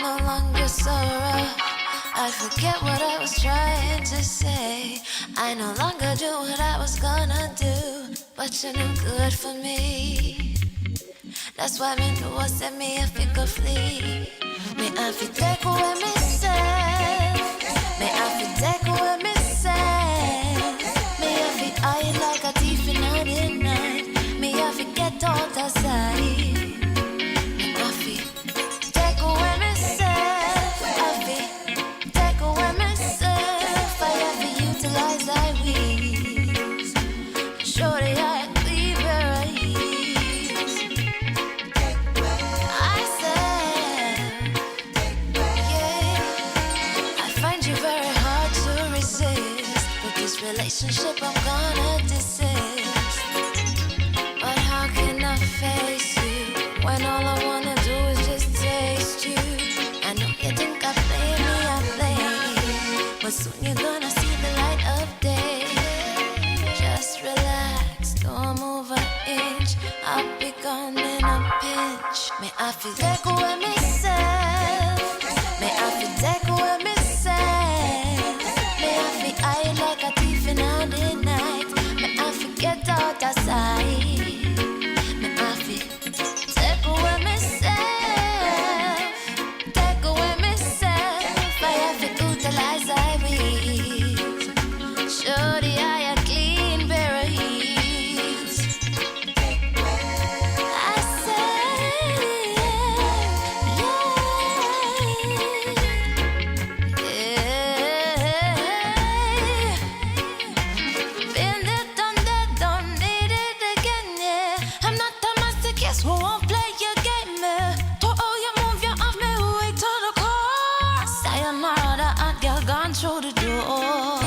no longer sorrow. I forget what I was trying to say. I no longer do what I was gonna do, but you're no good for me. That's why me know I said me if you could flee. Me have to take away myself. Me have to take away myself. Me have to hide like a thief in the night. Me have to get out of sight. Me have to take away myself. I have to take away myself. I have to utilize my wings. Surely I clean where I relationship I'm gonna desist. But how can I face you when all I wanna do is just taste you? I know you think I play me, I play, but soon you're gonna see the light of day. Just relax, don't move an inch. I'll be gone in a pinch. May I feel take away myself. May I feel take away myself. May I feel I like a thief in the night. May I forget out of sight. May I feel take away myself. Take away myself. I have to utilize I will. Show the eye a clean pair of heels. I say, been there, done that, don't need it again, yeah. I'm not a masochist who won't play your game, yeah. To all you move, you have me way to the core. Sayonara, a girl gone through the door.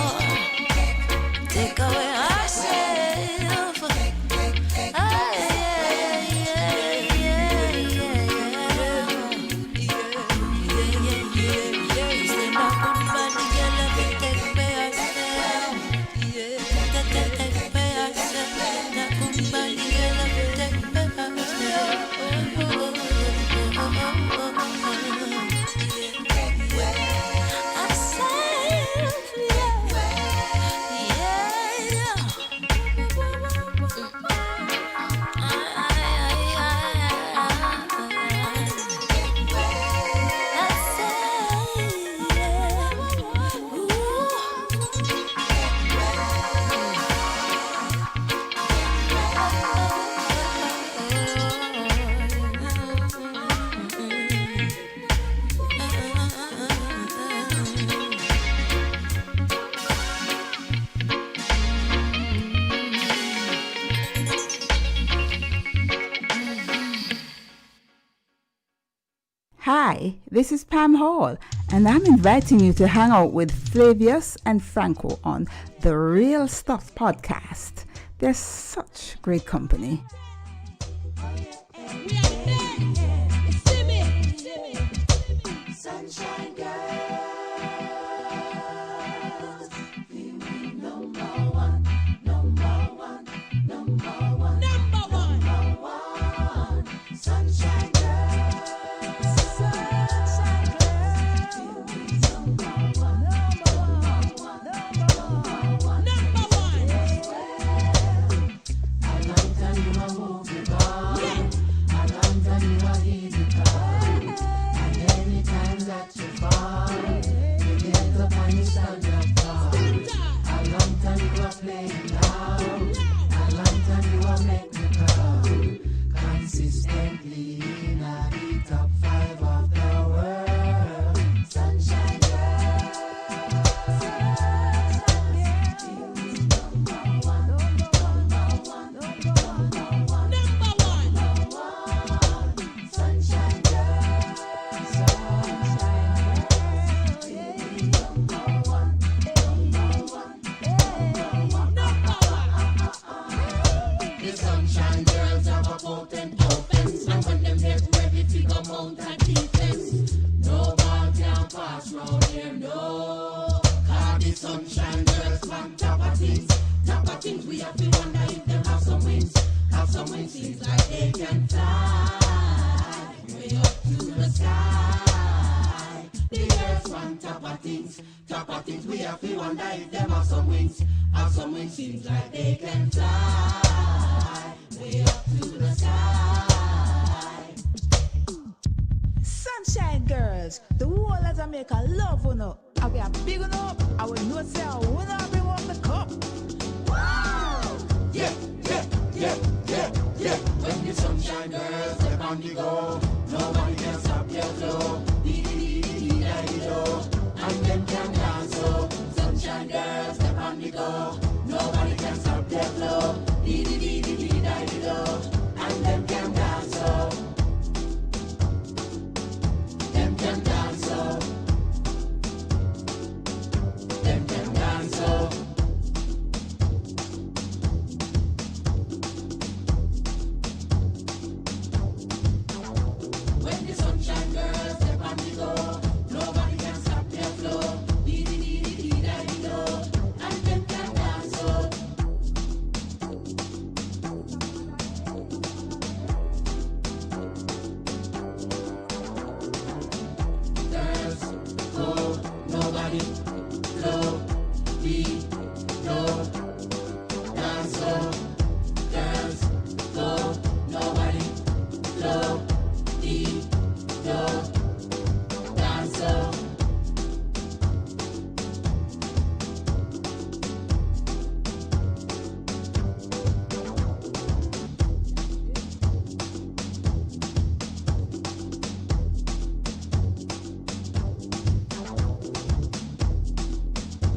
Take away ourselves. Ah, yeah, yeah, yeah, yeah. You say no good body, girl, let me take away ourselves. Take away ourselves. No good body, girl, let me take away Hi, this is Pam Hall, and I'm inviting you to hang out with Flavius and Franco on the Real Stuff podcast. They're such great company. Sunshine girls, we number one, number one, number one, number one, number one. Sunshine girls, sunshine girls, number one, number one, number one, number one. A long time you a move it on, a long time you a heat it on. Anytime that you fall, you get up and you stand up tall. A long time you are playing now, a long time you are make me proud. Consistently in the top 5 of the world. Sunshine girls, number one, number one, number one, number one. Sunshine girls. The sunshine girls have a potent offense, and when them get ready to go mount a defense, no ball can pass round here, no. Cause the sunshine girls from top of things, we have to wonder if them have some wings, seems like they can fly way up to the sky. top of things. We have to wonder if them have some wings. Have some wings, seems like they can fly way up to the sky. Sunshine girls, the whole as I make a love one up. I be a big one up. I will not say I wanna bring up the cup. Wow! Yeah, yeah, yeah, yeah, yeah. When the sunshine girls step on the go, nobody can stop their flow. Dee-dee-dee-dee-dee-dee-dee-do. And them can dance so. Sunshine girls step on the go, nobody can stop their flow. Dee-dee-dee-dee-dee-dee-do. And them can dance so. Them can dance so. Them can dance so. When the sunshine girls step on the go, nobody can stop their flow. Dee-dee-dee-dee-dee-dee-do. And them can dance so. Girls go, nobody flow. Dee-do. Dance so. Girls go, nobody flow. Dee-do. Dance so.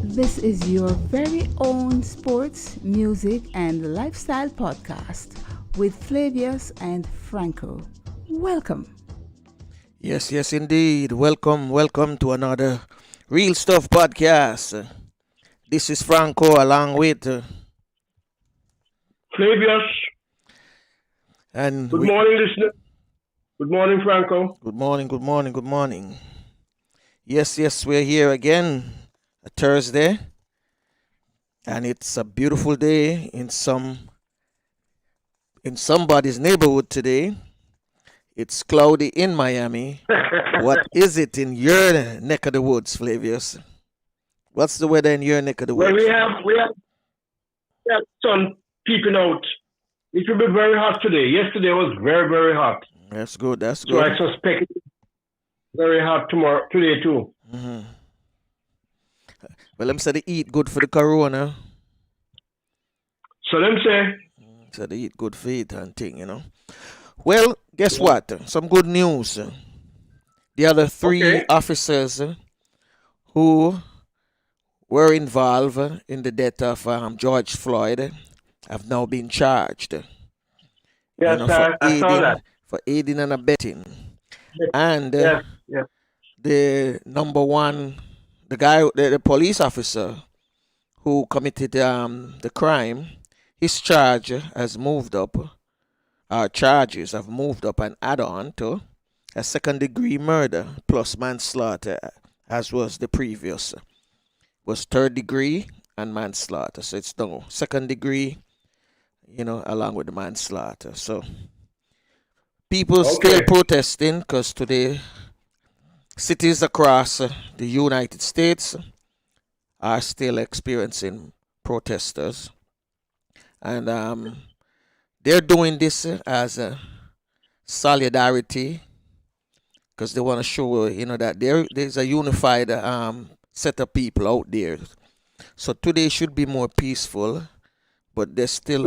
This is your very own sports, music, and lifestyle podcast with Flavius and Franco. Welcome. Yes, yes, indeed. Welcome to another Real Stuff podcast. This is Franco along with Flavius, and good morning, listener. Good morning, Franco. good morning. Yes, we're here again, a Thursday, and it's a beautiful day in somebody's neighborhood today. It's cloudy in Miami. What is it in your neck of the woods, Flavius? What's the weather in your neck of the Well, woods? we have sun peeping out. It will be very hot today. Yesterday was very, very hot. That's good. So I suspect it's very hot today too. Mm-hmm. Well, them say they eat good for the corona. So them say, So they eat good for it and thing. Well, guess what? Some good news. The other three officers who were involved in the death of George Floyd have now been charged. yes, I saw that. For aiding and abetting. And Yes. the number one, the police officer who committed the crime, his charge has moved up. Our charges have moved up and add on to a second-degree murder plus manslaughter, as was the previous. Was third degree and manslaughter. So it's no second degree, along with the manslaughter. So people still protesting because today cities across the United States are still experiencing protesters. And they're doing this as a solidarity because they want to show, that there's a unified set of people out there. So today should be more peaceful, but they're still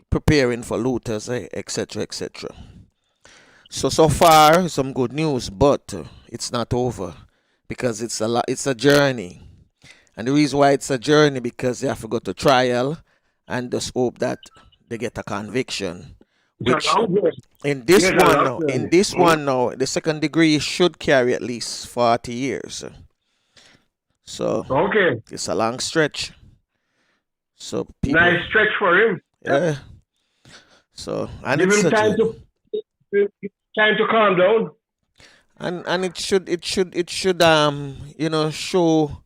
preparing for looters, etc., etc. So far, some good news, but it's not over because it's a journey. And the reason why it's a journey because they have to go to trial and just hope that they get a conviction. Which in this one now, the second degree should carry at least 40 years. So it's a long stretch. So people, Nice stretch for him. yeah. So and Give it's him time to calm down. and it should show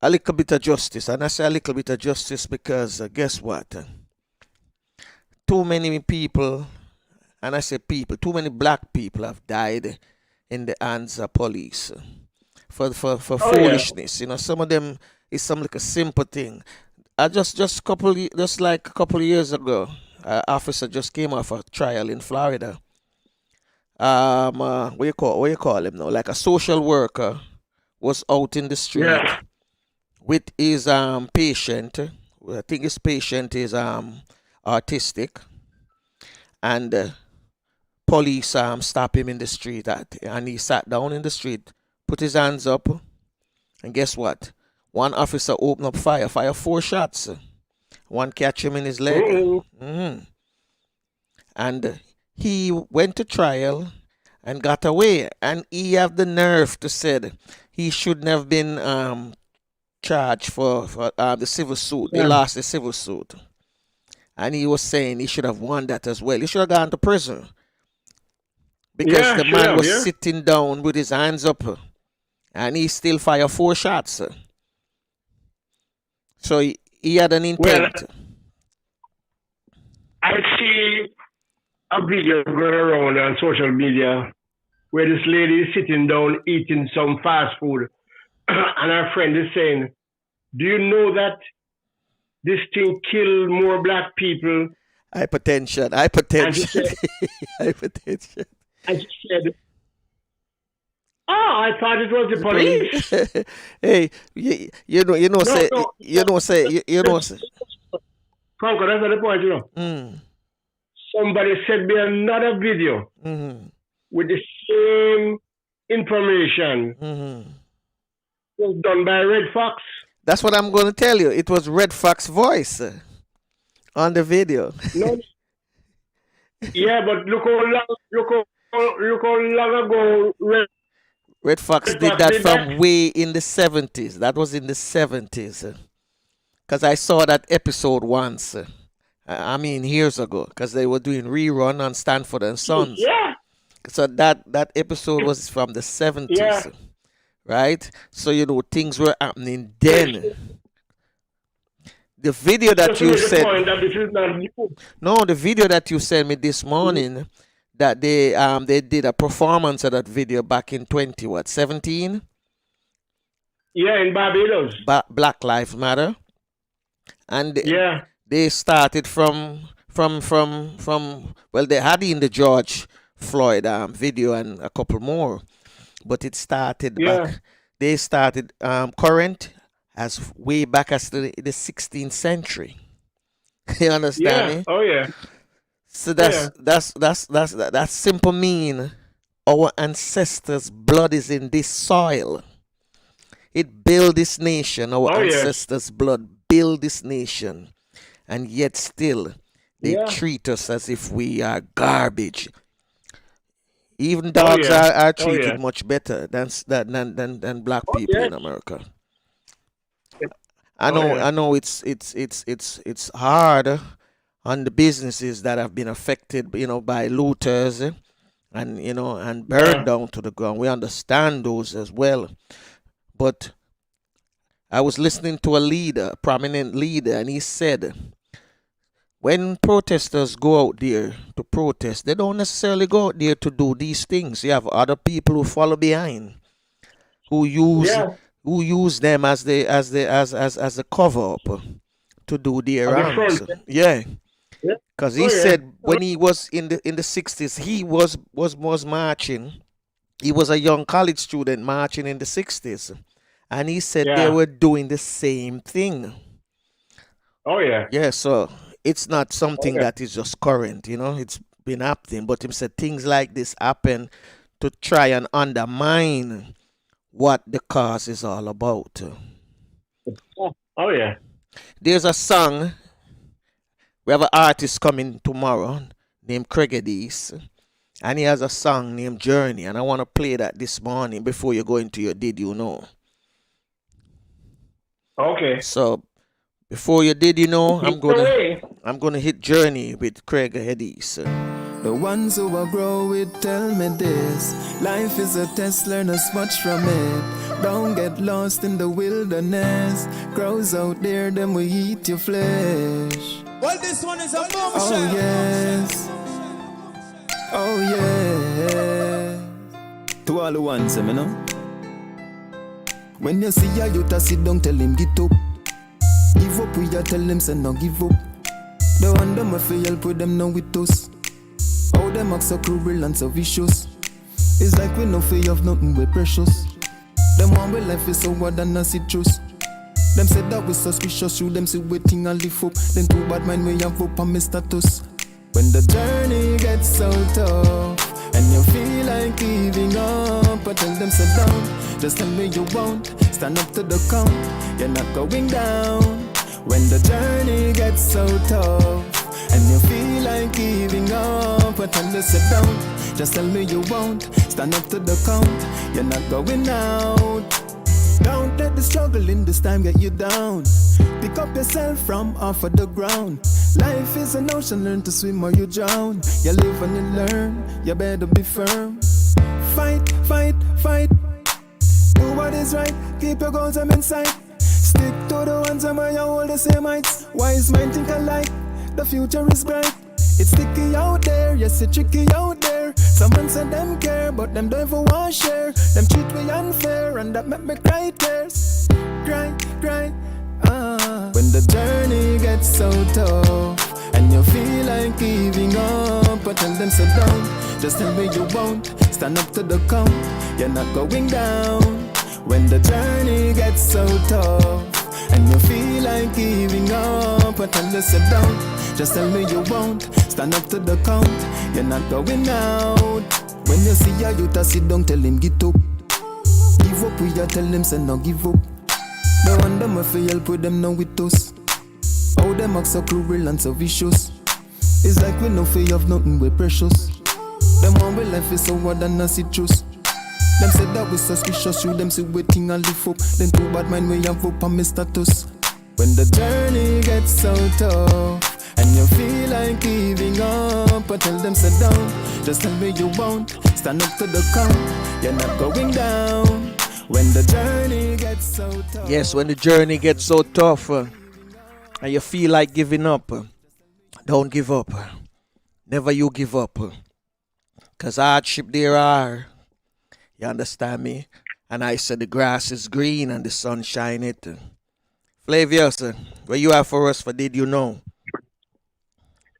a little bit of justice. And I say a little bit of justice because guess what? Too many people, and I say people, too many black people have died in the hands of police. Oh, yeah. foolishness. You know, some of them is some like a simple thing. I just like a couple of years ago, an officer just came off a trial in Florida. What you call him now? Like a social worker was out in the street Yeah. with his patient. I think his patient is autistic, and police stop him in the street and he sat down in the street, put his hands up, and guess what? One officer opened up fire 4 shots. One catch him in his leg. Mm-mm. And he went to trial and got away. And he have the nerve to say he shouldn't have been charged for the civil suit. He Yeah. lost the civil suit. And he was saying he should have won that as well. He should have gone to prison because Yeah, the should man have, was yeah. sitting down with his hands up and he still fired 4 shots. So he had an Well, intent. I see a video going around on social media where this lady is sitting down eating some fast food, and her friend is saying, "Do you know that this thing killed more black people?" Hypertension. And she said, Hypertension. and she said, "Oh, I thought it was the police." Hey, you know, No, say, no, say. Franco, that's not the point, you know. Mm, Somebody sent me another video mm, with the same information. mm. It was done by Red Fox. That's what I'm going to tell you. It was Red Fox voice on the video. No, yeah, but look how long ago Red Fox Red did Fox that did from that. way in the 70s. That was in the 70s. Because I saw that episode once. I mean, years ago. Because they were doing rerun on Stanford and Sons. Yeah, So that episode was from the 70s. yeah. Right? So, you know, things were happening then. The video that Just to you make the said, point that this is not new. no, the video that you sent me this morning, that they did a performance of that video back in 17? Yeah, in Barbados. Black Lives Matter. And Yeah, they started from well, they had in the George Floyd video and a couple more, but it started yeah, back. They started current as way back as the 16th century. You understand yeah. me? Oh yeah, So yeah, that simple mean our ancestors' blood is in this soil. It built this nation. Our oh yeah, ancestors' blood built this nation, and yet still they yeah. treat us as if we are garbage. Even Oh dogs yeah, are oh yeah, treated much better than black oh people yeah, in America. oh yeah, I know it's hard on the businesses that have been affected, you know, by looters and you know and burned yeah, down to the ground. We understand those as well. But I was listening to a prominent leader, and he said when protesters go out there to protest, they don't necessarily go out there to do these things. You have other people who follow behind, who yeah. use them as a cover up to do their At the wrongs. front. Yeah. Yeah. Because he Oh yeah, said when he was in the 60s, he was marching. He was a young college student marching in the 60s. And he said they yeah. were doing the same thing. Oh yeah, Yeah, so it's not oh something yeah, that is just current, you know, it's been happening. But he said things like this happen to try and undermine what the cause is all about. oh yeah. There's a song, we have an artist coming tomorrow named Craigedis, and he has a song named Journey, and I want to play that this morning before you go into your Did You Know. Okay. So before you Did You Know, Keep away. I'm gonna hit Journey with Craig Hedis. The ones who are grow it tell me this. Life is a test, learn as much from it. Don't get lost in the wilderness. Grows out there, then we eat your flesh. Well, this one is a bombshell. Oh yes. Oh yeah. To all the ones, you know. When you see a youth a sit down, tell him get up. Give up, we a tell them say no give up. The one them a fi help with them now with us. How them act so cruel and so vicious. It's like we no fear of nothing we precious. Them one way life is sour than a citrus. Them said that we suspicious, you them see waiting and live up. Then too bad mind we have up on my status. When the journey gets so tough and you feel like giving up, I tell them sit down. Just tell me you won't stand up to the count. You're not going down. When the journey gets so tough and you feel like giving up, I tell them sit down. Just tell me you won't stand up to the count. You're not going out. Don't let the struggle in this time get you down. Pick up yourself from off of the ground. Life is an ocean, learn to swim or you drown. You live and you learn, you better be firm. Fight, fight, fight. Do what is right, keep your goals in sight. Stick to the ones where you hold the same heights. Wise mind think alike, the future is bright. It's sticky out there, yes it's tricky out there. Someone said them care, but them don't ever want share. Them treat me unfair, and that make me cry tears. Cry, cry, When the journey gets so tough and you feel like giving up, I tell them sit down. Just tell me you won't stand up to the count. You're not going down. When the journey gets so tough and you feel like giving up, I tell them sit down. Just tell me you won't stand up to the count. You're not going out. When you see a youth a sit down, tell him get up. Give up, we a tell them say no give up. The one them a fi help with them now with us. How them act so cruel and so vicious. It's like we no fear of nothing we precious. Them one way life is sour than a citrus. Them said that we suspicious, you them see waiting and live up. Then too bad mind we have up on my status. When the journey gets so tough and you feel like giving up, I tell them sit down. Just tell me you won't stand up to the count. You're not going down. When the journey gets so tough. Yes, when the journey gets so tough and you feel like giving up, don't give up. Never you give up. Because hardship there are. You understand me? And I said the grass is green and the sun shineth. Flavius, what you have for us for Did You Know?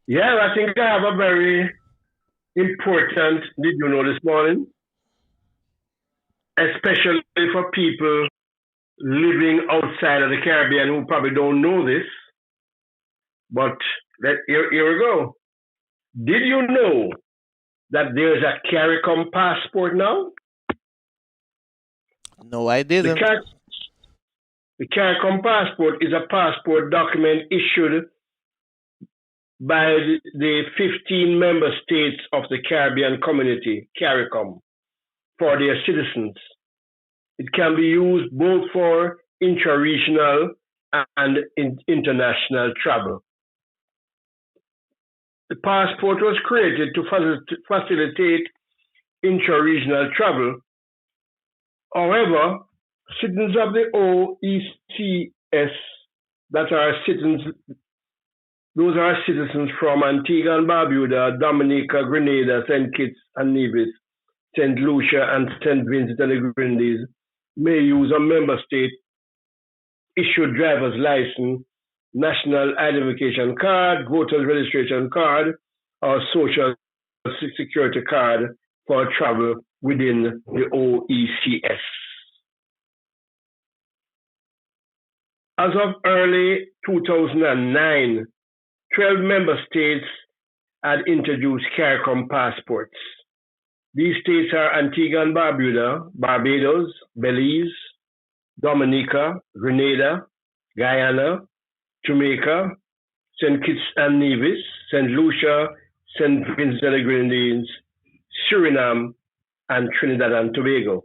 Yeah, I think I have a very important Did You Know this morning, especially for people living outside of the Caribbean who probably don't know this. But here we go. Did you know that there's a CARICOM passport now? No, I didn't. The CARICOM passport is a passport document issued by the 15 member states of the Caribbean community, CARICOM, for their citizens. It can be used both for intra-regional and international travel. The passport was created to facilitate intra-regional travel. However, citizens of the OECS that are citizens, those are citizens from Antigua and Barbuda, Dominica, Grenada, St. Kitts and Nevis, St. Lucia, and St. Vincent and the Grenadines, may use a member state issued driver's license, national identification card, voter's registration card, or social security card for travel within the OECS. As of early 2009, 12 member states had introduced CARICOM passports. These states are Antigua and Barbuda, Barbados, Belize, Dominica, Grenada, Guyana, Jamaica, St. Kitts and Nevis, St. Lucia, St. Vincent and the Grenadines, Suriname, and Trinidad and Tobago.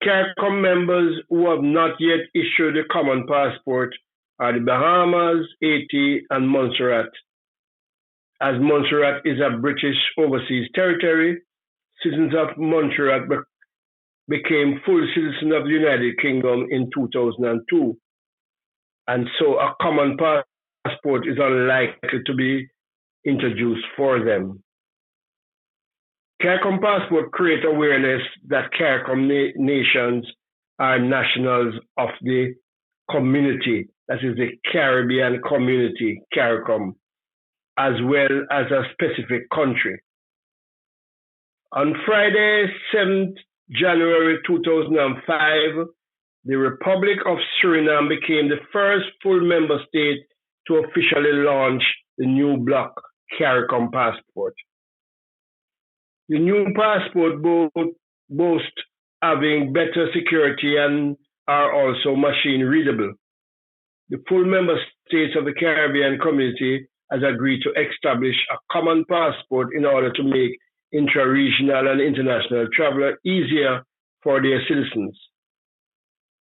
CARICOM members who have not yet issued a common passport are the Bahamas, Haiti, and Montserrat. As Montserrat is a British overseas territory, citizens of Montserrat became full citizens of the United Kingdom in 2002. And so a common passport is unlikely to be introduced for them. CARICOM passport creates awareness that CARICOM nations are nationals of the community, that is the Caribbean community, CARICOM, as well as a specific country. On Friday, 7th January 2005, the Republic of Suriname became the first full member state to officially launch the new block CARICOM passport. The new passport boasts having better security and are also machine readable. The full member states of the Caribbean community has agreed to establish a common passport in order to make intra-regional and international travel easier for their citizens.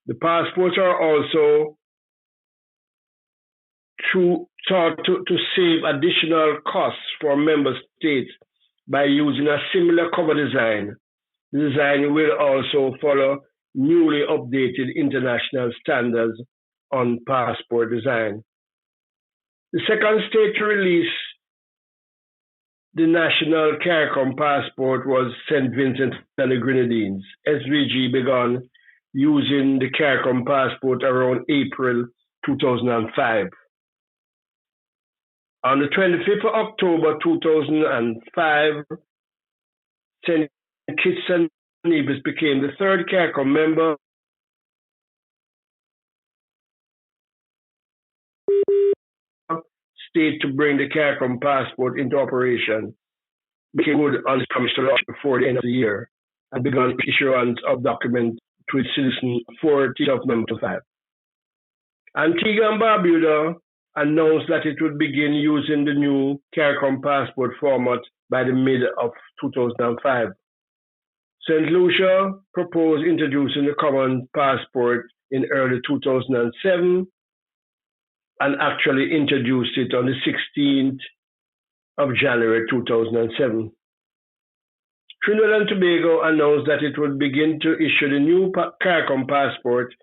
The passports are also thought to save additional costs for member states by using a similar cover design. The design will also follow newly updated international standards on passport design. The second state to release the national CARICOM passport was St. Vincent and the Grenadines. SVG began using the CARICOM passport around April 2005. On the 25th of October 2005, St. Kitts and Nevis became the third CARICOM member state to bring the CARICOM passport into operation. Became good on its promise to launch before the end of the year and began issuance of documents to its citizens 14th of November 2005. Antigua and Barbuda announced that it would begin using the new CARICOM passport format by the mid of 2005. St. Lucia proposed introducing the common passport in early 2007 and actually introduced it on the 16th of January 2007. Trinidad and Tobago announced that it would begin to issue the new CARICOM passport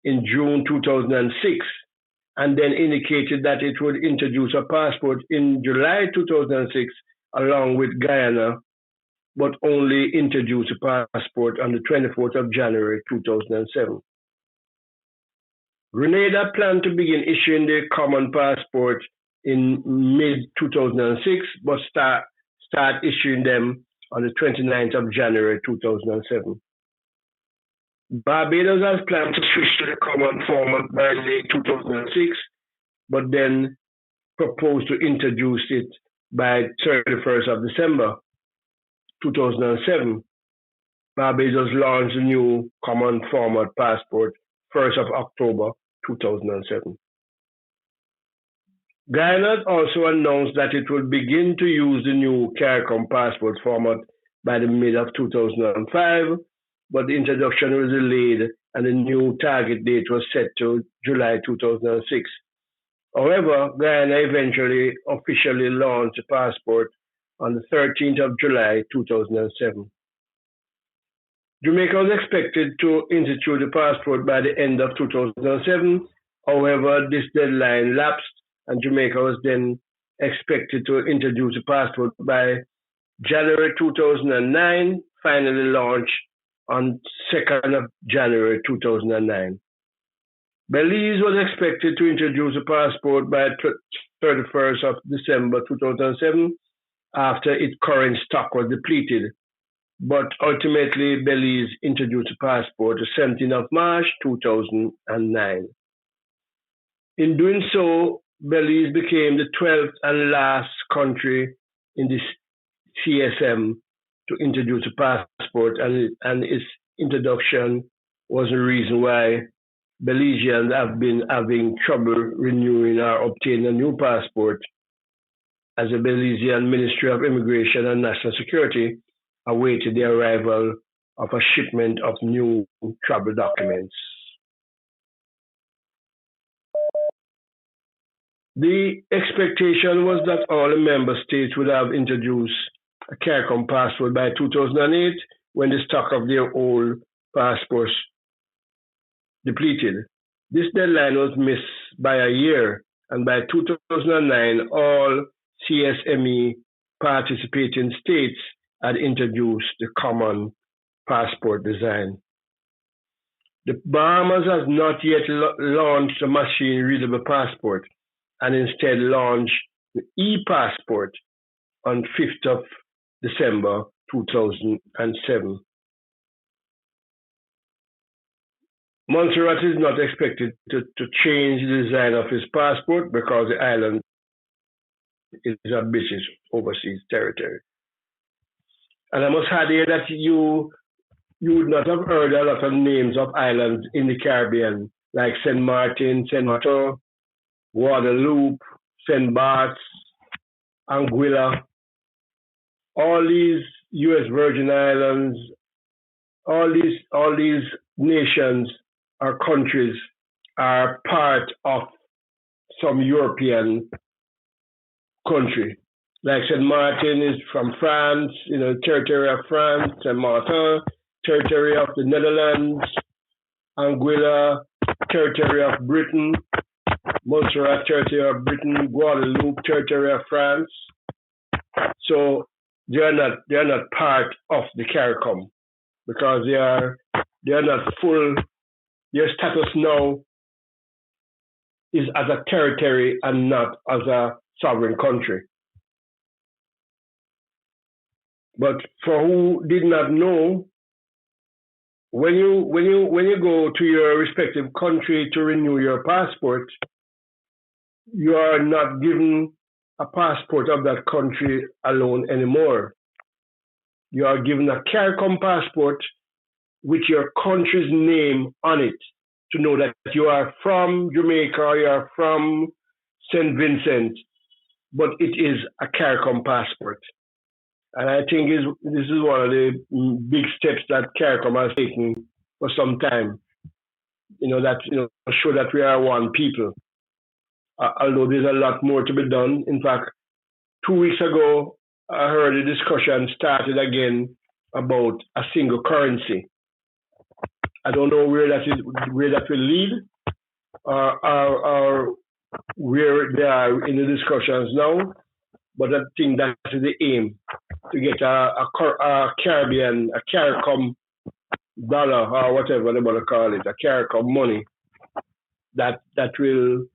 in June 2006 and then indicated that it would introduce a passport in July 2006 along with Guyana, but only introduce a passport on the 24th of January 2007. Grenada planned to begin issuing the common passport in mid-2006, but start issuing them on the 29th of January 2007. Barbados has planned to switch to the common format by late 2006, but then proposed to introduce it by 31st of December 2007. Barbados launched a new common format passport 1st of October 2007. Guyana also announced that it would begin to use the new CARICOM passport format by the mid of 2005, but the introduction was delayed and the new target date was set to July 2006. However, Guyana eventually officially launched the passport on the 13th of July 2007. Jamaica was expected to institute the passport by the end of 2007. However, this deadline lapsed and Jamaica was then expected to introduce the passport by January 2009, finally launched on 2nd of January 2009. Belize was expected to introduce a passport by 31st of December 2007 after its current stock was depleted, but ultimately Belize introduced a passport the 17th of March 2009. In doing so, Belize became the 12th and last country in the CSM to introduce a passport, and its introduction was the reason why Belizeans have been having trouble renewing or obtaining a new passport, as the Belizean Ministry of Immigration and National Security awaited the arrival of a shipment of new travel documents. The expectation was that all the member states would have introduced a CARICOM passport by 2008 when the stock of their old passports depleted. This deadline was missed by a year, and by 2009, all CSME participating states had introduced the common passport design. The Bahamas has not yet launched a machine-readable passport and instead launched the e-passport on 5th of December 2007. Montserrat is not expected to change the design of his passport because the island is a British overseas territory. And I must add here that you would not have heard a lot of names of islands in the Caribbean, like St. Martin, St. Otto, Guadeloupe, St. Bart's, Anguilla. All these U.S. Virgin Islands, all these nations or countries are part of some European country. Like St. Martin is from France, territory of France, St. Martin, territory of the Netherlands, Anguilla, territory of Britain, Montserrat, territory of Britain, Guadeloupe, territory of France. So they are not part of the CARICOM because they are not full. Their status now is as a territory and not as a sovereign country. But for who did not know, when you go to your respective country to renew your passport, you are not given a passport of that country alone anymore. You are given a CARICOM passport with your country's name on it to know that you are from Jamaica or you are from St. Vincent, but it is a CARICOM passport. And I think this is one of the big steps that CARICOM has taken for some time. Show that we are one people. Although there's a lot more to be done. In fact, 2 weeks ago, I heard a discussion started again about a single currency. I don't know where that will lead, or where they are in the discussions now. But I think that's the aim, to get a Caribbean, a CARICOM dollar or whatever they want to call it, a CARICOM money that will.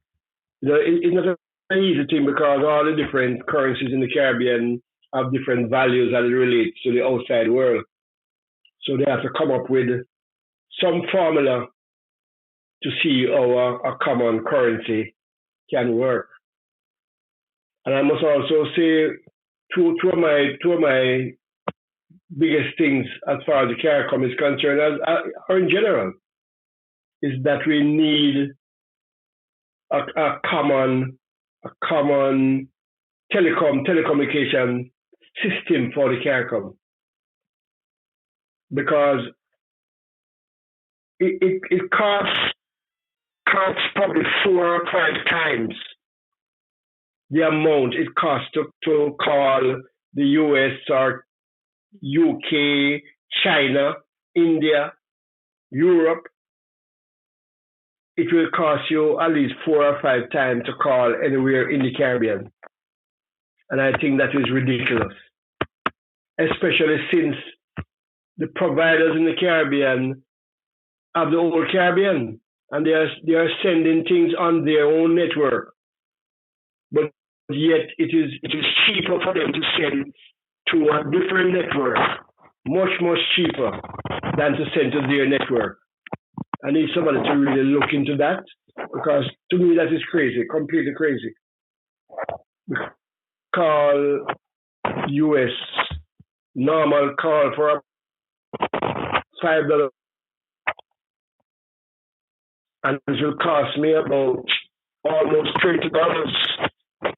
It's not an easy thing because all the different currencies in the Caribbean have different values as it relates to the outside world. So they have to come up with some formula to see how a common currency can work. And I must also say, two of my biggest things as far as the CARICOM is concerned, or in general, is that we need a common telecommunication system for the CARICOM, because it costs probably 4 or 5 times the amount it costs to call the US or UK, China, India, Europe. It will cost you at least 4 or 5 times to call anywhere in the Caribbean. And I think that is ridiculous, especially since the providers in the Caribbean have the whole Caribbean and they are sending things on their own network. But yet it is cheaper for them to send to a different network, much cheaper than to send to their network. I need somebody to really look into that, because to me that is crazy, completely crazy. Call US, normal call for $5, and it will cost me about almost $20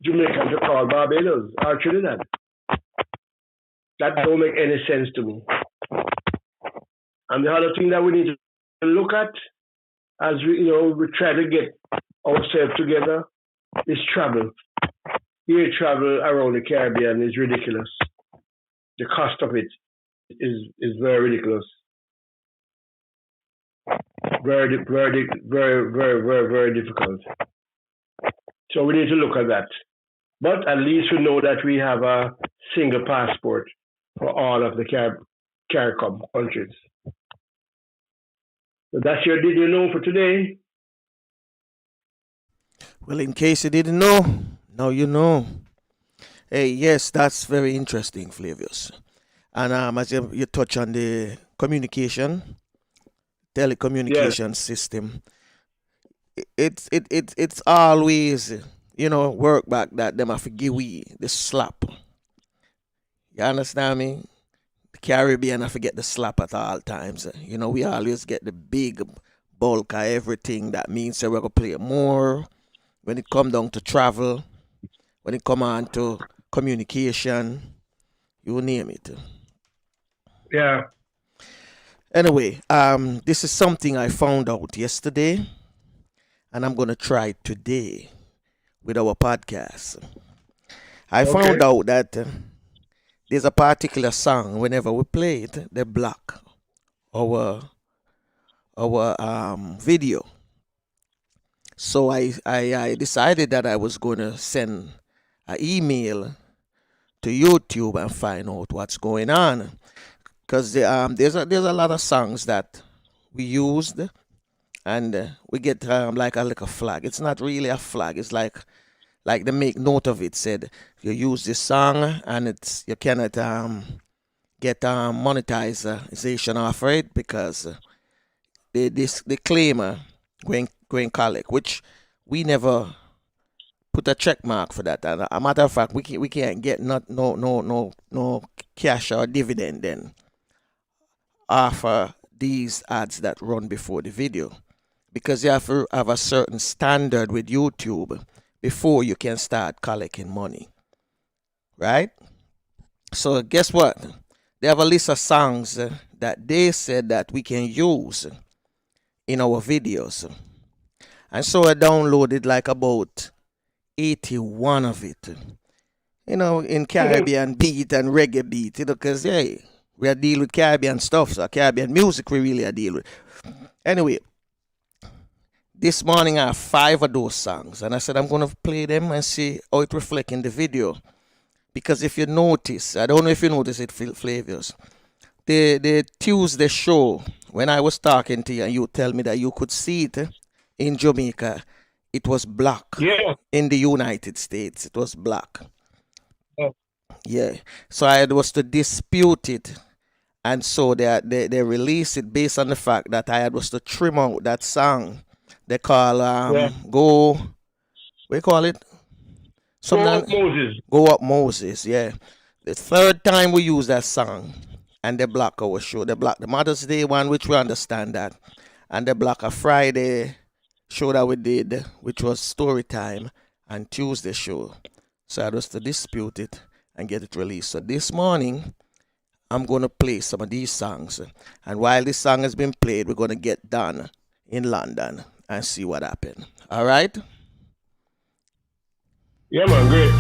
Jamaican to call Barbados or Trinidad. That don't make any sense to me. And the other thing that we need to look at as we try to get ourselves together is travel. Air travel around the Caribbean is ridiculous. The cost of it is very ridiculous. Very difficult. So we need to look at that. But at least we know that we have a single passport for all of the CARICOM countries. So that's your Did You Know for today. Well, in case you didn't know, now you know. Hey, yes, that's very interesting, Flavius. And as you touch on the communication, Yes. telecommunication system, it's always, work back that them have to give we the slap. You understand me? The Caribbean have to get the slap at all times. We always get the big bulk of everything. That means that we're gonna play more when it come down to travel, when it come on to communication, you name it. Yeah. Anyway, this is something I found out yesterday, and I'm gonna try it today with our podcast. I found Okay. out that there's a particular song. Whenever we play it, they block our video. So I decided that I was gonna send an email to YouTube and find out what's going on. Because there's a lot of songs that we used, and we get like a flag. It's not really a flag. It's like they make note of it. Said you use this song and you cannot get monetization off it because they claim going collect, which we never put a check mark for that. And a matter of fact, we can't get no cash or dividend then offer these ads that run before the video, because you have to have a certain standard with YouTube before you can start collecting money, right? So guess what? They have a list of songs that they said that we can use in our videos, and so I downloaded like about 81 of it, in Caribbean beat and reggae beat, because hey, we are dealing with Caribbean stuff, so Caribbean music we really are dealing with. Anyway, this morning I have 5 of those songs, and I said I'm going to play them and see how it reflects in the video. Because if you notice, I don't know if you notice it, Flavius, the Tuesday show, when I was talking to you and you tell me that you could see it in Jamaica, it was black. Yeah. In the United States, it was black. Oh. Yeah. So I was to dispute it. And so they released it based on the fact that I was to trim out that song they call Go, what do you call it? Go Up Moses. Go Up Moses, yeah. The third time we use that song, and they block our show. They block the Mother's Day one, which we understand that. And they block a Friday show that we did, which was story time, and Tuesday show. So I was to dispute it and get it released. So this morning, I'm going to play some of these songs. And while this song has been played, we're going to get Don in London and see what happened. All right? Yeah, man, great.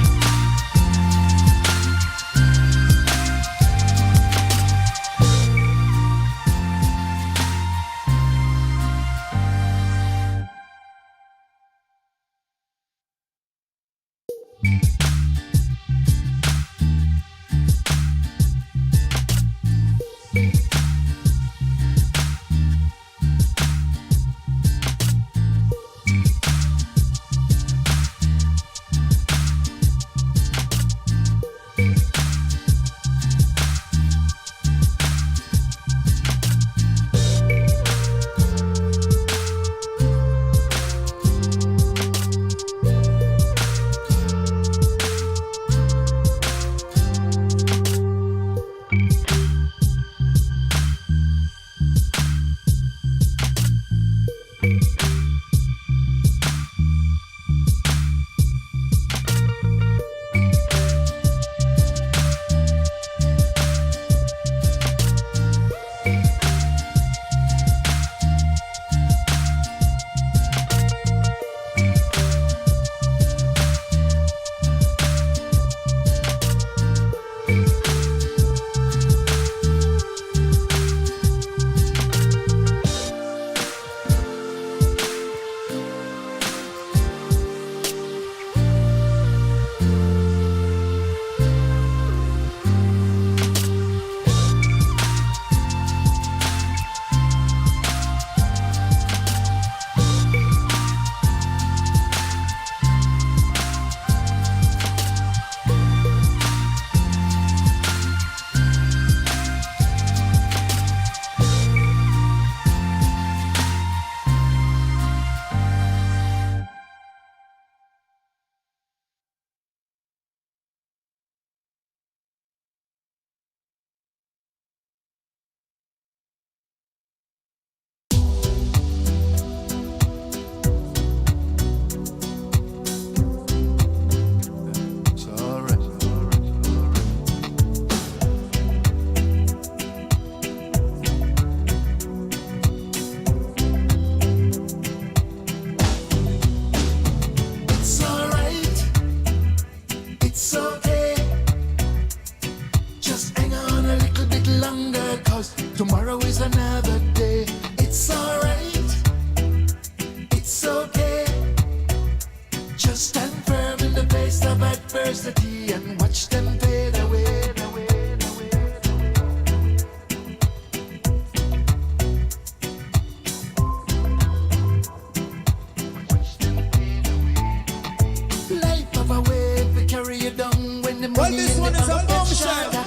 money in the bank gets shorter.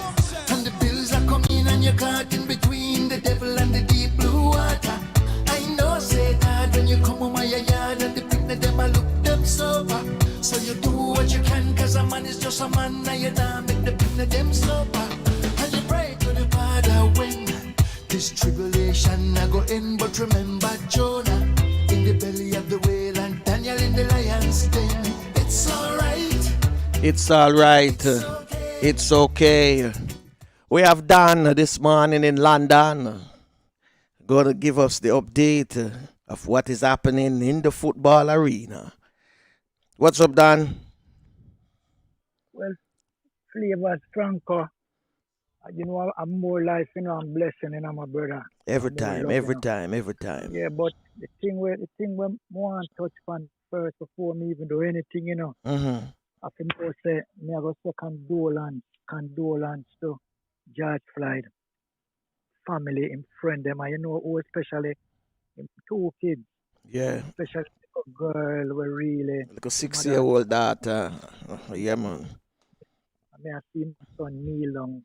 And the bills are coming and you're caught in between the devil and the deep blue water. I know say that when you come on my yard and the picnic them I look them sober. So you do what you can cause a man is just a man. Now you don't make the picnic them sober. And you pray to the Father when this tribulation I go in. But remember Jonah in the belly of the whale and Daniel in the lion's den. It's alright. It's alright. It's okay. We have Don this morning in London. Going to give us the update of what is happening in the football arena. What's up, Don? Well, Flavius, Franco, you know, I'm more life, you know, I'm blessing, you know, my brother. Every More time, love, every you know. time, every time. Yeah, but the thing where I want to touch on first before me even do anything, you know, Mm-hmm. I think I say, me I go say condolence to George Floyd family and friend them, and you know, who especially him two kids, Yeah. especially a girl were really Like a mother. 6-year-old daughter. Yeah, man. I mean, I see my son kneel down,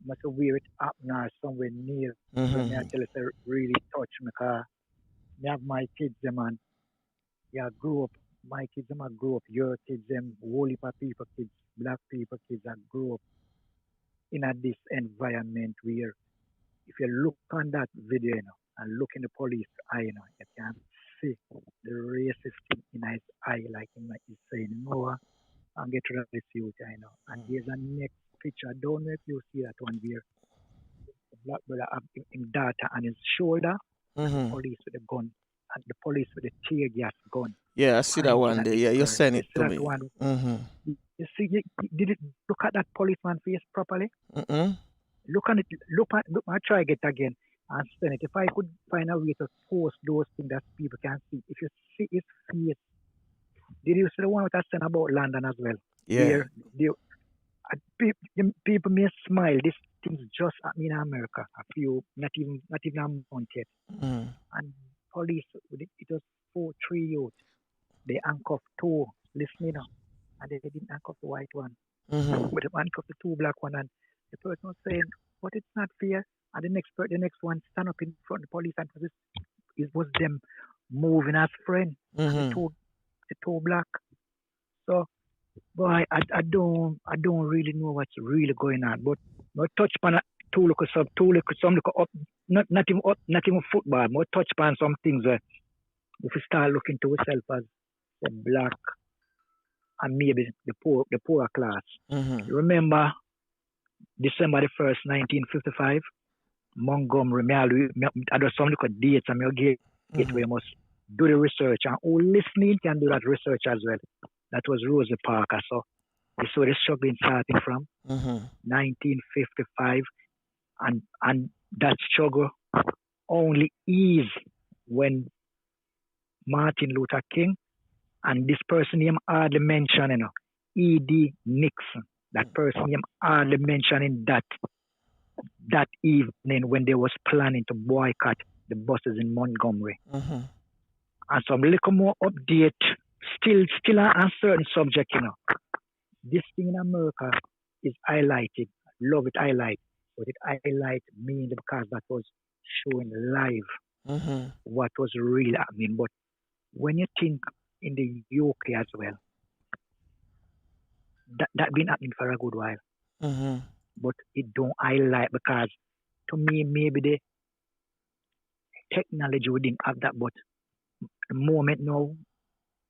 must have wear it up now somewhere near. When me I Mm-hmm. tell you, say, really touch me, cause me have my kids, them, and yeah, grew up. My kids, them, I grew up. Your kids, them, whole heap of people, kids, black people, kids, that grew up in this environment where if you look on that video, you know, and look in the police eye, you know, you can see the racist thing in his eye, like he's saying, you know what, and get rid of this youth, you know. And there's a next picture, I don't know if you see that one where the black brother have him daughter on his shoulder, and the Mm-hmm. police with the gun, and the police with the tear gas gun Yeah, I see that pointing one at there. this Yeah, you girl. send You it see to that me. one? Mm-hmm. You see, did it look at that policeman face properly? Mm-hmm. Look on it, look, I try get again and send it. If I could find a way to post those things that people can see, if you see his face, did you see the one that I sent about London as well? Yeah. People may smile. This thing's just happening in America. A few, not even a month yet. Mm-hmm. And police, it was 3 youth. They handcuffed two, listening up, and they didn't handcuff the white one. Mm-hmm. But they handcuffed the two black one, and the person was saying, "But it's not fair." And the next one stand up in front of the police, and it was them moving as friend, and Mm-hmm. the two black. So, boy, I don't really know what's really going on. But no touch upon two look up, not even football. More touch upon some things where if we start looking to ourselves as the black and maybe the poorer class. Mm-hmm. You remember December the 1st, 1955, Montgomery, I do some look at dates and you get it where you must do the research, and who listening can do that research as well. That was Rosa Parker. So this is where the struggling starting from, Mm-hmm. 1955, and that struggle only eased when Martin Luther King and this person named hardly mentioned, you know, E.D. Nixon. That person named hardly mentioning that evening when they was planning to boycott the buses in Montgomery. Mm-hmm. And some little more update, still on certain subject, you know. This thing in America is highlighted. Love it highlight, but it highlight mainly because that was showing live Mm-hmm. what was really happening. But when you think in the UK as well, that been happening for a good while. Mm-hmm. But it don't highlight because to me maybe the technology we didn't have that, but the moment now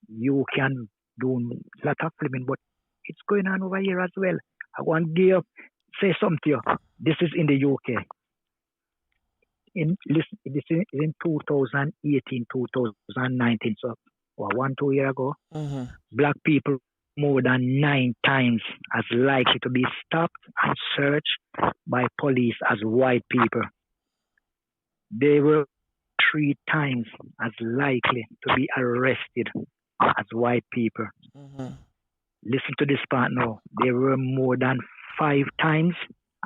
you can do a lot of filming, but it's going on over here as well. I want to say something to you. This is in the UK. This is in 2018, 2019, so 2 years ago. Mm-hmm. Black people more than 9 times as likely to be stopped and searched by police as white people. They were 3 times as likely to be arrested as white people. Mm-hmm. Listen to this part now. They were more than 5 times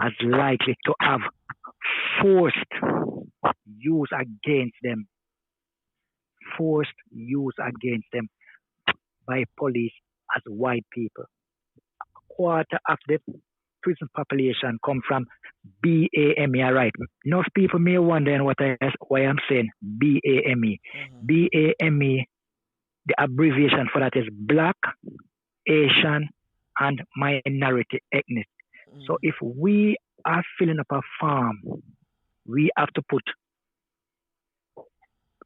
as likely to have forced use against them. Forced use against them by police as white people. quarter of the prison population come from BAME, right? Enough people may wonder why I'm saying BAME. BAME, the abbreviation for that is Black, Asian, and Minority Ethnic. So if we are filling up a farm, we have to put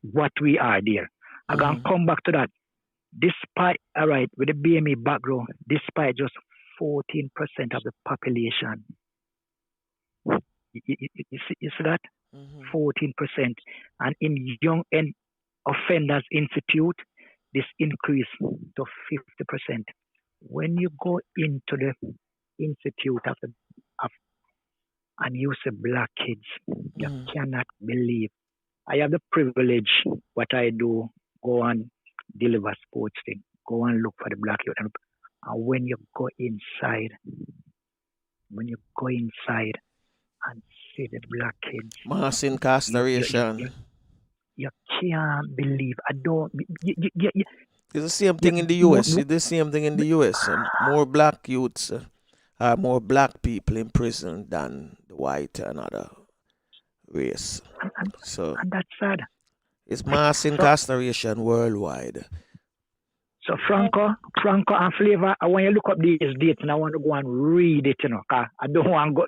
what we are there. I'm going to come back to that. Despite, all right, with the BME background, despite just 14% of the population, you see that? 14%. And in Young and Offenders Institute, this increased to 50%. When you go into the institute and you see black kids, you cannot believe. I have the privilege, what I do, go and deliver sports thing, go and look for the black youth. And when you go inside and see the black kids, mass incarceration. You can't believe. I don't. It's the same thing in the US. It's the same thing in the US. More black youths are more black people in prison than the white and other race. So and that's sad. It's mass incarceration worldwide. So Franco and Flavor, I want you to look up these dates and I want to go and read it, 'cause I don't want to go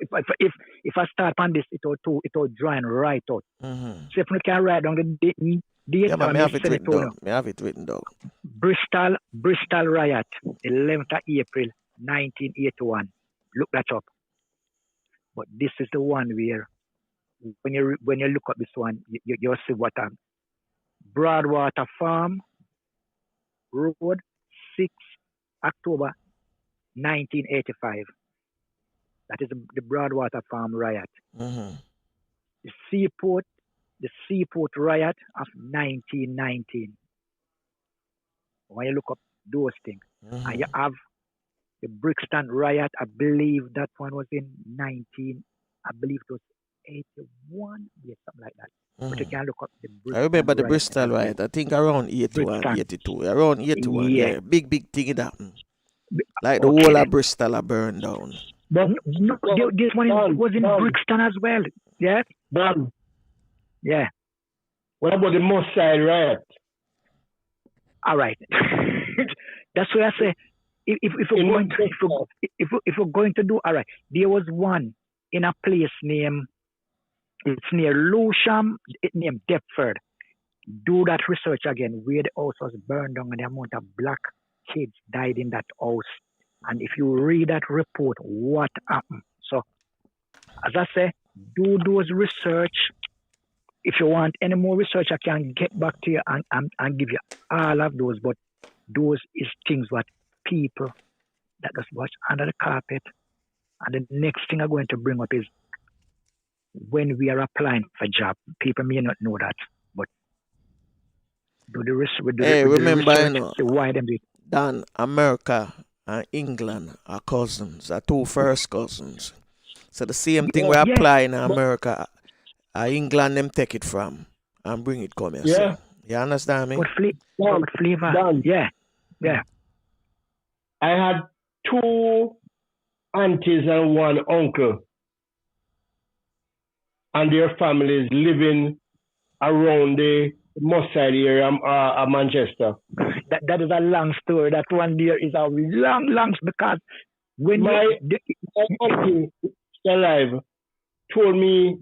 if I start on this, it will dry and right out. So if you can write down the date, Yeah, man, I have it written down. Bristol riot, 11th of April 1981. Look that up. But this is the one where when you look up this one, you'll see what Broadwater Farm Road, 6 October 1985. That is the Broadwater Farm riot. The Seaport riot of 1919. When you look up those things, and you have the Brixton riot. I believe that one was in 81, something like that. But you can look up the Brixton I remember the riot. Bristol riot. I think around 81, Brixton. 82. Around 81, Yeah. Big thing it happened. Like the whole of Bristol are burned down. But no, this one was in Brixton as well. Yeah? Don, Yeah. what about the Moss Side riot? All right. That's why I say if we're going to do all right, there was one in a place named it's near Lewisham, named Deptford. Do that research again, where the house was burned down and the amount of black kids died in that house. And if you read that report, what happened? So, as I say, do those research. If you want any more research, I can get back to you and give you all of those. But those is things what people that just watch under the carpet. And the next thing I'm going to bring up is when we are applying for job. People may not know that, but do the research. Remember, Why them do it. Don, America and England are cousins, are two first cousins. So the same thing we apply in America, England them take it from and bring it come here. Yeah. So, you understand me? What flavor? Don. Yeah. I had 2 aunties and 1 uncle and their families living around the Moss Side area of Manchester. That is a long story. That one there is a long because when my auntie alive told me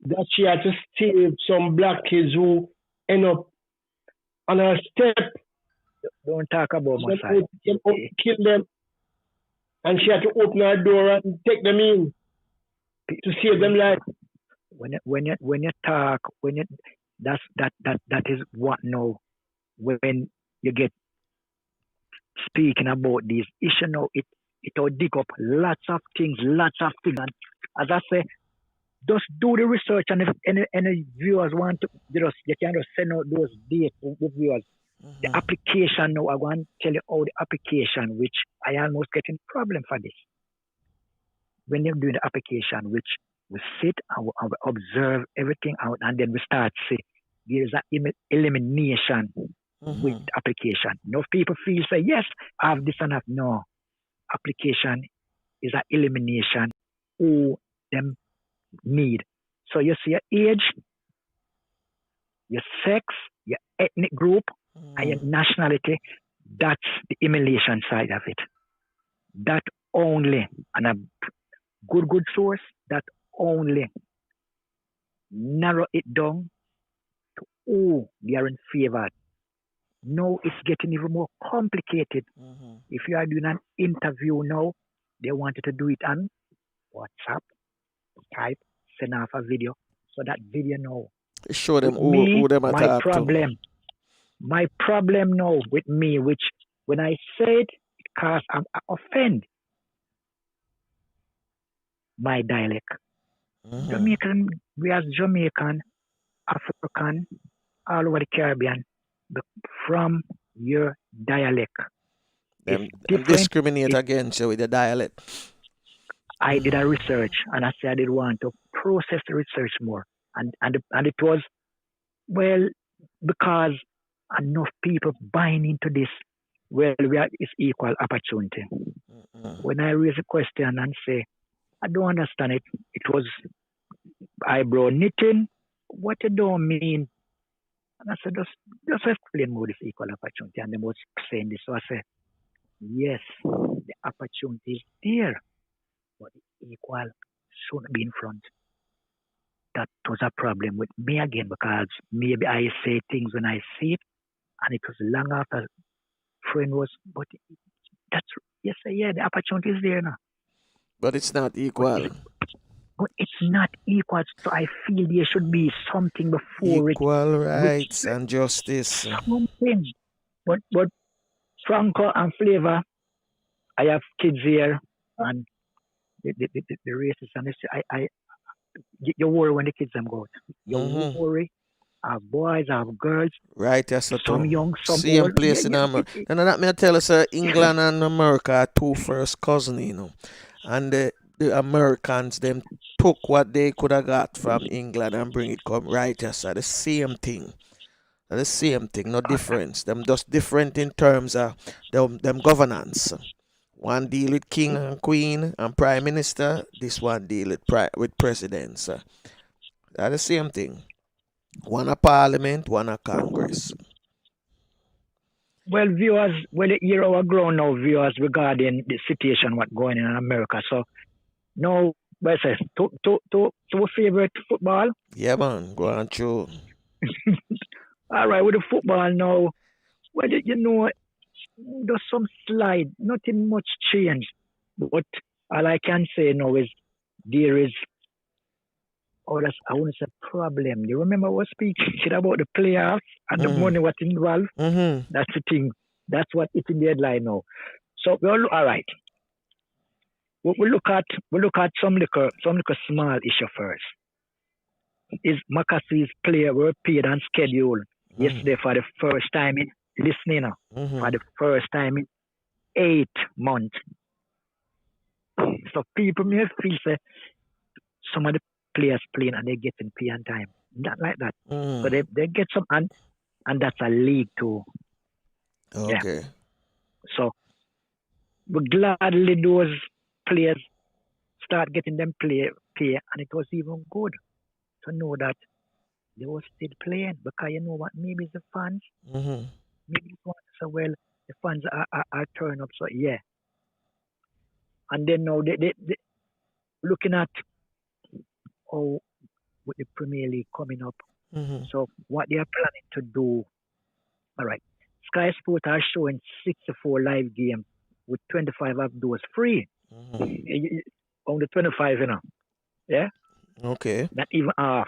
that she had to save some black kids who end up on her step. Don't talk about my side. Kill them, and she had to open her door and take them in to save them life. When you talk, that is what now when you get speaking about these issues now it will dig up lots of things. And as I say, just do the research, and if any viewers want to, you can just send out those dates to the viewers. The application now, I want to tell you how the application, which I almost getting problem for this. When you're doing the application, which we sit and we observe everything out, and then we start to say, there is an elimination with the application. Enough people say, yes, I have this and that. No. Application is an elimination who them need. So you see your age, your sex, your ethnic group, and your nationality. That's the elimination side of it. That only, and a good source, that only narrow it down to who they are in favor. Now it's getting even more complicated. If you are doing an interview now, they want you to do it on WhatsApp, Skype, send off a video. So that video now. Show them With who me, them my attack to. problem now with me, which when I said it cause I offend my dialect. Jamaican, we as Jamaican, African, all over the Caribbean, from your dialect. Them It's different. discriminate against you with the dialect. I did a research and I said I did want to process the research more. And it was, well, because enough people buying into this, well, it's equal opportunity. When I raise a question and say, I don't understand it, it was eyebrow knitting. What you don't mean? And I said, just explain more this equal opportunity. And they was saying this. So I said, yes, the opportunity is there, but the equal shouldn't be in front. That was a problem with me again because maybe I say things when I see it, and it was long after friend was, but that's, yes, yeah, the opportunity is there now. But it's not equal. But it's not equal, so I feel there should be something before equal rights and justice. Something. But Franco and Flavor, I have kids here, and the races, and you worry when the kids them go out. You worry. I have boys, I have girls. Right, yes, sir. Some young, some same old. place in America. And that me tell us, England and America are two first cousins, you know. And the Americans, them took what they could have got from England and bring it come right, yes, sir. The same thing. The same thing, no difference. Them just different in terms of them governance. One deal with king and queen and prime minister. This one deal with presidents. That's the same thing. One a parliament, one a Congress. Well, viewers, you're our grown now, viewers, regarding the situation what's going on in America. So, now, what's it? To favorite football? Yeah, man, go on through. All right, with the football now, well, you know, there's some slide, nothing much change. But all I can say now is there is, I wouldn't say problem. You remember I was speaking about the playoffs and the money what's involved? That's the thing. That's what it's in the headline now. So all right. We look at some little small issue first. Is McAfee's player were paid and scheduled yesterday for the first time in listening for the first time in 8 months. So people may feel say some of the players playing and they getting paid on time. Not like that. So they get some and that's a league too. Okay. Yeah. So we're gladly those players start getting them pay, and it was even good to know that they were still playing because you know what, maybe the fans, maybe the fans say, well, the fans are turning up, so yeah. And then now they looking at how with the Premier League coming up, so what they are planning to do, all right, Sky Sport are showing 64 live games with 25 of those free. Only 25, you know. Yeah? Okay. Not even half.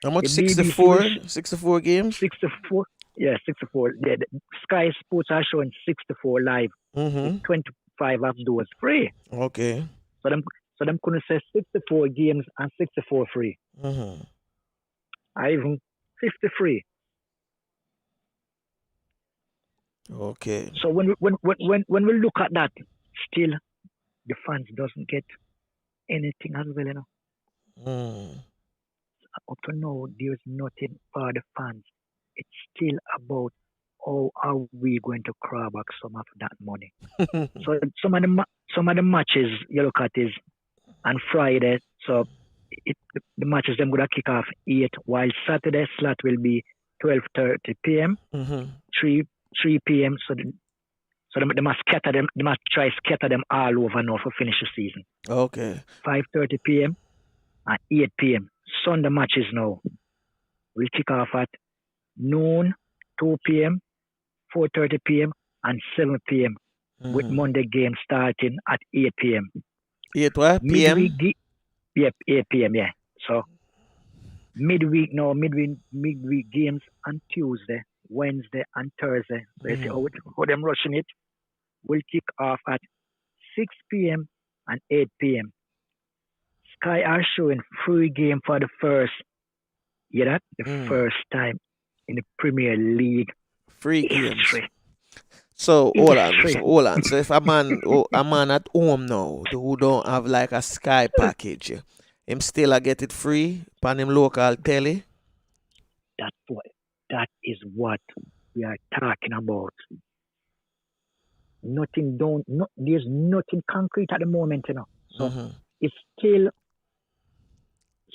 How much? 64? 64 games? 64. Yeah, 64. The Sky Sports are showing 64 live. With 25 of those free. Okay. So them couldn't say 64 games and 64 free. Or even 50 free. Okay. So when we look at that, still the fans doesn't get anything as well, you know. Up to now, there's nothing for the fans. It's still about how are we going to claw back some of that money? So some of the matches you look at is on Friday. So the matches them gonna kick off 8, while Saturday slot will be 12:30 p.m. 3 p.m. So they must scatter them. They must try scatter them all over now for finish the season. Okay. 5:30 p.m. and 8 p.m. Sunday matches now will kick off at noon, 2 p.m., 4:30 p.m. and 7 p.m. with Monday game starting at 8 p.m. 8 what? PM? Yep, 8 p.m. Yeah. So midweek games on Tuesday, Wednesday, and Thursday. So you see how them rushing it will kick off at 6 p.m. and 8 p.m. Sky are showing free game for the first. You know, the first time in the Premier League. Free games. history. So hold on. History. So if a man at home now who don't have like a Sky package, him still a get it free on him local telly. That is what we are talking about. There's nothing concrete at the moment, you know. So it's still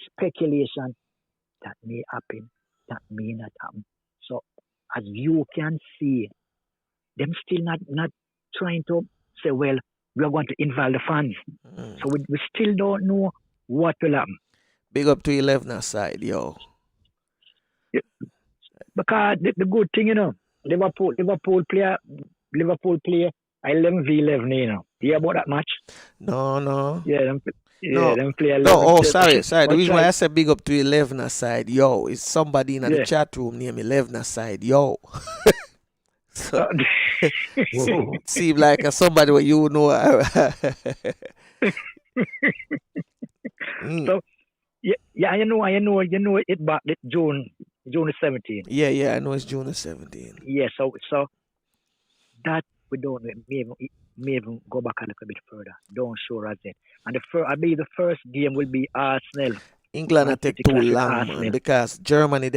speculation that may happen, that may not happen. So as you can see, them still not trying to say, well, we are going to involve the fans. So we still don't know what will happen. Big up to 11 side, yo. Yeah. Because the good thing, you know, Liverpool play 11v11, you know. You hear about that match? No. Yeah, them play 11. No, sorry. The reason why I said big up to 11 side, yo, is somebody in the chat room named 11 side, yo. So, it seemed like somebody where you know. So, yeah, you know it back June 17th. Yeah, I know it's June 17th. Yeah, so that we don't may even go back a little bit further. Don't sure as it. And I believe the first game will be Arsenal. England will take too long, man, because Germany,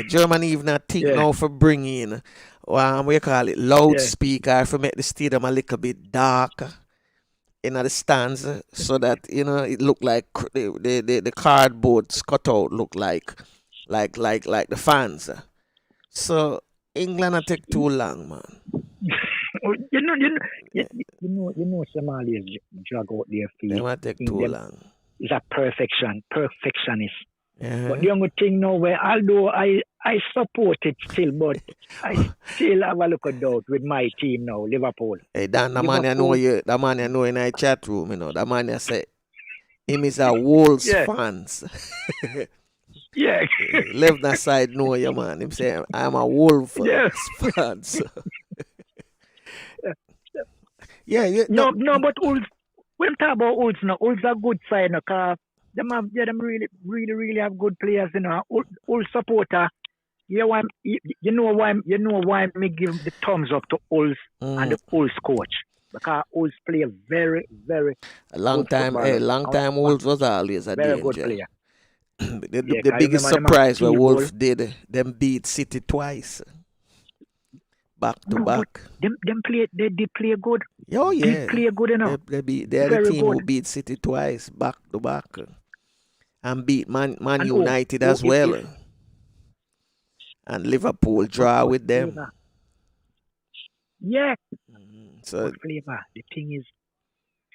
Germany even not think now for bringing we call it loudspeaker for make the stadium a little bit darker in the stands so that, you know, it look like the cardboard cutout look like the fans. So England will take too long, man. You know Somalis drag out their feet. They will take too long. It's a perfectionist. Yeah. But the only thing now where although I support it still, but I still have a look of doubt with my team now, Liverpool. Hey Dan, the man I know in our chat room, you know, the man I say him is a Wolves fans. Yeah. Left that side know you, man. Him say I'm a Wolves fan. So. No, but Wolves, when we talk about Wolves now, Wolves are good side now, cause them really have good players, you know. Wolves supporter, you know why me give the thumbs up to Wolves and the Wolves coach. Because Wolves play very, very a long time. Wolves was always a very danger. Good player. The biggest surprise where Wolves did them beat City twice. Back to back. They play good. Oh yeah. They play good enough. They're the team who beat City twice, back to back. And beat Man United as well. And Liverpool draw with them. Yeah. So flavor. The thing is,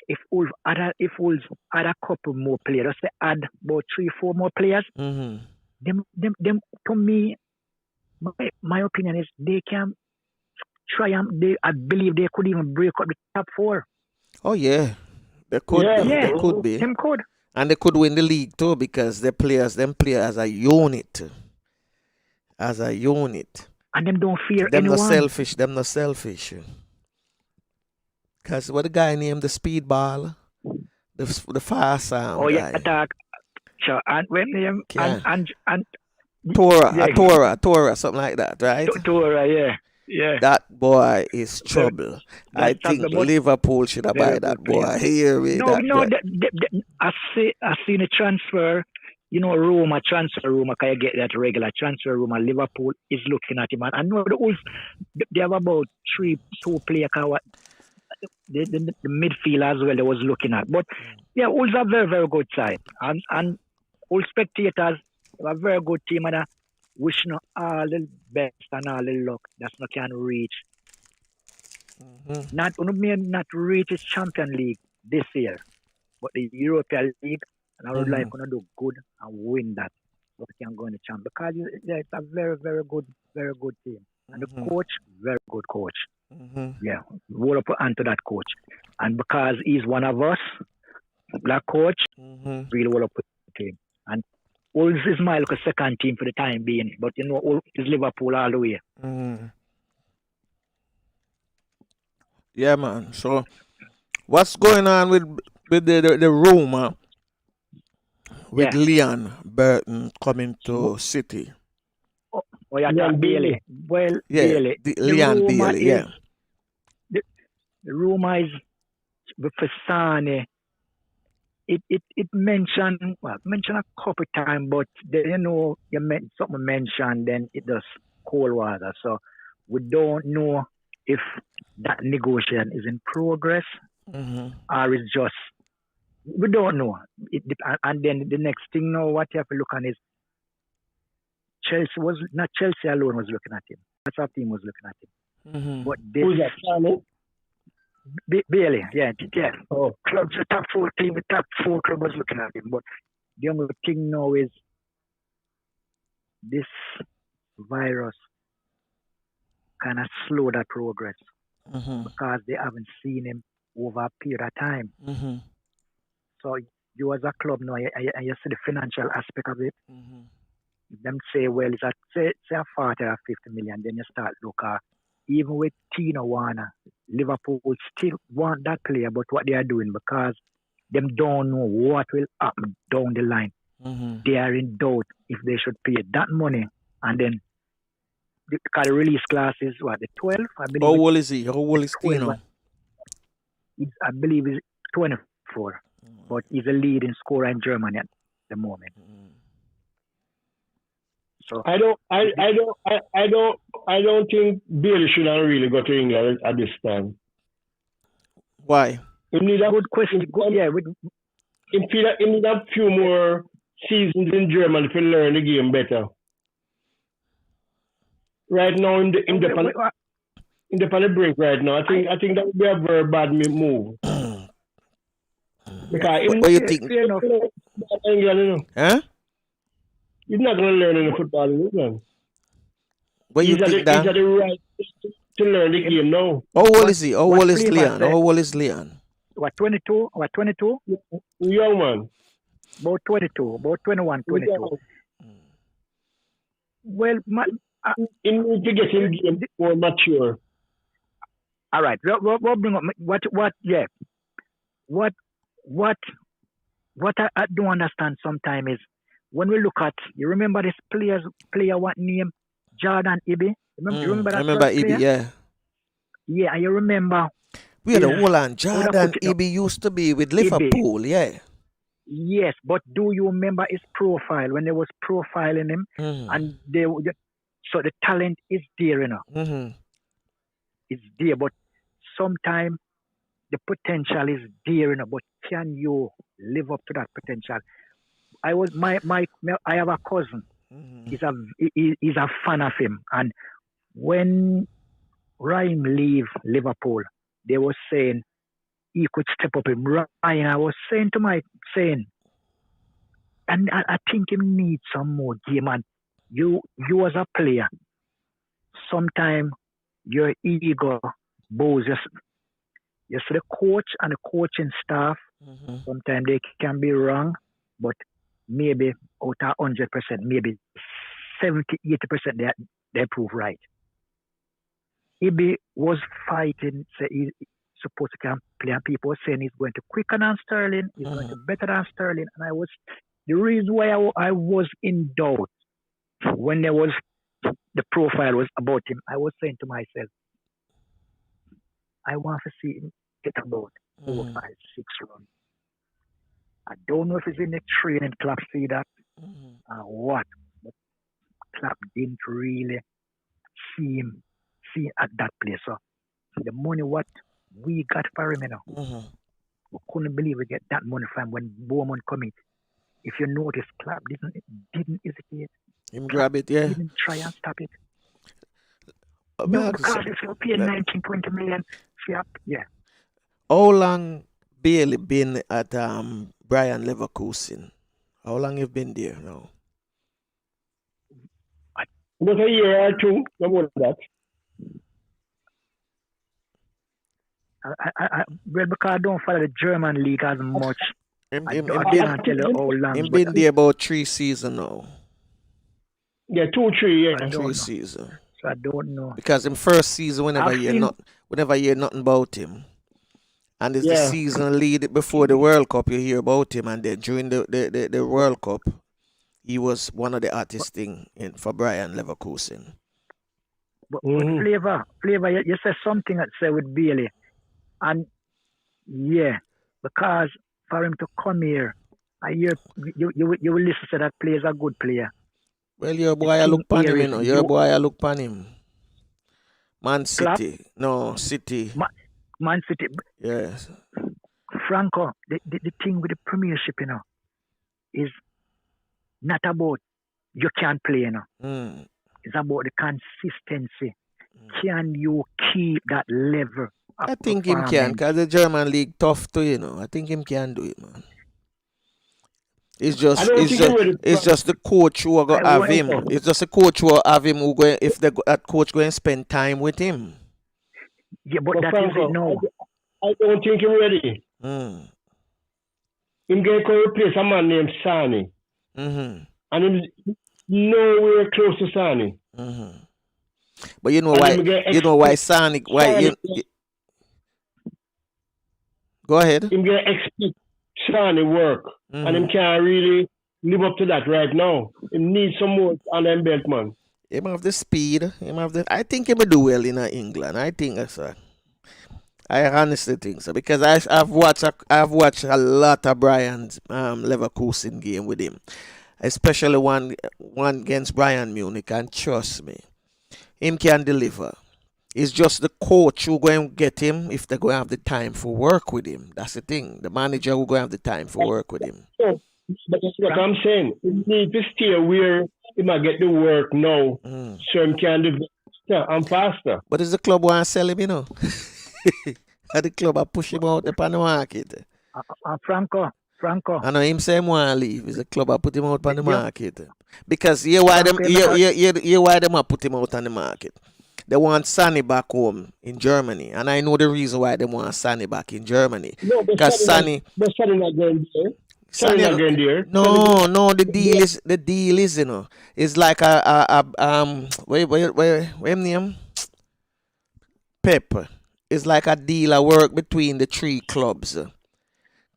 if Wolves add a couple more players, let's say add about 3-4 more players, them to me, my opinion is they can try and I believe they could even break up the top 4. Oh yeah. They could be. They could be. Them could. And they could win the league too because them play as a unit. As a unit. And them don't fear them anyone. Them not selfish. Because what the guy named the speedball, the fast sound. Oh yeah, attack. Sure. And when him and Tora, something like that, right? Tora, yeah. That boy is trouble. I think Liverpool should have buy that boy. Hear me? I see the transfer Roma transfer rumor, can you get that regular transfer rumor? Liverpool is looking at him. And I know the Wolves, they have about 2 players, the midfield as well, they was looking at. But yeah, Wolves are very, very good side. And all spectators have a very good team, and I wish you all the best and all the luck. That's not can reach. Not reach the Champion League this year, but the European League, and I would like to do good and win that. So we can go in the champ because it's a very, very good team. And the coach, very good coach. Yeah, we'll put onto that coach. And because he's one of us, black coach, really will put the team. And Wolves is my second team for the time being, but Wolves is Liverpool all the way. Yeah, man. So, what's going on with the rumor with Leon Burton coming to City? Oh, yeah, Bailey. Well, yeah, Bailey. Leon Bailey, yeah. The rumor is for Sane. It mentioned a couple times, but you something mentioned, then it does cold water. So we don't know if that negotiation is in progress or is just, we don't know. And then the next thing now, what you have to look on is not Chelsea alone was looking at him. That's our team was looking at him. But this, who's that? Bailey, yeah. Oh, clubs, the top 4 team, the top 4 club was looking at him. But the only thing now is this virus kind of slow that progress because they haven't seen him over a period of time. So you as a club now, and you see the financial aspect of it. Them say, well, it's say a 40 or 50 million, then you start look at, even with Tino Warner, Liverpool would still want that player, but what they are doing, because them don't know what will happen down the line. They are in doubt if they should pay that money. And then, because the release class is what, the 12? I believe. How old is he? How old is Tino? I believe he's 24, but he's a leading scorer in Germany at the moment. So I don't think Bailey should have really go to England at this time. Why? He need a good question. He need a few more seasons in Germany to learn the game better. Right now, in the brink right now, I think that would be a very bad move. Because what do you think? England, Huh? He's not going to learn any football in England. What do you think, Dan? He's at the right to learn the game now. How old is he? How old is Leon? How old is Leon? What, 22? What, 22? Young man. About 22. About 21, 22. Well, he needs to get his game more mature. All right. What bring up what I don't understand sometimes is when we look at, you remember this player what name? Jordan Ibe? You remember that? I remember Ibe, yeah. Yeah, and you remember. We had a whole on Jordan Ibe used to be with Liverpool, yeah. Yes, but do you remember his profile when they was profiling him? And so the talent is there, It's there, but sometimes the potential is there, but can you live up to that potential? I have a cousin. He's a fan of him, and when Ryan leave Liverpool, they were saying he could step up him. Ryan, I was saying, and I think he needs some more game. And you as a player, sometimes your ego bows. You see the coach and the coaching staff. Sometimes they can be wrong, but maybe out of 100%, maybe 70-80% they prove right. Ibe was fighting, say he's supposed to come play, and people were saying he's going to quicker than Sterling, he's going to better than Sterling, and the reason why I was in doubt when the profile was about him, I was saying to myself, I want to see him get about 4, 5, 6 runs. I don't know if it's in the training club, see that. what. But Klopp didn't really see him at that place. So the money what we got for him, we couldn't believe we get that money from when Bowman coming. If you notice, Klopp didn't hesitate. Him grab it, yeah. Didn't try and stop it. Oh, No, man, because if you pay 19, 20 million, yeah. how long Bailey been at Brian Leverkusen? How long you've been there now? About a year or two, no more than that. Well, because I don't follow the German league as much. Him I can't tell you how long. Him been there about 3 seasons now. Yeah, 2, 3 years. 3 seasons. So I don't know. Because in first season, whenever you hear nothing about him, and it's the season lead before the World Cup, you hear about him, and then during the World Cup, he was one of the artists for Brian Leverkusen. But Flavor, you said something that say with Bailey, and because for him to come here, I hear you will listen to that player is a good player. Well, your boy, I look pan him, you know. Your boy, I look pan him. Man City. Klopp? No, City. Man City. Yes. Franco, the thing with the Premiership, you know, is not about you can't play, you know. It's about the consistency. Can you keep that level? I think him can, because the German league tough too, you know. I think him can do it, man. It's just the coach who go have him. It's just the coach who have him who go if that coach go and spend time with him. Yeah, but that is it now. I don't think he's ready. Him going to replace a man named Sani. And he's nowhere close to Sani. But you know why Sani go ahead. Him going to expect Sani work. And him can't really live up to that right now. He needs some more on them belt, man. Him have the speed. I think he will do well in England. I think that's I honestly think so, because I've watched a lot of Brian's Leverkusen game with him, especially one against Bayern Munich, and trust me, him can deliver. It's just the coach who going to get him if they're going to have the time for work with him. That's the thing. The manager who going to have the time for work with him. But that's what I'm saying. You need to stay where he might get the work now, so he can develop and faster. But is the club want to sell him, you know? At the club, I push him out upon the market. Franco. I know him say him want to leave. Is the club I put him out upon the market. Because why them I put him out on the market. They want Sani back home in Germany, and I know the reason why they want Sani back in Germany. No, because Sani not going there. Sani not going there. No. The deal is, you know, it's like where name? Pep. It's like a deal of work between the 3 clubs.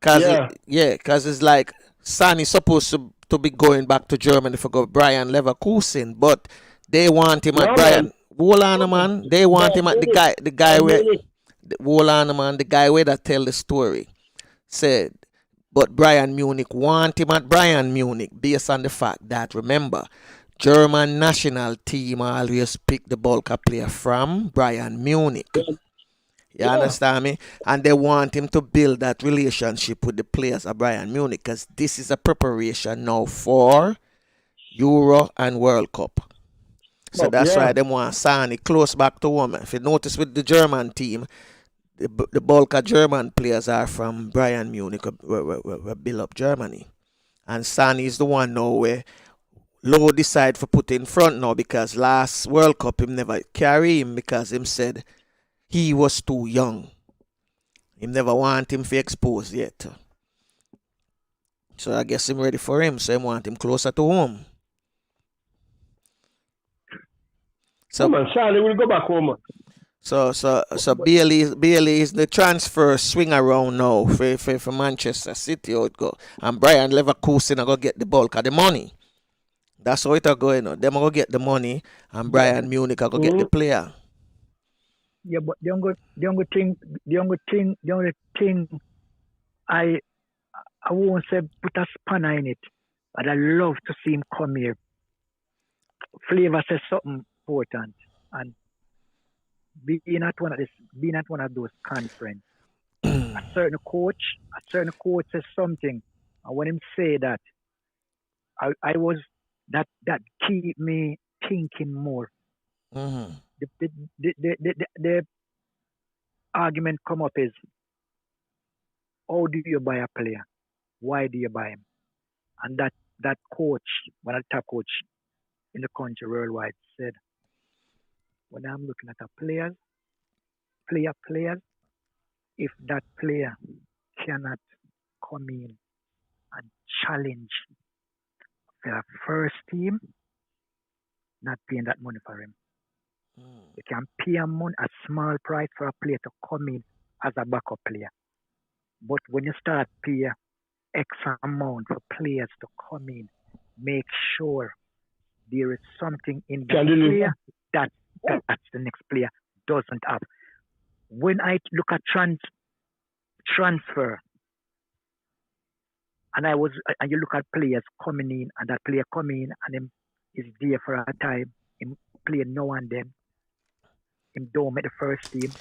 Because it's like Sani supposed to be going back to Germany for go Brian Leverkusen, but they want him at Brian. Hold on, man. They want him at the guy where. Hold on, man. The guy where that tell the story said, but Bayern Munich want him at Bayern Munich based on the fact that, remember, German national team always pick the bulk of player from Bayern Munich. You understand me? And they want him to build that relationship with the players at Bayern Munich, because this is a preparation now for Euro and World Cup. So that's why they want Sani close back to home. If you notice with the German team, the bulk of German players are from Bayern Munich, where build up Germany. And Sani is the one now where Lowe decide for put in front now, because last World Cup him never carry him because him said he was too young. Him never want him to expose yet. So I guess him ready for him, so him want him closer to home. So Sani will go back home. So Bailey is the transfer swing around now for Manchester City how it go. And Brian Leverkusen are gonna get the bulk of the money. That's how it are going on. Them are gonna get the money and Bayern Munich are gonna get the player. Yeah, but the only thing I won't say put a spanner in it. But I love to see him come here. Flavor says something important, and being at one of those conferences, a certain coach says something, and when him say that, I was that keep me thinking more. Mm-hmm. The argument come up is, how do you buy a player? Why do you buy him? And that coach, one of the top coach in the country worldwide, said, when I'm looking at a player, if that player cannot come in and challenge the first team, not paying that money for him. You can pay a small price for a player to come in as a backup player. But when you start pay X amount for players to come in, make sure there is something in that player that's the next player doesn't have. When I look at transfer, and you look at players coming in, and that player coming in, and him is there for a time, him play now and then, him don't make the first team.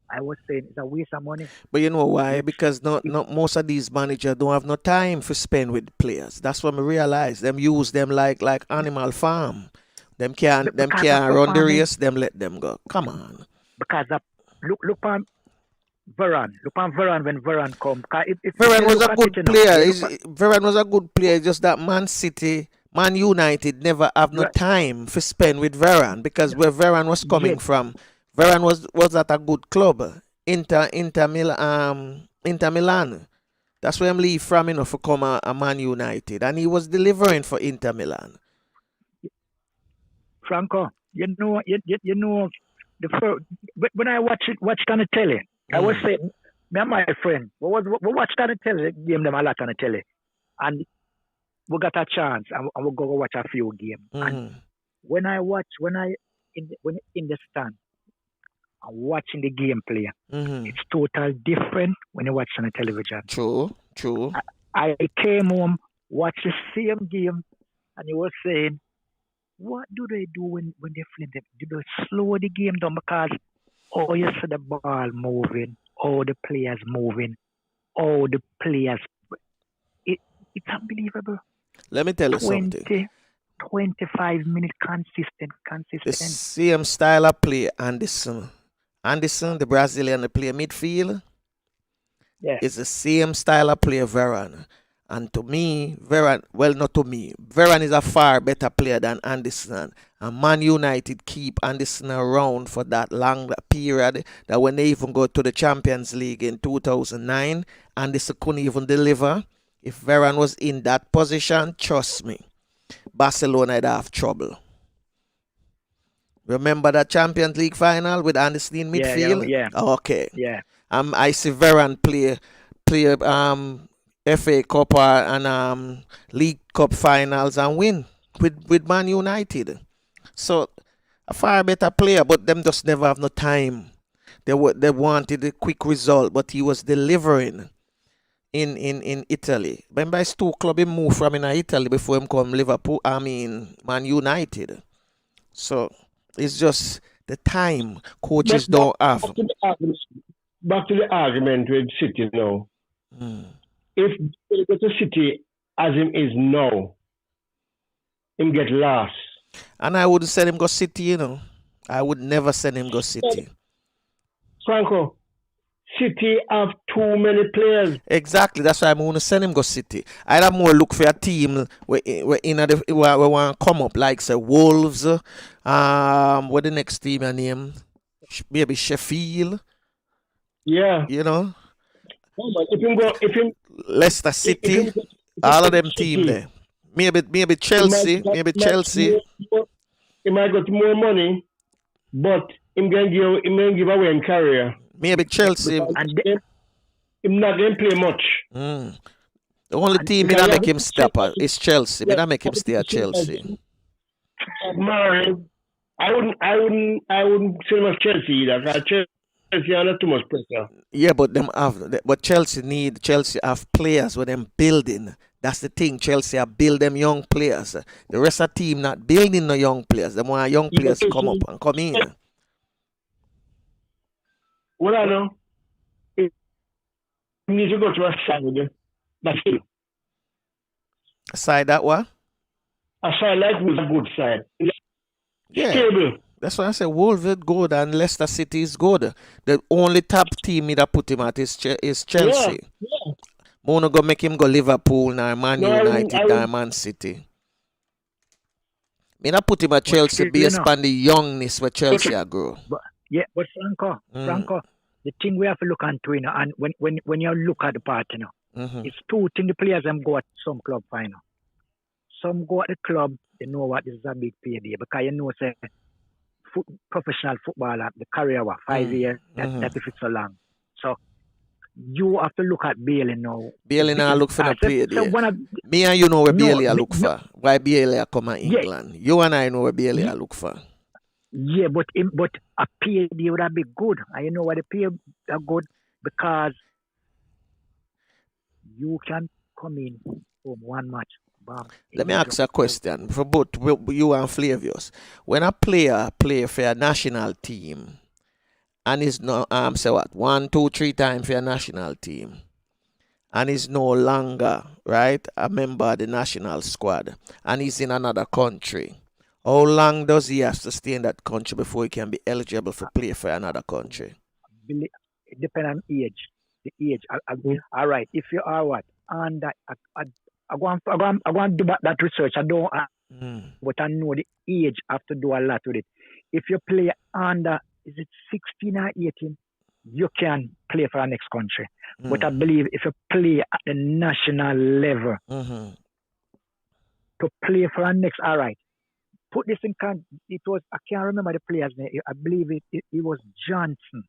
I was saying it's a waste of money. But you know why? Because not most of these managers don't have no time to spend with players. That's what I realize. Them use them like animal farm. Them can't run the race. Them let them go. Come on. Because look on Varane. Look on Varane when Varane come. Varane was a good player. Varane was a good player. Just that Man United never have no time to spend with Varane, because where Varane was coming from, Varane was at a good club, Inter Milan. That's where I'm leave from, for come a Man United, and he was delivering for Inter Milan. Franco, you know the first, when I watched on the telly, I was saying, me and my friend, we watched on the telly, game them a lot on the telly, and we got a chance, and we go watch a few games. And when in the stand, I'm watching the gameplay, it's totally different when you watch on the television. True. I came home, watched the same game, and you were saying, what do they do when they flip them? Do they slow the game down? Because you see the ball moving, all the players moving, all the players. It's unbelievable. Let me tell you something. 25 minutes consistent. The same style of play, Anderson, the Brazilian, the play midfield. Yeah. It's the same style of play, Varane. And to me, Varane is a far better player than Anderson. And Man United keep Anderson around for that long period, that when they even go to the Champions League in 2009, Anderson couldn't even deliver. If Varane was in that position, trust me, Barcelona would have trouble. Remember that Champions League final with Anderson in midfield? Yeah. Okay. Yeah. I see Varane play FA Cup and League Cup finals and win with Man United. So a far better player, but them just never have no time. They wanted a quick result, but he was delivering in Italy. Remember, his two club he moved from in Italy before him come Man United. So it's just the time coaches don't have. Back to the argument with City now. If he go to City as him is now, him get lost. And I wouldn't send him go City, I would never send him go City. Franco, City have too many players. Exactly, that's why I'm going to send him go City. I'd have more look for a team where want to come up, like say Wolves. What the next team I name? Maybe Sheffield. Yeah. If him Leicester City, all of them team there. Maybe Chelsea. He might got more money, but him going to give away in career. Maybe Chelsea. And him not going to play much. The only team that make him step is Chelsea. Me not make him stay at Chelsea. Man, I wouldn't say much Chelsea either. Chelsea under too much pressure. Yeah, but Chelsea have players with them building. That's the thing. Chelsea are build them young players. The rest of the team not building no young players. Them want young Yeah, players come up Chelsea, and come in. what I know, it needs to go to a side. That's it. Aside that what? A side like was a good side. Yeah. Stable. That's why I say Wolves is good and Leicester City is good. The only top team me that put him at is Chelsea. Yeah. Mono go make him go Liverpool now, Man No, United, now Man City. Me not put him at Chelsea based on the youngness where Chelsea are grow. But Franco, the thing we have to look into, you know, and when you look at the part, you know, it's two things the players them go at some club final. Some go at the club, they know what this is a big payday because you know say professional footballer, the career was 5 years, that if it's so long. So you have to look at Bailey now. Bailey now look for the payday. Me and you know where Bailey look for. Why Bailey come to England? You and I know where Bailey look for. Yeah, but a payday would have been good. And you know why the pay are good? Because you can come in from one match. Bam, let me ask a question for both you and Flavius. When a player play for a national team and is no say what 1, 2, 3 times for a national team and is no longer right a member of the national squad and he's in another country, how long does he have to stay in that country before he can be eligible for play for another country? It depends on age. The age. All right. If you are what under I want to do that research. I don't, but I know the age. I have to do a lot with it. If you play under, is it 16 or 18? You can play for our next country. But I believe if you play at the national level, to play for our next, all right. Put this in it was, I can't remember the player's name. I believe it was Johnson.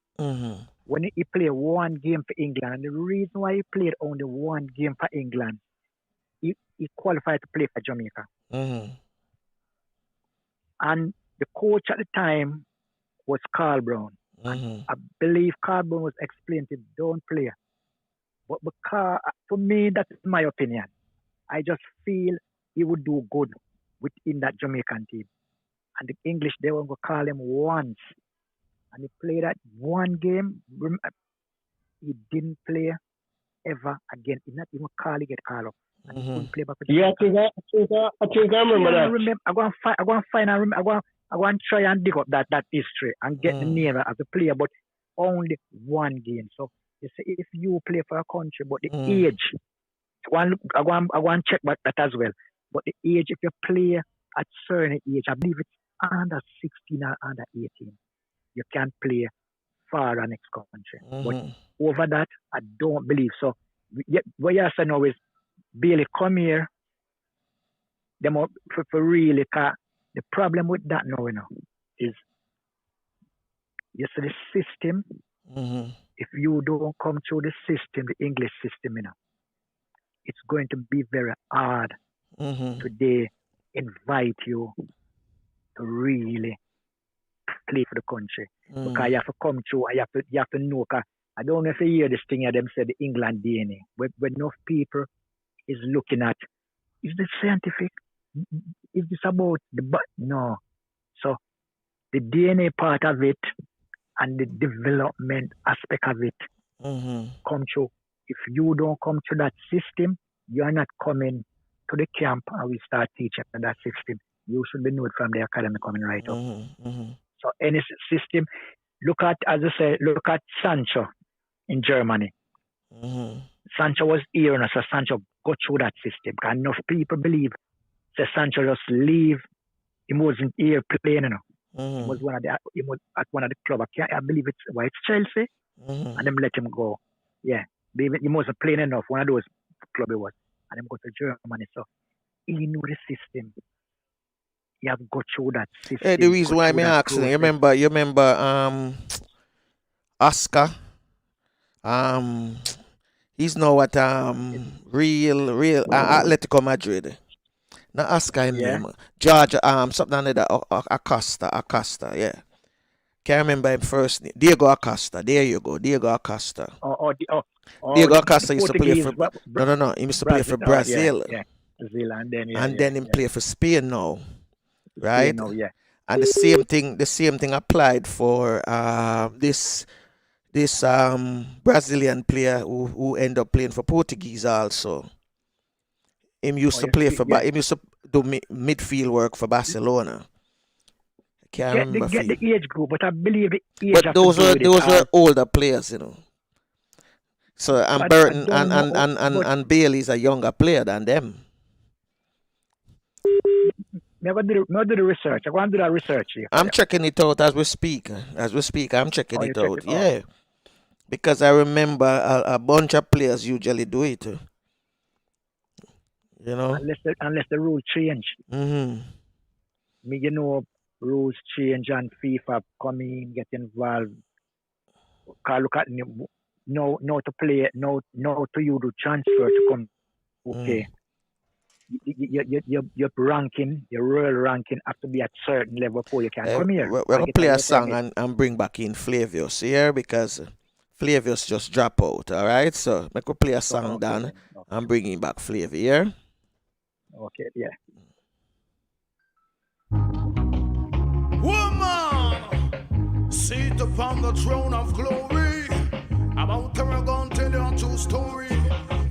When he played one game for England, and the reason why he played only one game for England, he qualified to play for Jamaica. And the coach at the time was Carl Brown. I believe Carl Brown was explaining to him, don't play. But because, for me, that's my opinion. I just feel he would do good within that Jamaican team. And the English, they were going to call him once. And he played that one game. He didn't play ever again. He not even call, he get called up. And he couldn't play back with I think I remember that. I go and try and dig up that history and get the name as a player, but only one game. So you say if you play for a country, but the age, I want to check back that as well. But the age, if you play at certain age, I believe it's under 16 or under 18, you can play for our next country. But over that, I don't believe so. What you have to know is Bailey come here. Them for really, the problem with that now, is you see the system. If you don't come through the system, the English system, it's going to be very hard to they invite you to really play for the country. Because you have to come through, you have to know. I don't know if you hear this thing, them say the England DNA. When enough people is looking at, is this scientific? Is this about no. So the DNA part of it and the development aspect of it come through. If you don't come to that system, you're not coming to the camp and we start teaching that system. You should be known from the academy coming right up. So any system, look at, as I say, look at Sancho in Germany. Sancho was here, and so Sancho got through that system. Because enough people believe that Sancho just leave. He wasn't here playing, He was he was at one of the club. I believe it's Chelsea, and them let him go. Yeah, he wasn't playing enough. One of those club he was, and him go to Germany. So he knew the system. You have got through that system. Hey, the reason why I'm asking, you remember Oscar? He's now at real Atletico Madrid. Not Oscar him name. George something like that. Acosta, yeah. Can't remember him first name. Diego Acosta. There you go. Diego Acosta. Diego the Acosta used to play Portuguese, for no. He used to play for Brazil. Brazil. Yeah. Brazil, and then He play for Spain now. Spain Right? now, yeah. And the same thing applied for this Brazilian player who ended up playing for Portuguese also. Him used to play for him used to do midfield work for Barcelona. I can't remember. Get the age group, but I believe the age. But those were older players, you know. So and Burton and Bailey's a younger player than them. Never do the research. I want to do that research here. I'm checking it out as we speak. I'm checking it out. Yeah. Because I remember a bunch of players usually do it. You know? Unless the rules change. Mm-hmm. Rules change and FIFA come in, get involved. Look at no to play, no to you to transfer to come. Okay. Your ranking, your royal ranking have to be at certain level before you can come here. We're going to play a song and bring back in Flavius here because Flavius just drop out, all right? So we could play a song down and bring in back Flavius here. Okay, yeah. Woman, sit upon the throne of glory. About Tarragon, tell you a true story.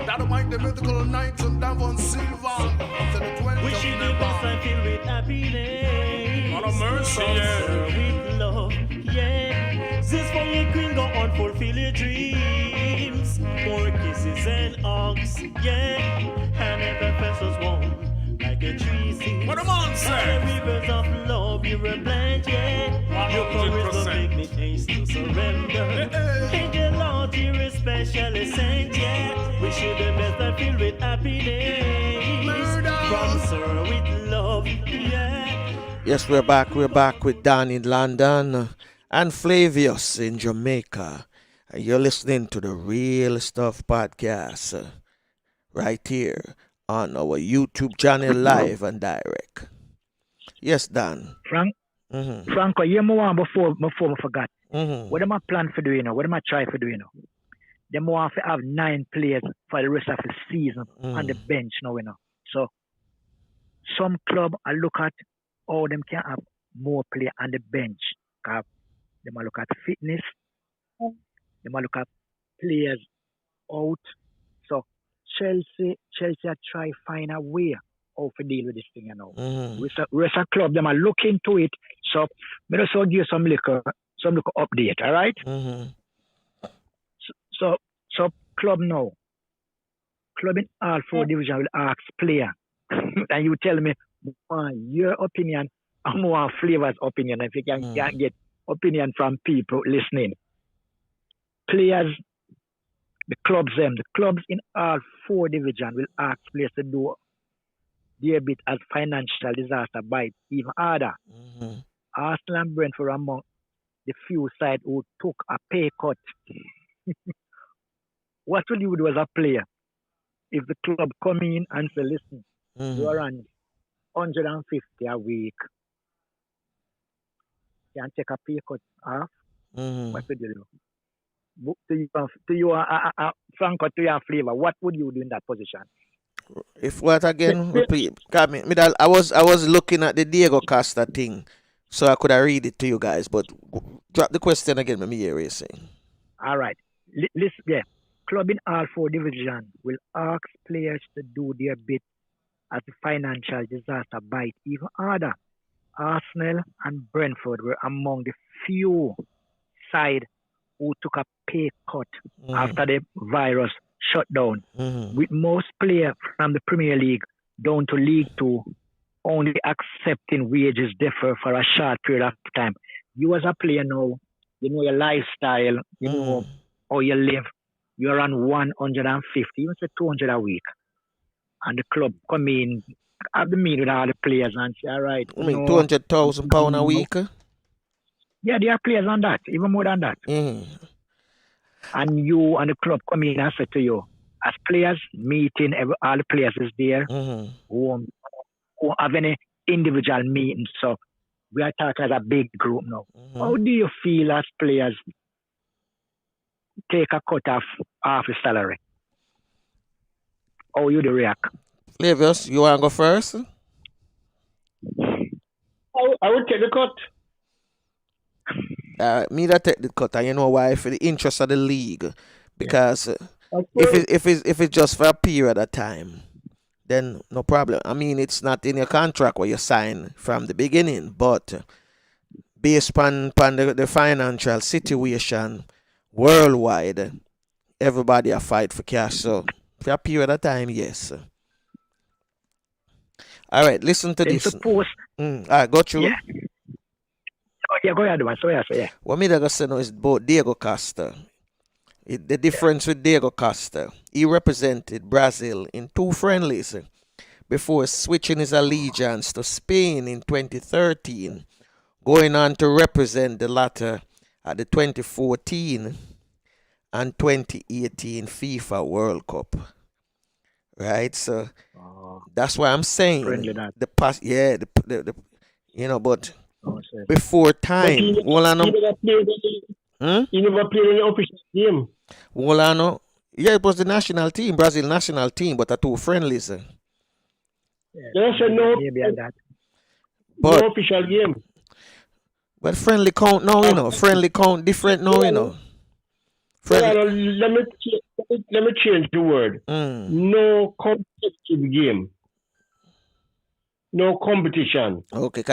That might the mythical knights and Donovan Silver. Wishing you best and filled with happiness. On a mercy, yeah. With love, yeah. This for your queen, go on, fulfill your dreams. More kisses and hugs, yeah. And every festiv's warm like a tree seed. What a monster! And the rivers of love you will plant, yeah. Your courage will make me taste to surrender. And your Lord, you're especially sent, yeah. Wish you the best and filled with happiness. From Sir with love, yeah. Yes, we're back with Don in London and Flavius in Jamaica. And you're listening to the Real Stuff Podcast right here on our YouTube channel, live and direct. Yes, Don. Franco, you know before I forgot. Mm-hmm. What am I plan for doing? What am I try for doing? They want to have 9 players for the rest of the season on the bench now, So some club I look at how them can have more players on the bench. They might look at fitness. They might look at players out. So Chelsea try find a way how to deal with this thing, Rest of club them are looking into it. So me just give you some little update, all right? Mm-hmm. So club now. Club in all 4 division will ask player. And you tell me your opinion and more Flavor's opinion. If you can get opinion from people listening. Players, the clubs in all 4 division will ask players to do their bit as financial disaster bite even harder. Mm-hmm. Arsenal and Brentford among the few sides who took a pay cut. What will you do as a player if the club come in and say, listen, you are on 150 a week, you can take a pay cut off? What would you do? To you, Franco, to your Flavor, what would you do in that position? If what again? Repeat. I was looking at the Diego Costa thing, so I could have read it to you guys. But drop the question again. Let me hear what you're saying. All right. Listen, yeah. Club in all 4 divisions will ask players to do their bit as the financial disaster bite even harder. Arsenal and Brentford were among the few sides who took a pay cut after the virus shut down. With most players from the Premier League down to League 2 only accepting wages differ for a short period of time. You as a player now, you know your lifestyle, you know how you live. You're on 150, even say 200 a week. And the club come in, have the meeting with all the players and say, all right. I mean, £200,000 a week? Yeah, there are players on that, even more than that. And you and the club come in and say to you, as players, meeting, all the players is there, who have any individual meetings. So We are talking as a big group now. Mm-hmm. How do you feel as players take a cut off half the salary? How you do react? Flavius, you want to go first? I would take the cut. Me that take the cut, and you know why? For the interest of the league, because if it's just for a period of time, then no problem. I mean, it's not in your contract where you sign from the beginning, but based upon the financial situation worldwide, everybody a fight for cash. So for a period of time, yes. All right, listen to this. Suppose, all right, go through. Yeah. Oh, yeah, go ahead, man. So yeah. What me that say now is about Diego Costa. The difference with Diego Costa, he represented Brazil in 2 friendlies before switching his allegiance to Spain in 2013, going on to represent the latter at the 2014 and 2018 FIFA World Cup. Right, so that's why I'm saying the past, the you know, but before time, He never played in the official game. Yeah, it was the national team, Brazil national team, but 2 friendlies. There's no official game. But friendly count now, you know. Friendly count different now, you know. Let me change the word. No competitive game. No competition. Okay,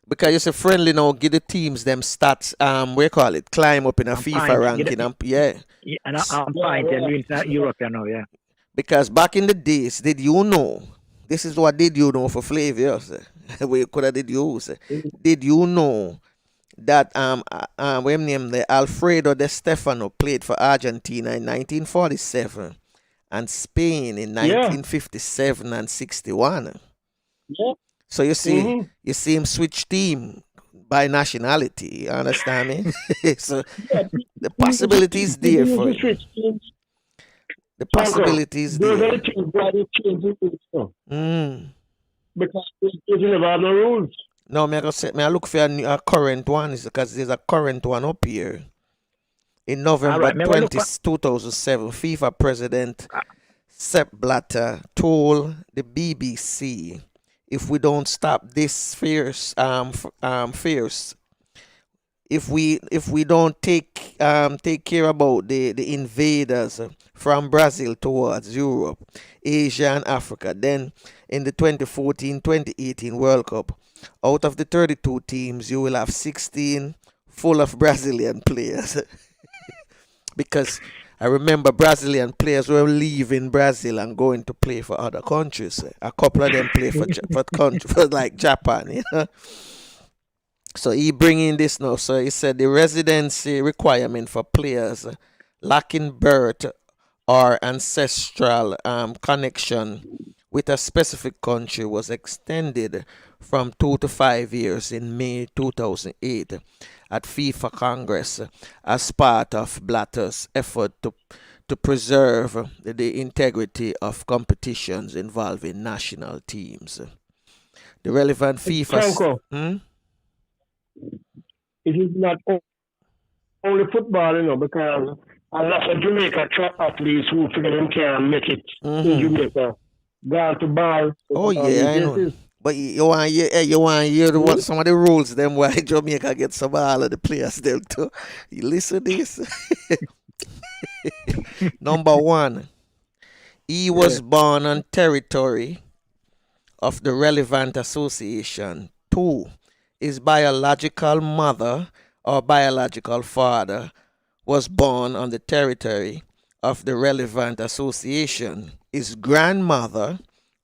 because you say friendly now, give the teams them stats, we call it, climb up in a FIFA ranking. And I'm fine, they're Europe, you know, yeah. Because back in the days, did you know? This is what did you know for Flavius? We could have did you say. Did you know that we name the Alfredo De Stefano played for Argentina in 1947 and Spain in 1957 and 61? Yeah. So you see, you see him switch team by nationality. You understand me? So the possibilities there for you. The possibilities there. Because they never have no rules. No, I look for a current one because there's a current one up here. In November 2007, FIFA President Sepp Blatter told the BBC, if we don't stop this fierce, if we don't take care about the invaders from Brazil towards Europe, Asia and Africa, then in the 2014-2018 World Cup, out of the 32 teams, you will have 16 full of Brazilian players. Because I remember Brazilian players were leaving Brazil and going to play for other countries. A couple of them play for like Japan, you know. So he bringing this now. So he said the residency requirement for players lacking birth or ancestral connection with a specific country was extended from 2 to 5 years in May 2008 at FIFA Congress as part of Blatter's effort to preserve the integrity of competitions involving national teams. The relevant FIFA... Franco, it is not only football, you know, because a lot of Jamaica track athletes who figure them can make it in Jamaica. Gone to bar. Oh yeah, I know. But you want to hear what some of the rules them why Jamaica get some of all of the players them too. You listen to this. Number 1, he was born on territory of the relevant association. 2, his biological mother or biological father was born on the territory of the relevant association. His grandmother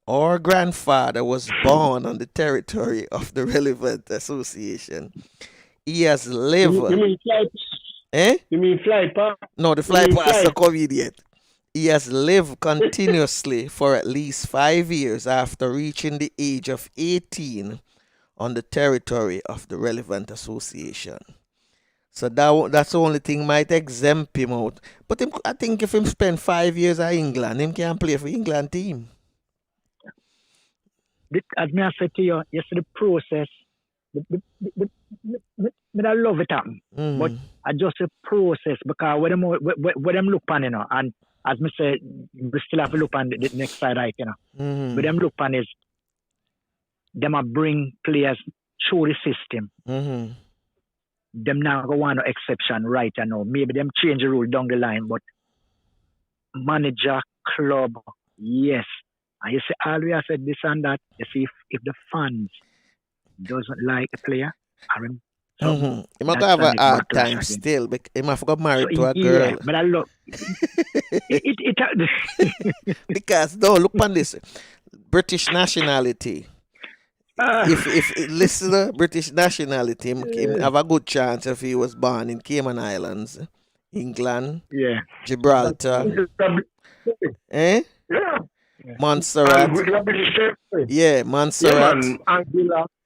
or grandfather was born on the territory of the relevant association. He has lived... You mean fly? You mean fly pass? No, the fly pass not come in yet. He has lived continuously for at least 5 years after reaching the age of 18 on the territory of the relevant association. So that's the only thing might exempt him out. But I think if him spend 5 years at England, him can play for England team. As I said to you, the process I love it happen. But I just a process because when them look on, and as me say, we still have to look on the next side, right, But them look on is them a bring players through the system. Them now go on no exception right now. Maybe them change the rule down the line, but manager, club, yes. And you see, all we have said this and that. You see, if the fans doesn't like the player, He might have a hard time still. He might have got married to a girl. Yeah, but I look. Because no, look on this. British nationality. If listener British nationality, he have a good chance if he was born in Cayman Islands, England, Gibraltar, Yeah. Montserrat, Montserrat,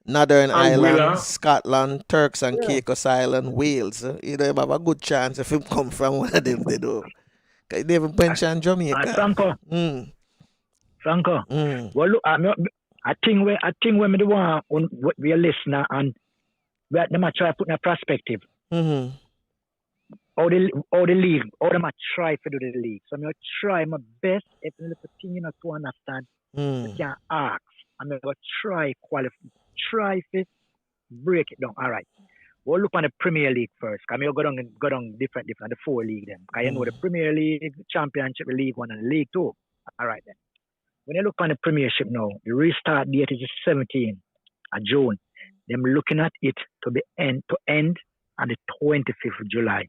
Northern Ireland, Scotland, Turks and Caicos Island, Wales. You know, have a good chance if him come from one of them. They do. Cause they even mention Jamaica. Franco. Well, look, I think when me the one we a listener and we them a try put in a perspective. How the league, how them a try to do the league. So I try my best if you continue to understand. You can ask. I'm going to try to break it down. All right. We'll look on the Premier League first. Because I go down different, the 4 league then. Because you know the Premier League, Championship, the League 1 and the League 2. All right then. When you look on the Premiership now, the restart date is the 17th of June. Them looking at it to end on the 25th of July.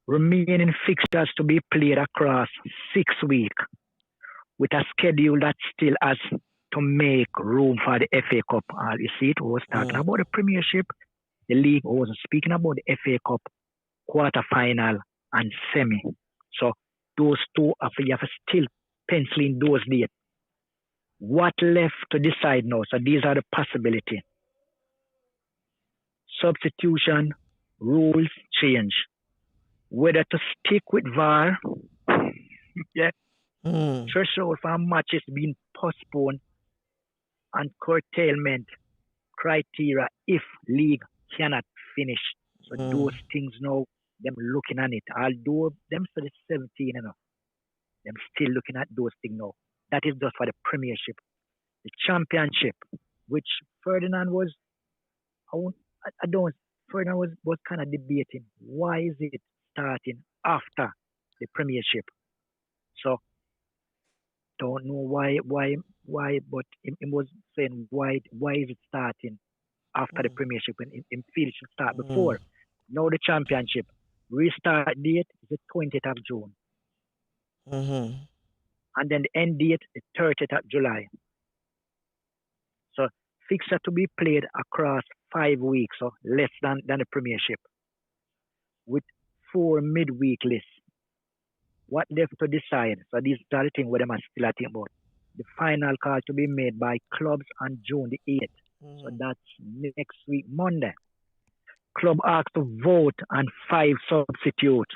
Remaining fixtures to be played across 6 weeks with a schedule that still has to make room for the FA Cup. You see, it was talking about the Premiership, the League was speaking about the FA Cup quarter-final and semi. So those two, you have to still pencil in those dates. What left to decide now? So these are the possibilities. Substitution, rules change. Whether to stick with VAR, threshold for matches being postponed and curtailment criteria if league cannot finish. So those things now, them looking at it. Although them for the 17, them still looking at those things now. That is just for the Premiership. The Championship, which Ferdinand was kind of debating. Why is it starting after the Premiership? So don't know why, but he was saying why is it starting after the Premiership when in field it should start before. Now the Championship restart date is the 20th of June, and then the end date the 30th of July. So fixture to be played across 5 weeks, so less than the Premiership, with 4 midweek lists. What left to decide? So these are the things where they are still thinking about. The final call to be made by clubs on June the 8th. So that's next week, Monday. Club asked to vote on 5 substitutes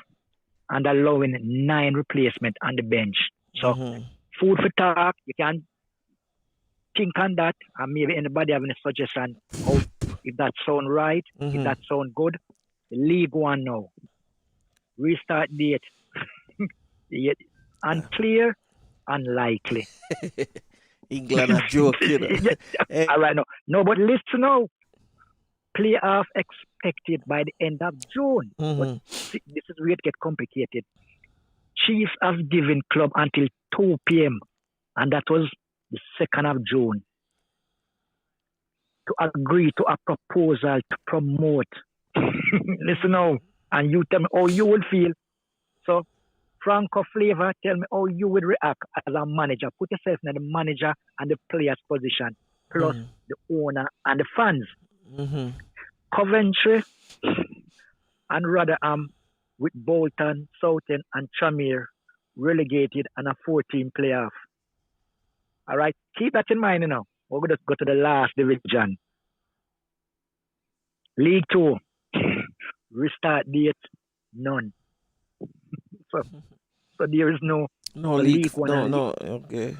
and allowing 9 replacement on the bench. So food for talk. You can think on that, and maybe anybody having a suggestion if that sound right, if that sound good. The League 1 now. Restart date. Unclear, unlikely. England a joke, you know. All right, no, but listen now. Playoff expected by the end of June. But this is where it gets complicated. Chiefs have given club until 2 p.m. and that was the 2nd of June to agree to a proposal to promote. Listen now, and you tell me how you will feel. So Franco Flavor, tell me how you would react as a manager. Put yourself in the manager and the player's position, plus the owner and the fans. Coventry and Rotherham with Bolton, Southend and Tranmere relegated and a 14 playoff. All right, keep that in mind now. We're going to go to the last division. League 2, restart date, none. So there is no League 1. Okay.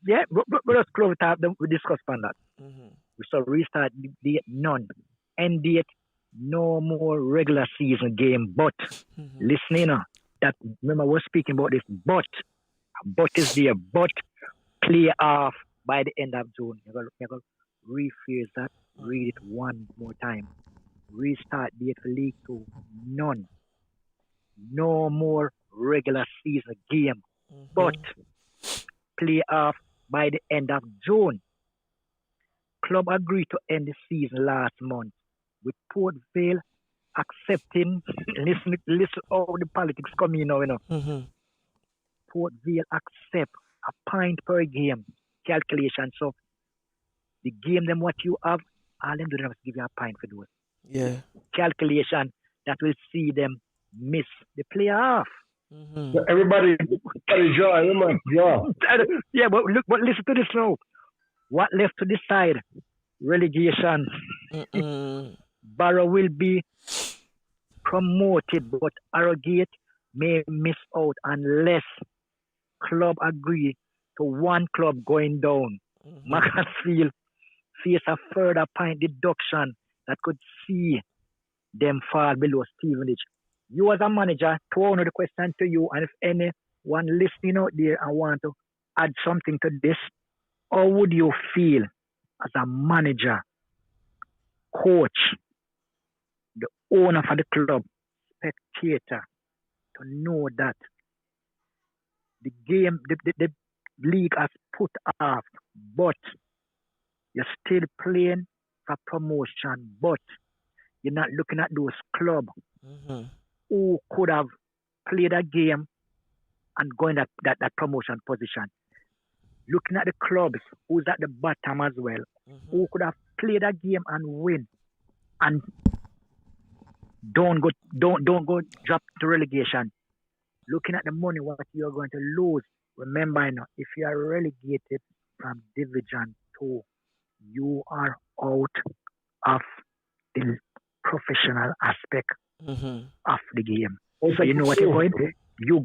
Yeah, but let's close it up. We discuss on that. So restart date none. End date no more regular season game. But listening, that remember we're speaking about this. But is there. But play off by the end of June. You gotta rephrase that. Read it one more time. Restart date for League Two. None. No more regular season game. But play off by the end of June. Club agreed to end the season last month, with Port Vale accepting. listen how the politics come in now, Port Vale accept a pint per game calculation. So the game them what you have, all them do them is give you a pint for those. Yeah. Calculation that will see them miss the playoff. So everybody draw. Yeah, but listen to this now. What left to decide? Relegation. Barrow will be promoted, but Arrogate may miss out unless club agree to one club going down. Macclesfield face a further point deduction that could see them fall below Stevenage. You as a manager, throw the question to you, and if anyone listening out there and want to add something to this, how would you feel as a manager, coach, the owner for the club, spectator, to know that the game, the league has put off, but you're still playing for promotion, but you're not looking at those clubs who could have played a game and go in that promotion position. Looking at the clubs who's at the bottom as well, who could have played a game and win, and don't go drop to relegation. Looking at the money what you're going to lose. Remember, if you are relegated from Division 2, you are out of the professional aspect of the game. So you know what you're going to? You're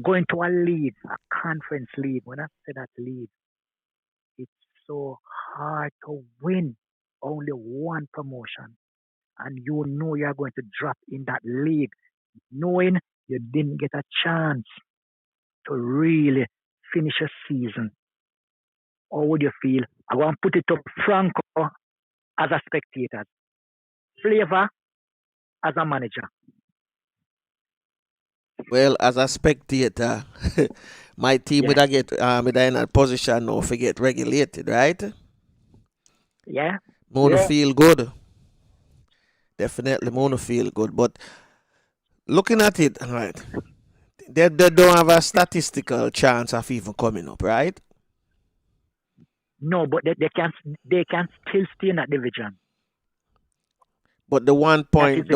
going to a league, a conference league. When I say that league, it's so hard to win only one promotion. And you know you're going to drop in that league, knowing you didn't get a chance to really finish a season. How would you feel? I want to put it to Franco as a spectator, Flavor as a manager. Well, as a spectator, my team would get in a position now to get regulated, right? Yeah. Wanna feel good. Definitely wanna feel good. But looking at it, right, they don't have a statistical chance of even coming up, right? No, but they can still stay in that division. But the one point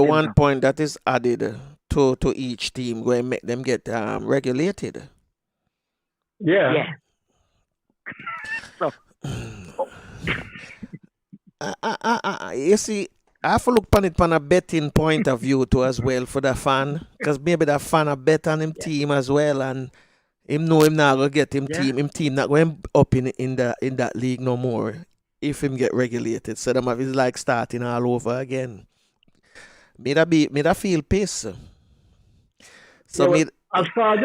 that is added to each team will make them get regulated. Yeah. So, you see, I have to look upon it from a betting point of view too as well for the fan, because maybe the fan a bet on him team as well, and him know him not gonna get him team not going up in that league no more if him get regulated. So them is like starting all over again. Me that feel pissed. So as far as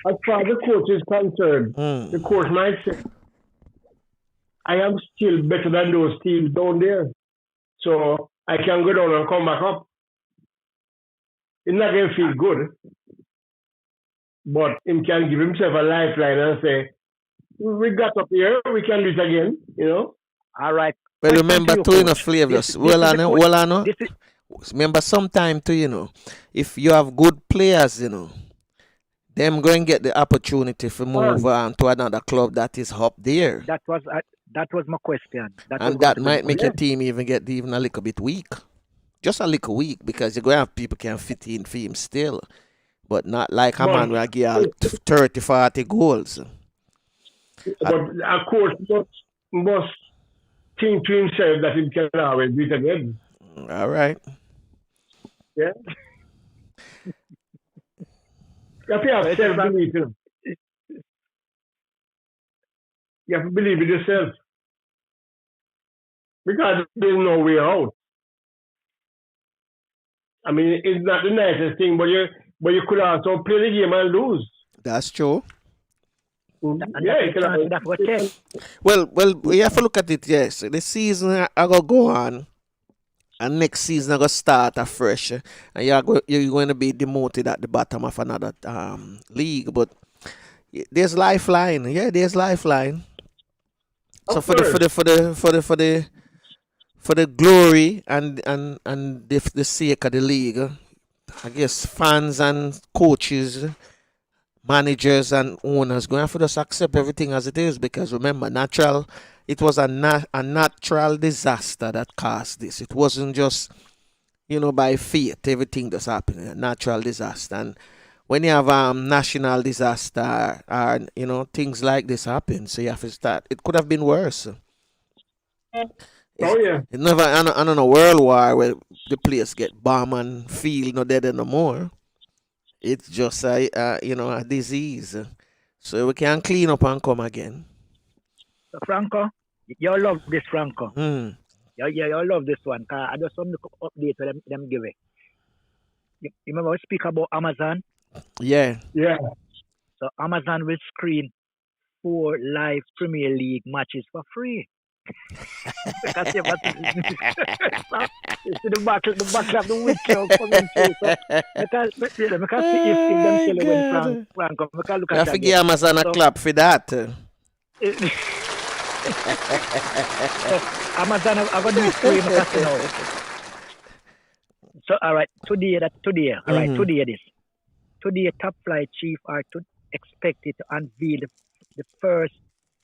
the coach is concerned, the coach might say, I am still better than those teams down there. So I can go down and come back up. It's not going to feel good. But he can give himself a lifeline and say, we got up here, we can do it again, All right. Well, remember too, Flavius. I know. Remember sometime too, if you have good players, them going to get the opportunity to move on to another club that is up there. That was my question. That might make your team get even a little bit weak. Just a little weak, because you're going to have people can fit in for him still. But not like a man will give out 30, 40 goals. But of course, must think to himself that he can always beat again. All right. Yeah. You have to have self-belief. You have to believe in yourself. because there's no way out. I mean, it's not the nicest thing, but you could also play the game and lose. That's true. And Yeah, that you is can. chance that what check. Well, we have to look at it. Yes, the season I go on, and next season I go start afresh, and you're going to be demoted at the bottom of another league. But there's lifeline. Yeah, there's lifeline. So Of course. for the glory and the sake of the league, I guess fans and coaches, managers and owners going to have to just accept everything as it is, because remember, it was a natural disaster that caused this. It wasn't just by fate. Everything just happened. A natural disaster. And when you have national disaster or things like this happen, so you have to start. It could have been worse. Oh yeah. It never. I don't know, world war where the place get bombed and feel no dead no more. It's just a disease. So we can clean up and come again. So Franco, you love this Franco. Mm. You love this one. I just want to update for them give it. You remember we speak about Amazon? Yeah. Yeah. So Amazon will screen 4 live Premier League matches for free. Because you see the battle of the week now coming through. So because see if them tell you when Franco, because look I at that. forget Amazon a clap for that. Amazon I'm gonna do it for you because you know. So all right, today. All right, today top flight chief are expected to unveil the first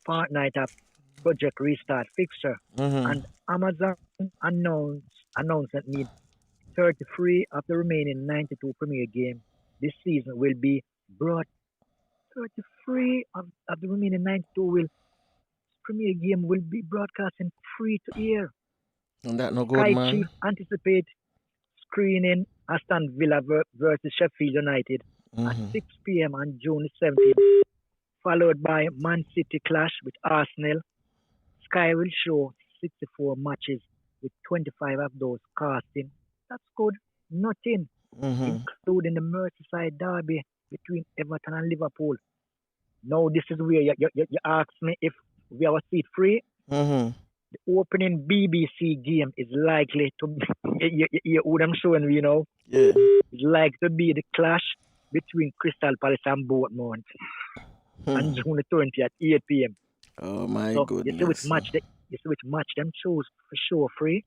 fortnight of Project Restart fixture, and Amazon announced that 33 of the remaining 92 Premier games this season will be brought. 33 of the remaining 92 Premier game will be broadcasting free to air. And that no good, Sky man. Chief anticipate screening Aston Villa versus Sheffield United at 6 p.m. on June 17th, followed by Man City clash with Arsenal. Sky will show 64 matches with 25 of those casting. That's good. Nothing, including the Merseyside derby between Everton and Liverpool. Now this is where you ask me if we have a seat free. The opening BBC game is likely to be, you what I'm showing you, Yeah. It's likely to be the clash between Crystal Palace and Bournemouth on June the 20th at 8 p.m. Oh my So goodness. you see which match them choose for sure free.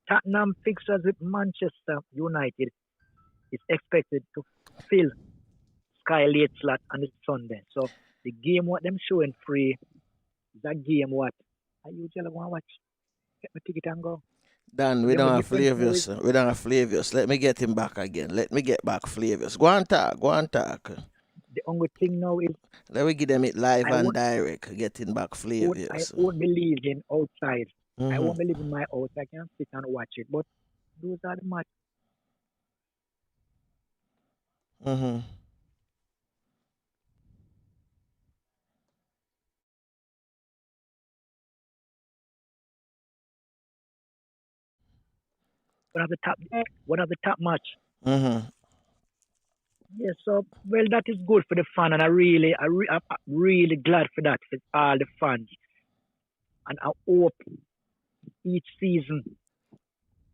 Tottenham fixtures with Manchester United is expected to fill Sky late slot on the Sunday. So the game what them showing free is a game what I usually want to watch. Get my ticket and go. Dan, we don't have Flavius. We don't have Flavius. Let me get him back again. Let me get back Flavius. Go on talk. The only thing now is Let me give them it live and direct. Getting back I Flavius. won't believe in outside. I won't believe in my house. I can sit and watch it. But those are the matches. One of the top match. Yeah, so well that is good for the fan, and I'm really glad for that for all the fans. And I hope each season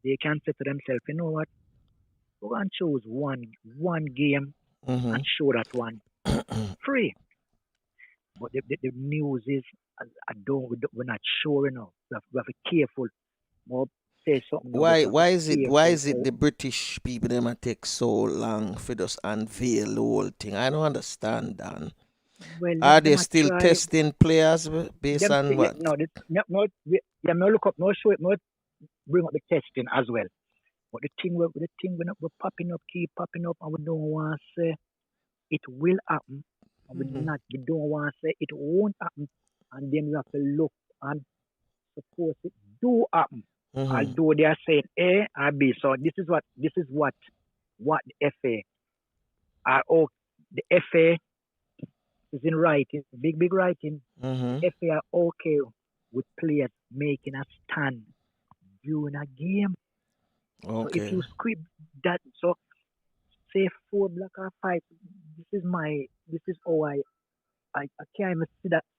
they can say to themselves, you know what, we're gonna choose one game and show that one free. But the news is we're not sure enough. We have to be careful. More say something. Why is it the British people them a take so long for us unveil the whole thing? I don't understand, Dan. Well, Are they still testing players based on what? No, look up, no show it, no bring up the testing as well. But the thing we're popping up, keep popping up, and we don't want to say it will happen, and we don't want to say it won't happen, and then we have to look and suppose it do happen. Although they are saying A or B, so this is what the FA the FA is in writing, big writing. FA are okay with players making a stand during a game. So if Okay. you script that, so say 4 black or 5, this is how I can't even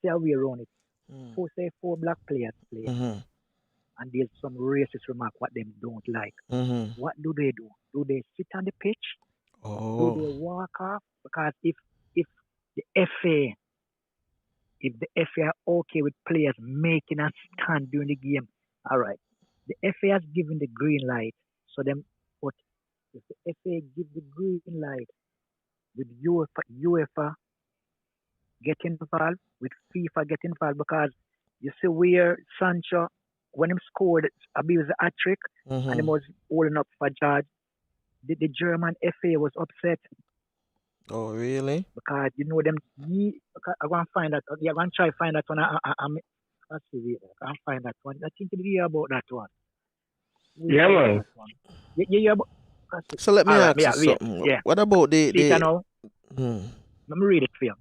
say a way around it. Mm. Say 4 black players play, Mm-hmm. and there's some racist remark what them don't like. Mm-hmm. What do they do? Do they sit on the pitch? Do Oh. they walk off? Because if the FA if the FA are okay with players making a stand during the game, all right. The FA has given the green light. So but if the FA give the green light with UEFA get involved, with FIFA get involved, because you see where Sancho, when he scored, abused the hat trick, and he Mm-hmm. was holding up for George, the German FA was upset Oh, really? because them. I'm gonna find that. Yeah, I'm gonna try find that one. Let's see. I can't find that one. I think you hear about that one. Yeah, man. Yeah. So let me All right. ask you Yeah. Wait. something. Yeah. What about See it the now. hmm. Let me read it for you.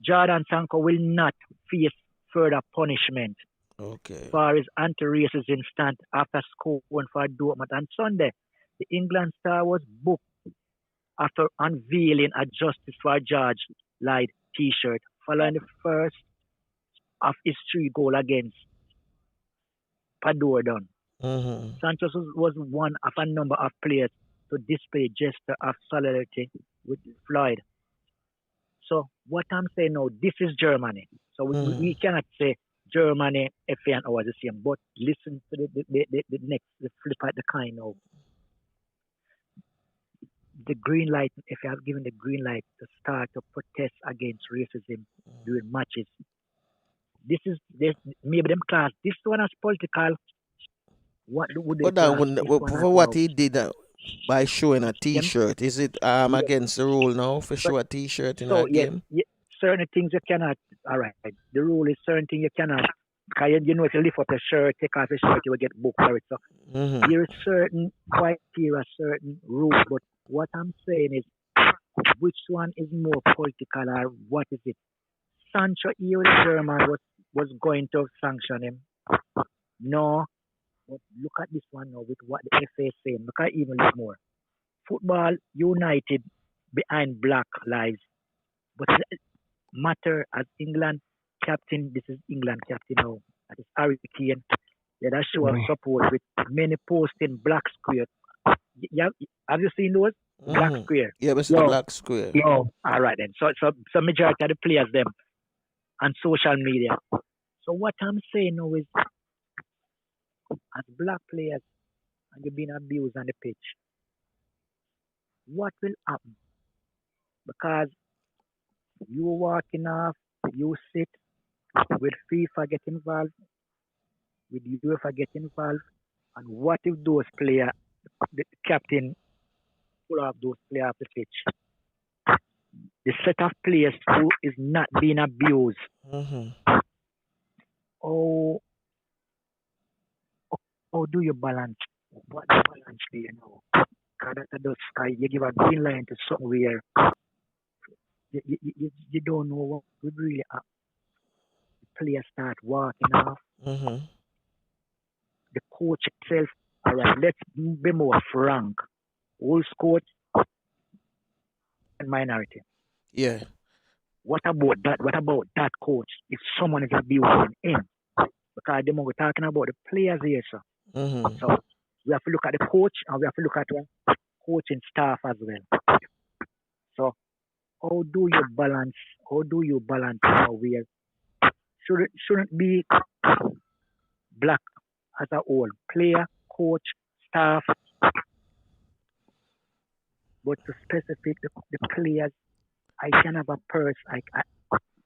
Jordan Sanko will not face further punishment Okay. for his anti-racism stand after scoring for Dortmund on Sunday. The England star was booked after unveiling a Justice for George Lloyd T-shirt following the first of his 3 goals against Donovan. Mm-hmm. Sanchez was one of a number of players to display gesture of solidarity with Floyd. So what I'm saying now, this is Germany. So we cannot say Germany, FA and ours the same. But listen to the next, the flip at the coin now. The green light, if you have given the green light to start to protest against racism during matches. This maybe them class. This one is political. What would they But that class? wouldn't, This one for as what now. he did by showing a T-shirt, is it Yeah. against the rule now for So, show a T-shirt in so a game? certain things you cannot. All right, the rule is certain things you cannot. Because if you lift up your shirt, take off your shirt, you will get booked for it. So Mm-hmm. there is certain criteria, certain rules. But what I'm saying is, which one is more political or what is it? Sancho here, the German was going to sanction him. No, but look at this one now with what the FA is saying. Look at even look more. Football united behind Black lives, but it matter as England captain. This is England captain now. That is Harry Kane. That show of support with many posting Black square. Have you seen those? Black square. Yeah, but it's the black square. No. All right then. So majority of the players them on social media. So what I'm saying now is, as black players, and you've been abused on the pitch, what will happen? Because you walking off, you sit, with FIFA get involved, with UEFA get involved, and what if those players, the captain, pull off those players off the pitch? The set of players who is not being abused. Mm-hmm. How do you balance? What the balance do you know? Because you give a green line to somewhere. You don't know what would really happen. The players start walking off. Mm-hmm. The coach itself, all right, let's be more frank. Who's coach and minority? Yeah. What about that? What about that coach if someone is abusing him? Because we're talking about the players here, sir. Mm-hmm. So we have to look at the coach and we have to look at the coaching staff as well. So how do you balance now where shouldn't be black as a whole, player, coach, staff, but to specific the players, I can have a person,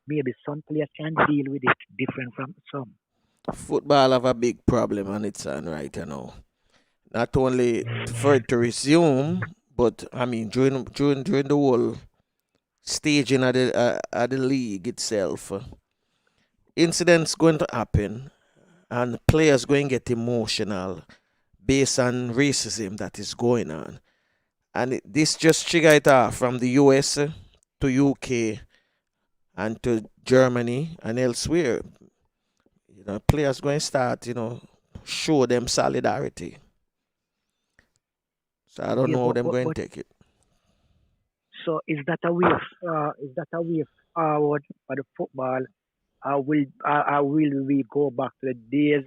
maybe some players can deal with it different from some. Football have a big problem on its own right now. Not only for it to resume, but I mean during the whole staging of the league itself, incidents going to happen, and players going to get emotional based on racism that is going on, and this just trigger it off from the US to UK and to Germany and elsewhere. players going to start, show them solidarity. So I don't know how them going to take it. So is that a way forward for the football? Will we go back to the days?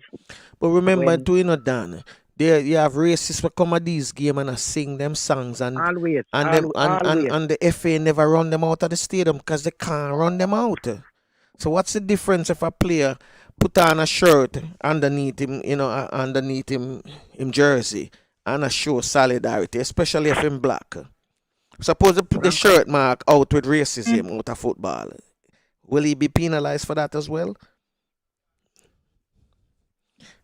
But remember too, Dan, you have racists who come at these games and sing them songs and the FA never run them out of the stadium because they can't run them out. So what's the difference if a player put on a shirt underneath him, underneath him jersey and a show solidarity, especially if him black? Suppose they put the shirt mark out with racism out of football. Will he be penalized for that as well?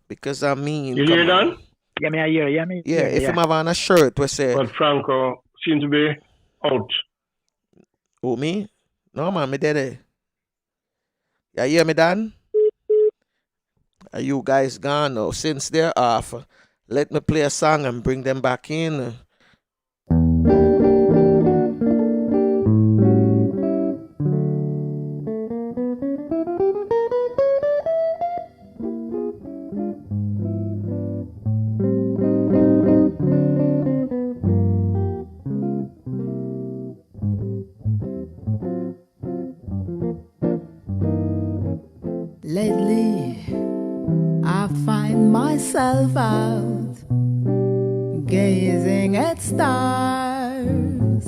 Because I mean, you hear that? If him have on a shirt, we say. But Franco seems to be out. Who, me? No man, me dead. You hear me, Dan? Are you guys gone now? Since they're off, let me play a song and bring them back in. Lately, I find myself out gazing at stars,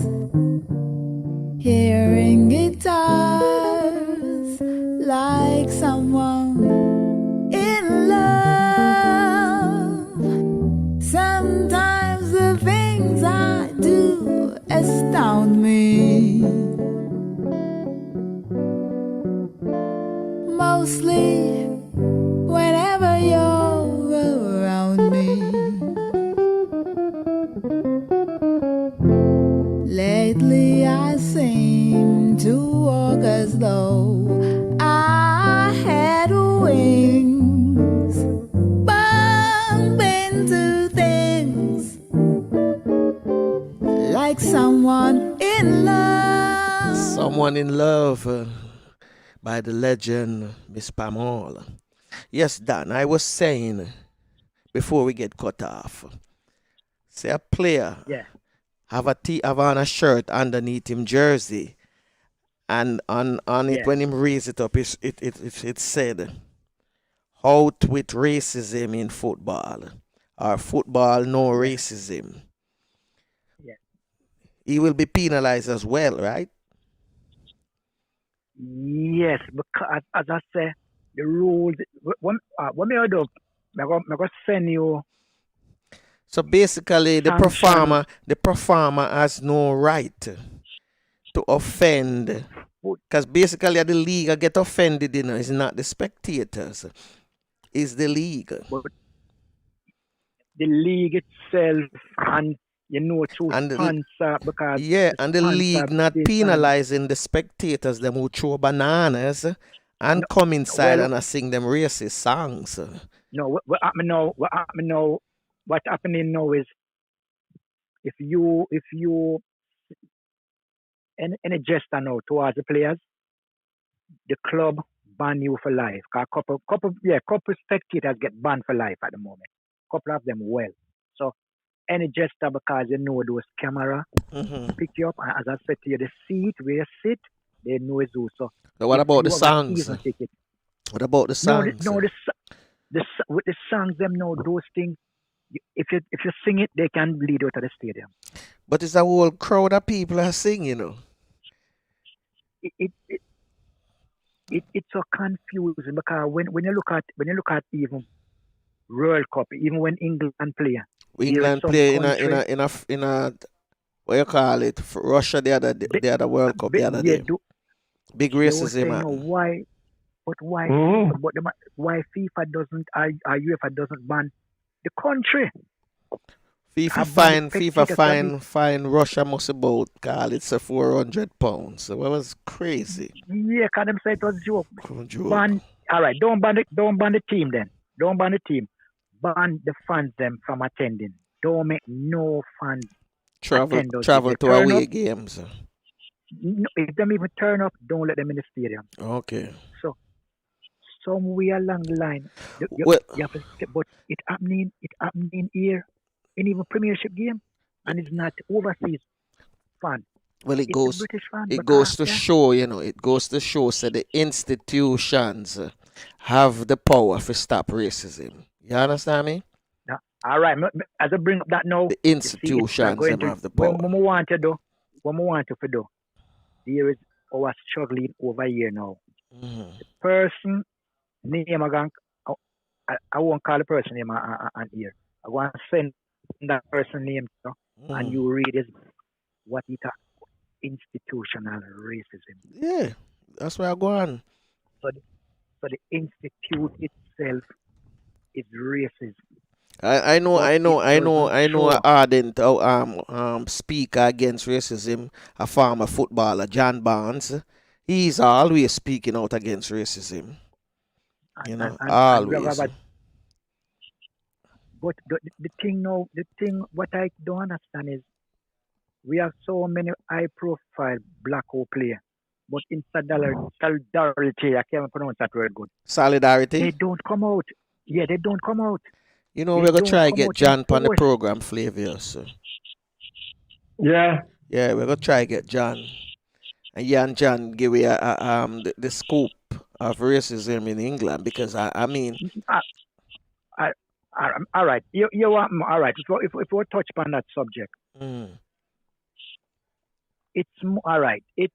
hearing guitars like someone in love. Sometimes the things I do astound me. Mostly whenever you're around me. Lately I seem to walk as though I had wings, bump into things like someone in love. Someone in love. By the legend Miss Pam Hall. Yes, Dan, I was saying before we get cut off, say a player have on a shirt underneath him jersey, and on it when him raise it up, it said, "Out with racism in football," or "Football no racism." He will be penalized as well, right? Yes, because as I say, the rules. When me do, I go send you. So basically, the performer has no right to offend, because basically the league get offended. It's not the spectators, it's the league. But the league itself and. To sponsor because and the league not penalizing the spectators them who throw bananas and come inside and sing them racist songs. No, what happening now is if you any gesture now towards the players, the club ban you for life. Couple spectators get banned for life at the moment. Couple of them so. Any gesture because those camera pick you up, and as I said to you, the seat where you sit, they know it's you. So what about the songs? What about the songs? With the songs, them know those things. If you sing it, they can lead you to the stadium. But it's a whole crowd of people are singing, It's so confusing because when you look at even World Cup, even when England play. England play in a what you call it? Russia the other World Cup the other day. Big racism, man. Why FIFA doesn't UEFA doesn't ban the country? FIFA fine Russia must about call it £400. So it was crazy. Yeah, can them say it was joke. Ban, all right, don't ban the team then. Don't ban the team. Ban the fans them from attending. Don't make no fans travel to away games. No, if them even turn up, don't let them in the stadium. Okay. So somewhere along the line, Well, you have to step, but it happening here in even Premiership game, and it's not overseas fan. well, It's a British fan it because goes to show, it goes to show that the institutions have the power to stop racism. You understand me? now, all right. As I bring up that now, The you see, it's institutions going them to have the when power. we want to do, when we want to do. There is our struggling over here now. Mhm. The person name I won't call the person name on here. I want to send that person name and Mhm. you read is what it is institutional racism. Yeah, that's where I go on. So the institute itself is racist, I know, but I it know, I know, doesn't I know. An show. ardent speaker against racism, a former footballer, John Barnes. He's always speaking out against racism. And we have Always. but the thing now, the thing what I don't understand is we have so many high profile black hole players, but in solidarity, I can't pronounce that word good. Solidarity. They don't come out. Yeah, they don't come out. You know, They we're gonna don't try come get out in John on the force. program, Flavius. Yeah. Yeah, we're gonna try get John. And yeah, and John give you the scope of racism in England because I mean, I, I, all right. You want all right. If we touch upon that subject, mm, it's all right. It's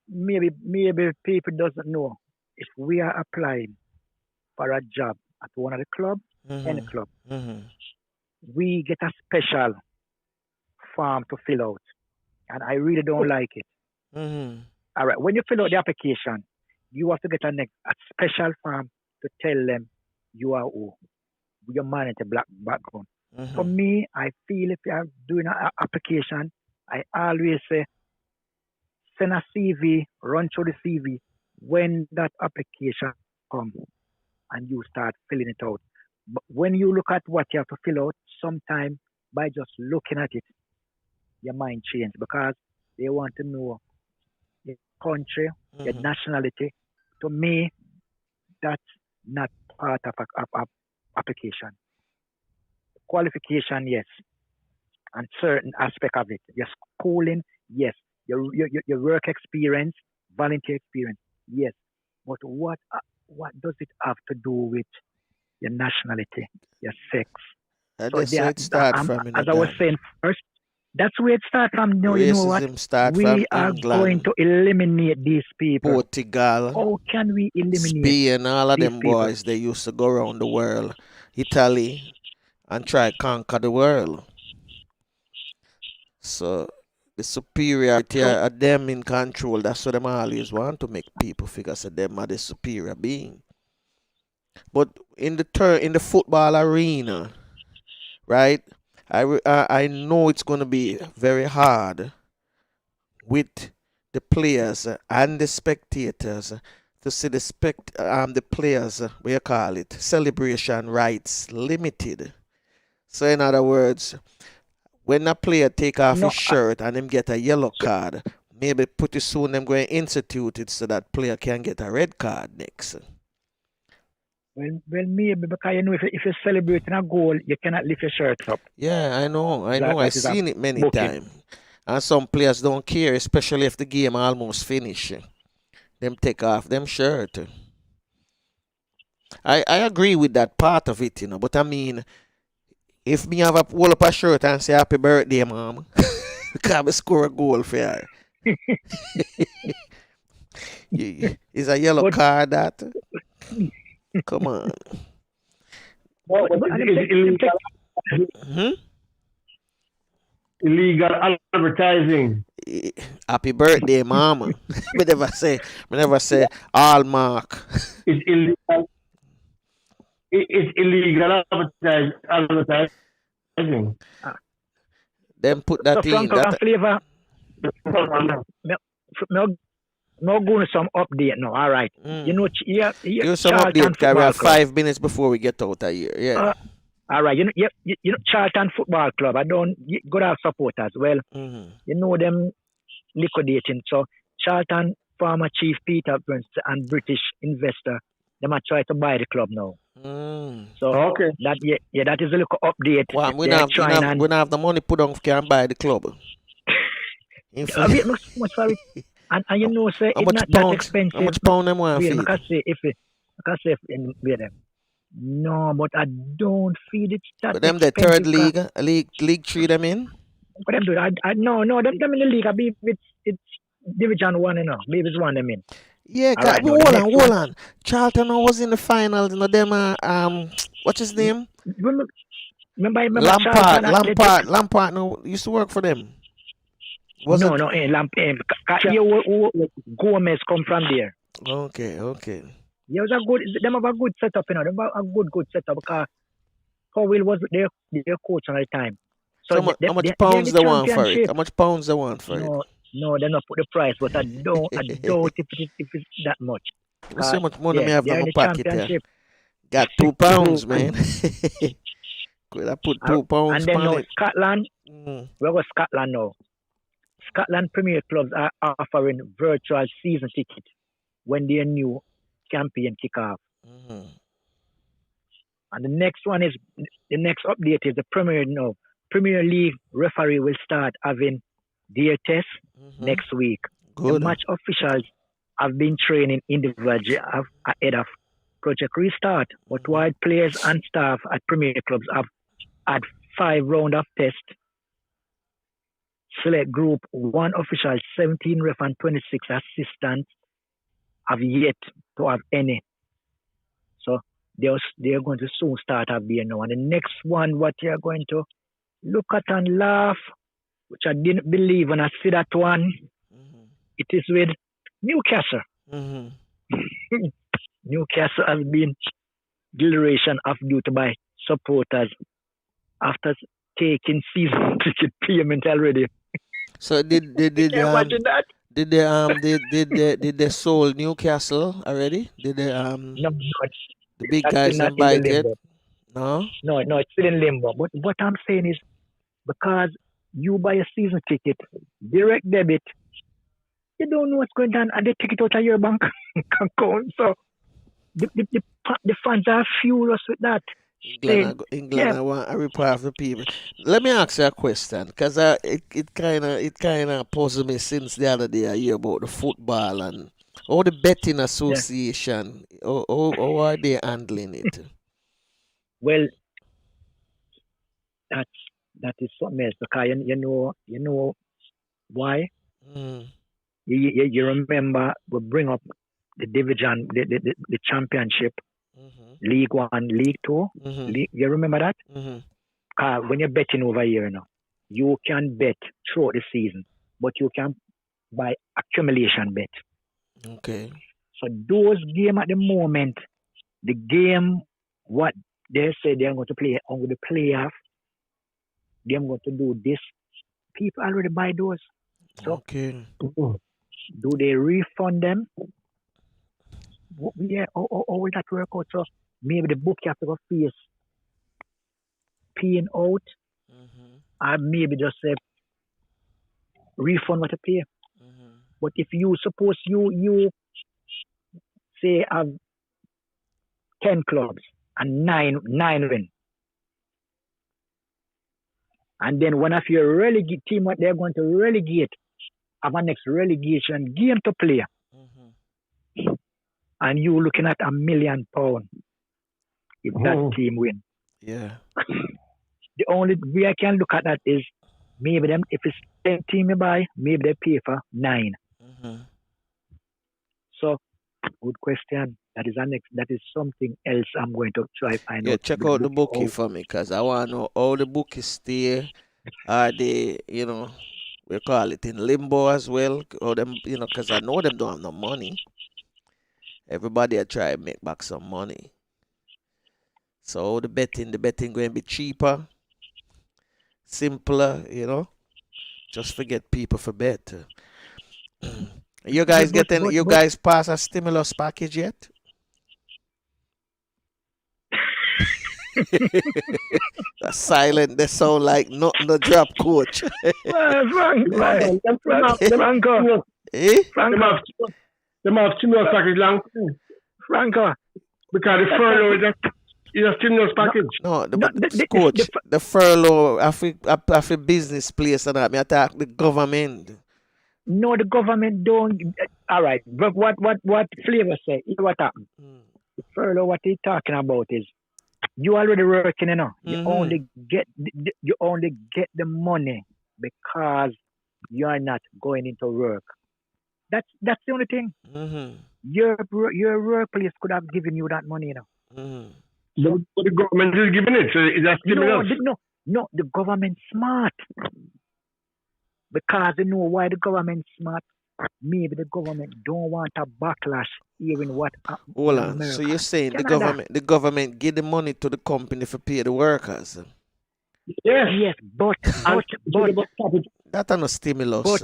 maybe people doesn't know if we are applying for a job at one of the club, any club, we get a special form to fill out, and I really don't like it. All right, when you fill out the application, you have to get a special form to tell them you are who, your man at a black background. For me, I feel if you are doing an application, I always say send a CV, run through the CV when that application comes and you start filling it out. But when you look at what you have to fill out, sometimes by just looking at it, your mind changes because they want to know your country, your nationality. To me, that's not part of a application. Qualification, yes, and certain aspect of it. Your schooling, yes. Your work experience, volunteer experience, yes. But what does it have to do with your nationality, your sex? that's where it starts from, as I was saying first, that's where it starts from. You know what? Racism start We from are England, going to eliminate these people. Portugal, How can we eliminate Spain, all of these them people? boys. They used to go around the world, Italy, and try conquer the world. So the superiority of them in control. That's what them always want to make people figure that them are the superior being. But in the football arena, right? I know it's going to be very hard with the players and the spectators to see the players, what you call it, celebration rights limited. So in other words, when a player take off his shirt and him get a yellow card, maybe pretty soon them going to institute it so that player can get a red card next. Well, maybe because you know if you're celebrating a goal, you cannot lift your shirt up. Yeah, I know. Like I've seen it many times. And some players don't care, especially if the game almost finished. Them take off them shirt. I agree with that part of it, but I mean, if me have a pull up a shirt and say happy birthday, mom, because I score a goal for her. Is a yellow card that? Come on. Illegal advertising. Happy birthday, mama. We never say Hallmark. It's illegal. It's illegal advertising. Then put that in. Franco and Flavor. No going some update now. All right. You know, give some update. Because we have 5 minutes before we get out of here. Yeah. All right. You know, Charlton Football Club. I don't go to have supporters. Well, you know them liquidating. So Charlton former chief Peter Burns and British investor Them are try to buy the club now. So Okay. that that is a little update. Well, we They're don't trying have, and we don't have the money put on can buy the club. a bit much for it. And you know, say How it's much not that pound? expensive. How much pound them want Wait, feed? I can say if in with them. No, but I don't feed it that But them the expensive. third league, league 3 them in. But them do I no them in the league. I be it's Division 1, you know. Maybe it's one them in. Yeah, All right, now, hold the on, next hold one. on. Charlton was in the finals. You know them. What's his name? Remember Charlton Athletic? Lampard. No, used to work for them. Was No, it? no, Gomez come from there. Okay. Yeah, it was a good. Them have a good setup, you know. Them have a good setup because Powell was their coach at the time. So how much pounds they want for it? How much pounds they want for it? No, they not put the price, but I don't if it's that much. You see how much money me have in they're my the pocket here? championship. Got £2, man. Could I put £2 And then on now it? Scotland, we go Scotland now. Scotland Premier clubs are offering virtual season ticket when their new campaign kick off. And the next update is the Premier League referee will start having their test next week. Good. The match officials have been training individually ahead of Project Restart, but while players and staff at Premier clubs have had 5 rounds of tests, select group 1 officials, 17 ref and 26 assistants have yet to have any. So they're going to soon start up there now. And the next one, what you're going to look at and laugh, which I didn't believe when I see that one, it is with Newcastle. Newcastle has been declaration of duty by supporters after taking season ticket payment already. So did imagine that? Did they sold Newcastle already? Did they No, the big guys invited? No, it's still in limbo. But what I'm saying is, because you buy a season ticket, direct debit, you don't know what's going on, and they take it out of your bank account. So the fans are furious with that. England, I want a reply of the people. Let me ask you a question, because it kind of puzzled me since the other day I hear about the football and all the betting association. How are they handling it? Well, that is something else, because you know why? You remember we bring up the division, the championship, League 1, League 2. You remember that? When you're betting over here now, you can bet throughout the season, but you can buy accumulation bet. Okay. So those games at the moment, the game what they say they're going to play on the playoff, they're going to do this. People already buy those. So okay. Do they refund them? Yeah, how will that work out? So maybe the book you have to go face paying out, or maybe just say refund what you pay. But if you suppose you say have 10 clubs and nine win, and then one of your relegate team what they're going to relegate have a next relegation game to play. And you looking at £1 million if that team win. Yeah. The only way I can look at that is maybe them if it's 10 team you buy, maybe they pay for 9. So good question. That is something else I'm going to try find out. Yeah, check out the bookie for me, because I want to know how the bookies stay. Are they, we call it in limbo as well, or them, because I know them don't have no money. Everybody are trying to make back some money. So the betting going to be cheaper, simpler, Just forget people for bet. You guys you guys pass a stimulus package yet? That's silent. They sound like no drop coach. Franco. Them have stimulus package long. Franco, Because the furlough is a stimulus package. No, No, coach, the furlough of a business place and that. Me attack the government. No, the government don't. All right, but what Flavor say? What happened? The furlough, what he talking about is you already working, you know. You only get the money because you are not going into work. That's the only thing. Your workplace could have given you that money, you know. But the government is giving it, so is that stimulus? No, the government's smart. Because you know why the government's smart. Maybe the government don't want a backlash hearing what happened Hold in on. America. So you're saying Canada. the government give the money to the company for pay the workers? Yes, but That's not a stimulus. But,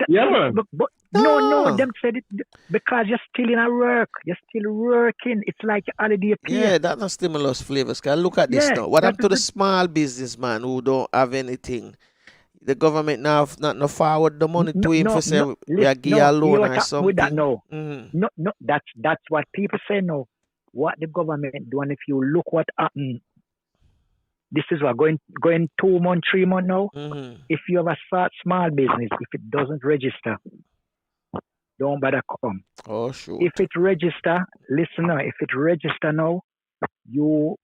yeah, man. But no, them said it because you're still in a work. You're still working. It's like a holiday pay. Yeah, that's not stimulus Flavors. Cause look at this now. What happened to the small businessman who don't have anything? The government now not forward the money to him for say we are give a loan or something. With that, no, that's what people say no. What the government do, and if you look what happened, this is what going 2 months, 3 months now. If you have a small business, if it doesn't register, don't bother come. Oh sure. If it register, listen now. If it register now, you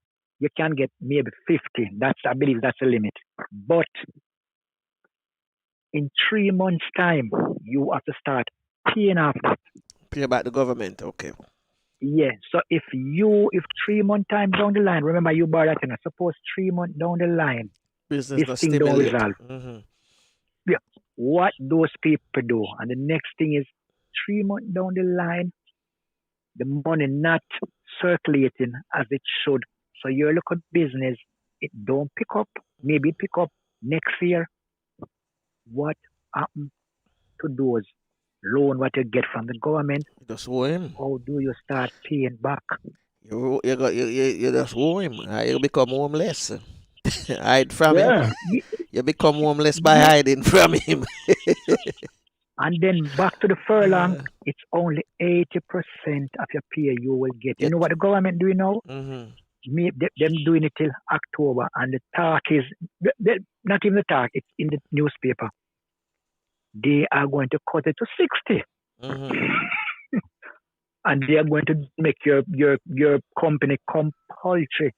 can get maybe 50. I believe that's the limit. But in 3 months' time, you have to start paying off that. Pay back the government, okay. Yeah. So if 3 months time down the line, remember you borrowed that, suppose 3 months down the line, business this thing don't resolve. Yeah. What those people do, and the next thing is 3 months down the line, the money not circulating as it should. So your local business, it don't pick up. Maybe it pick up next year. What happened to those loan what you get from the government? Just owe him. How do you start paying back? You just owe him. You become homeless. Hide from him. You become homeless by hiding from him. And then back to the furlong, it's only 80% of your pay you will get. You know what the government doing now? Them doing it till October, and the talk is not even the talk. It's in the newspaper. They are going to cut it to 60, and they are going to make your company compulsory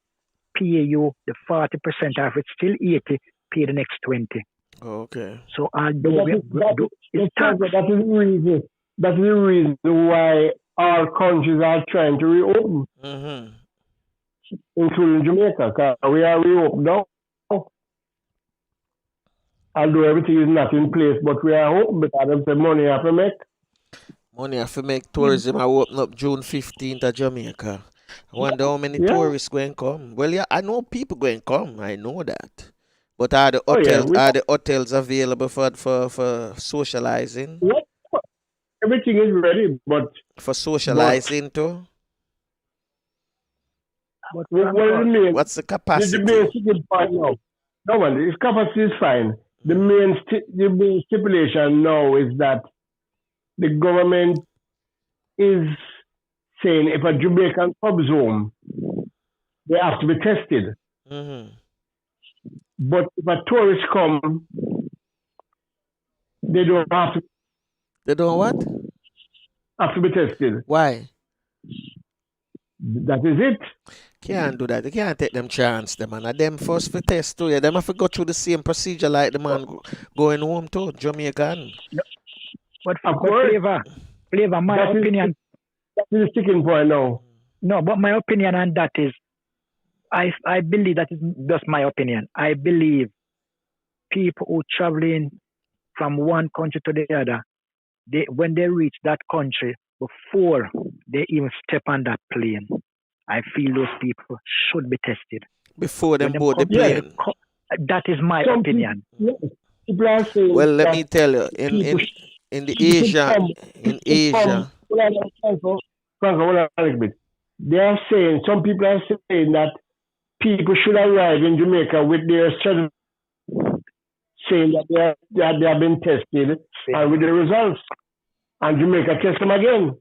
pay you the 40% of it, still 80, pay the next 20. Okay. So that's the reason why our countries are trying to reopen. Including Jamaica, because we are reopened now. Although everything is not in place, but we are open because of the money I have to make. Money I have to make tourism. I open up June 15th at Jamaica. I wonder how many tourists going to come. Well, yeah, I know people going to come. I know that. But are the hotels available for socializing? Everything is ready, but for socializing too. What's the capacity? The main sticking point now. No man, if capacity is fine. The main stipulation now is that the government is saying if a Jamaican comes home, they have to be tested. But if a tourist come, they don't have to. They don't what? Have to be tested. Why? That is it. Can't do that. They can't take them chance, them man. Them first for test too. Yeah, them have to go through the same procedure like the man going home too, Jamaican. But Flavor, my opinion. That is the sticking point now. No, but my opinion on that is, I believe that is just my opinion. I believe people who traveling from one country to the other, when they reach that country, before they even step on that plane, I feel those people should be tested. Before they board the plane? That is my opinion. Well, let me tell you, in Asia, Franco, they are saying, some people are saying that people should arrive in Jamaica with their certificate saying that they have been tested and with the results. And Jamaica test them again.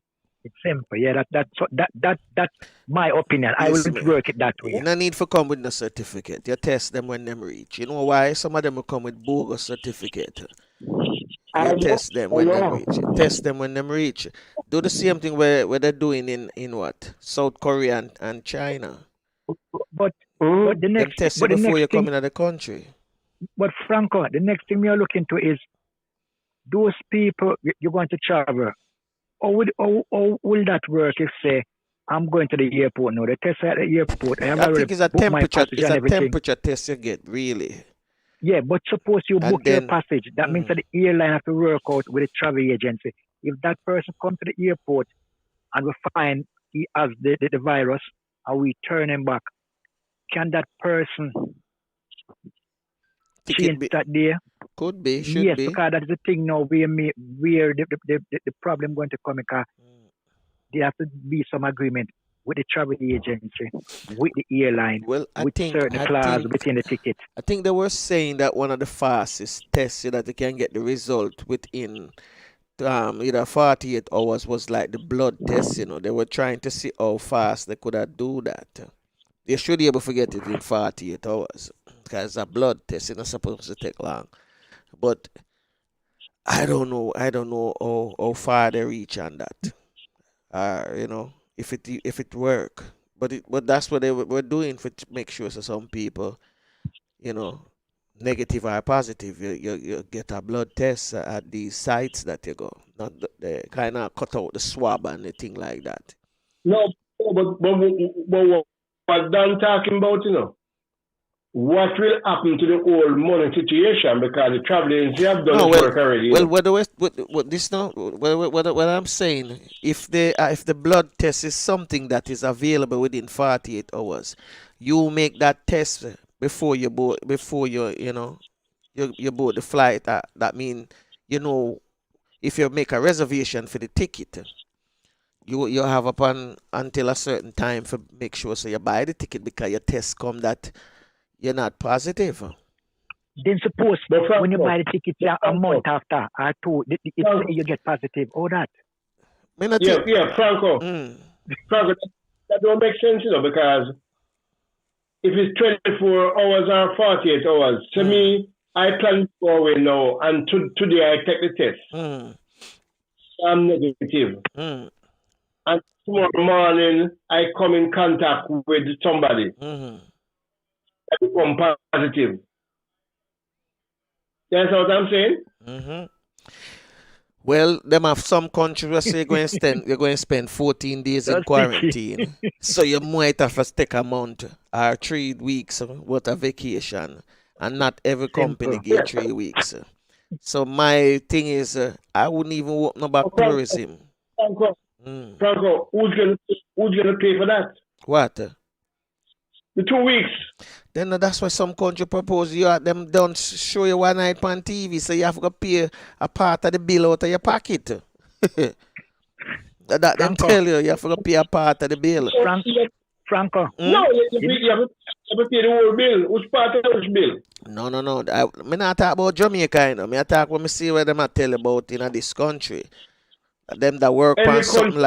It's simple. Yeah, that's my opinion. I Listen, wouldn't man. work it that way. You no need for come with no certificate. You test them when them reach. You know why? Some of them will come with bogus certificate. You test them when them reach. Test them when them reach. Do the same thing where they're doing in what? South Korea and China. But the Them next test you but the before you next come thing, into the country. but Franco, the next thing we are looking to is those people you're going to travel. How will that work if say I'm going to the airport now? The test at the airport. I have I already think it's a booked my temperature. passage It's and a everything. temperature test you get, really. Yeah, but suppose you And book your then passage. That means that the airline have to work out with the travel agency. If that person comes to the airport and we find he has the virus and we turn him back, can that person ticket change be that day? could be, should Yes, be. because that is the thing now where the problem going to come because there has to be some agreement with the travel agency, with the airline, Well, with certain clause within the ticket. I think they were saying that one of the fastest tests so that they can get the result within either 48 hours was like the blood test. They were trying to see how fast they could have do that. They should be able to get it in 48 hours because a blood test is not supposed to take long. But I don't know how far they reach on that. If it work. But that's what they were doing to make sure so some people, negative or positive, you get a blood test at these sites that you go. Not they kind of cut out the swab and the thing like that. No, but what Don talking about, what will happen to the whole money situation because the travel agency have done work already. Well, what I'm saying, if the blood test is something that is available within 48 hours, you make that test before you board the flight. That means if you make a reservation for the ticket, you have until a certain time for make sure so you buy the ticket because your test come that you're not positive. Then suppose when you buy the ticket a month after or two, you get positive. All that. Franco. Franco, that don't make sense, because if it's 24 hours or 48 hours, to me, I plan to go away now, and today I take the test. I'm negative. And tomorrow morning, I come in contact with somebody. I become positive. That's what I'm saying? Well, them have some countries where say you're going to spend 14 days in quarantine. So you might have to take a month or 3 weeks worth of vacation. And not every company get 3 weeks. So my thing is, I wouldn't even open about tourism. Franco, who's gonna pay for that? What? The 2 weeks. Then that's why some country propose them don't show you one night on TV, so you have to pay a part of the bill out of your pocket. That them tell you have to pay a part of the bill. Franco. No, you have to pay the whole bill. Which part of which bill? No. I'm not talk about Jamaica, I talk when I see what them I tell about in this country. Them that work on something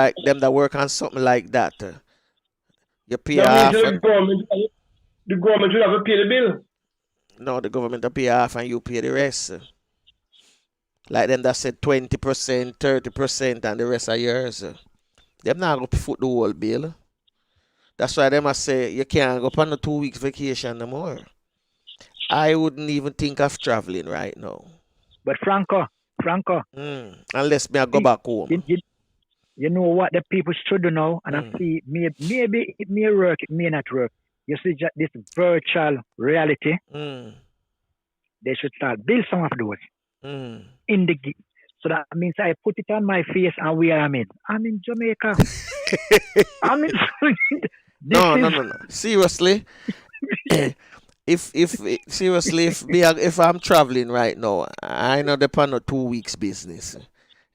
like that. You pay half. The government will have to pay the bill. No, the government will pay half and you pay the rest. Like them that said 20%, 30%, and the rest are yours. Them not going to foot the whole bill. That's why them I say you can't go on a 2 weeks vacation no more. I wouldn't even think of traveling right now. But Franco. Unless me I go back home. You know what the people should do now, and I see maybe it may work, it may not work. You see this virtual reality. They should start build some of those in the so that means I put it on my face and where I'm in. I'm in Jamaica. I'm in. No. Seriously. If I'm traveling right now, I know depend on 2 weeks business.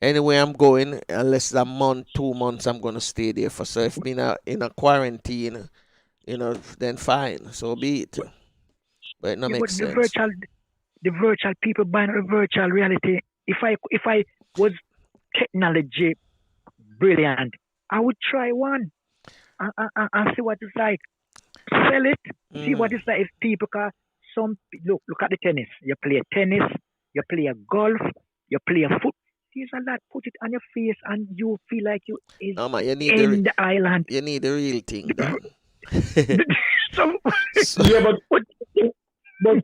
Anyway, I'm going unless a month, 2 months, I'm gonna stay there for. So if me in a quarantine, then fine, so be it. But it not makes sense. The virtual people buying the virtual reality. If I was technology brilliant, I would try one and see what it's like. Sell it, see what it's like. If people can, look at the tennis. You play tennis, you play a golf, you play a foot. These are that. Put it on your face, and you feel like you is No, man, you need in the island. you need the real thing done. So, Yeah, but how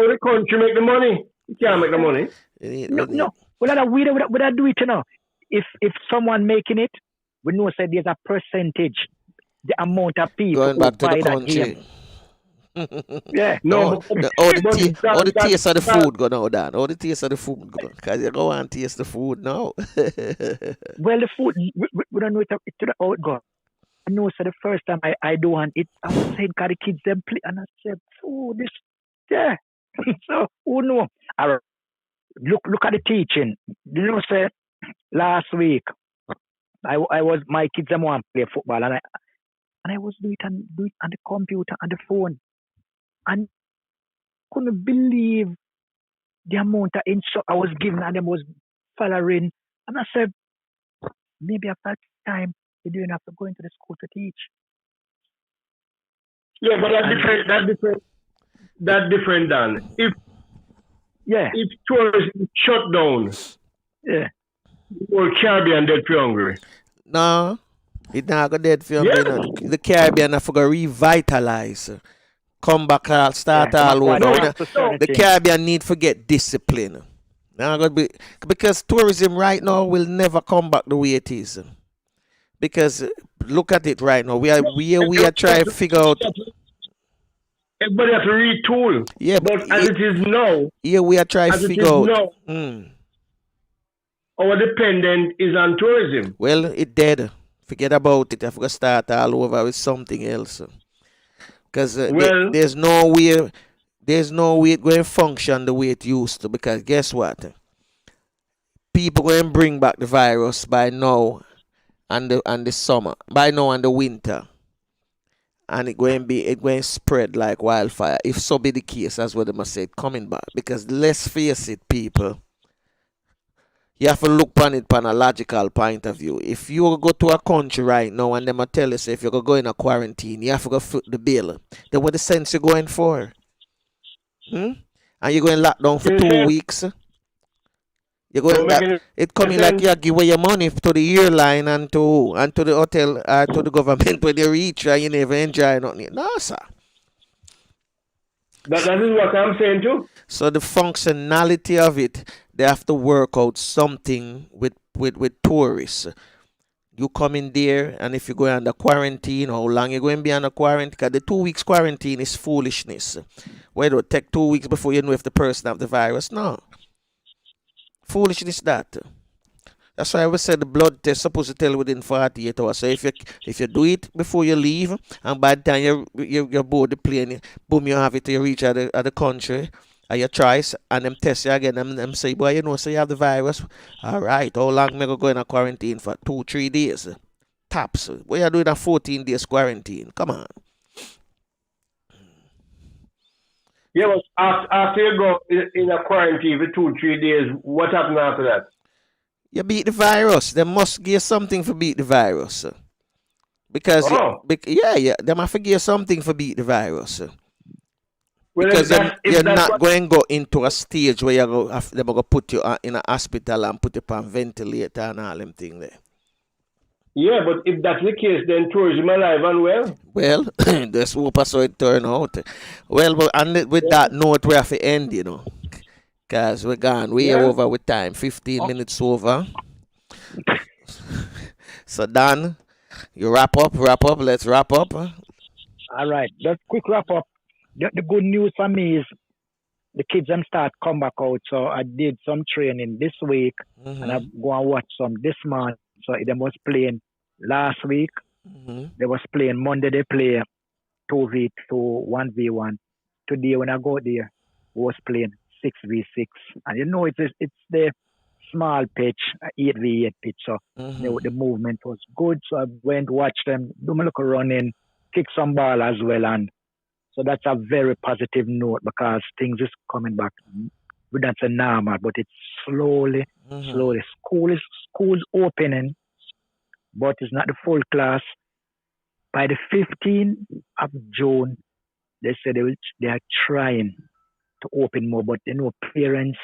the country make the money? You can't make the money. no. We don't do it, you know. If someone making it, we know say there's a percentage, the amount of people Going who back to buy the that country. game. Yeah. No, all the taste of the that- food go now, Dan. All the taste of the food go. Because you go and taste the food now. Well, the food, we don't know it to the how it goes. I know, so the first time I do and it, I was saying, "Can the kids them play?" And I said, "Oh, this, yeah." So who know? Look at the teaching. You know, say last week I was my kids them want to play football and I was do it on the computer and the phone and couldn't believe the amount of instruction I was giving and them was following. And I said, maybe after time you don't have to go into the school to teach. Yeah, but that's different, Dan. If tourism shut down, yeah, the whole Caribbean dead for hungry. No, it not go dead for you. No. The Caribbean have to go revitalize. Come back and start all over. The Caribbean need to get discipline. Now, because tourism right now will never come back the way it is. Because look at it right now. We are trying to figure out. Everybody has to retool. Yeah, but as it is now, we are trying to figure out. Our dependent is on tourism. Well, it dead. Forget about it. I have to start all over with something else. Because there's no way it going to function the way it used to. Because guess what? People going to bring back the virus by now and the summer. By now and the winter. And it going to spread like wildfire. If so be the case, that's what they must say, coming back. Because let's face it, people. You have to look on it from a logical point of view. If you go to a country right now and them tell us if you're going to go in a quarantine, you have to go foot the bill. Then what the sense you're going for? And you're going lock down for 2 weeks. You're going it coming like you give away your money to the airline and to the hotel to the government when they reach and you never enjoy nothing. No, sir. That is what I'm saying too. So the functionality of it, they have to work out something with tourists. You come in there, and if you go under quarantine, how long you going to be under quarantine? Because the 2 weeks quarantine is foolishness. Why do it take 2 weeks before you know if the person have the virus? No. Foolishness that. That's why I always said the blood test supposed to tell within 48 hours. So if you do it before you leave, and by the time you board the plane, boom, you have it till you reach at the country, and you tries, and them test you again, and them say, boy, you know, so you have the virus. All right, how long me go in a quarantine for? 2-3 days. Tops. What you doing a 14 days quarantine? Come on. Yeah, but after you go in a quarantine for 2-3 days, what happened after that? You beat the virus. They must give something for beat the virus. Because, they must give something for beat the virus. Well, because you're not going to go into a stage where they're going to put you in a hospital and put you on ventilator and all them things there. Yeah, but if that's the case, then tourism alive and well. Well, let's hope so it turn out. Well, but with that note, we have to end, you know. Because we're gone way over with time. 15 minutes over. So, Dan, you wrap up. Let's wrap up. All right. Just quick wrap up. The good news for me is the kids them start come back out. So I did some training this week and I go and watch some this month. So they was playing last week. They was playing Monday. They play 2v2, 1v1. Today when I go there, we was playing 6v6. And you know it's the small pitch, 8v8 pitch. So the movement was good. So I went watch them, do my little running, kick some ball as well. And so that's a very positive note because things is coming back. We don't say normal, but it's slowly. School's opening. but it's not the full class. By the 15th of June, they said they are trying to open more, but parents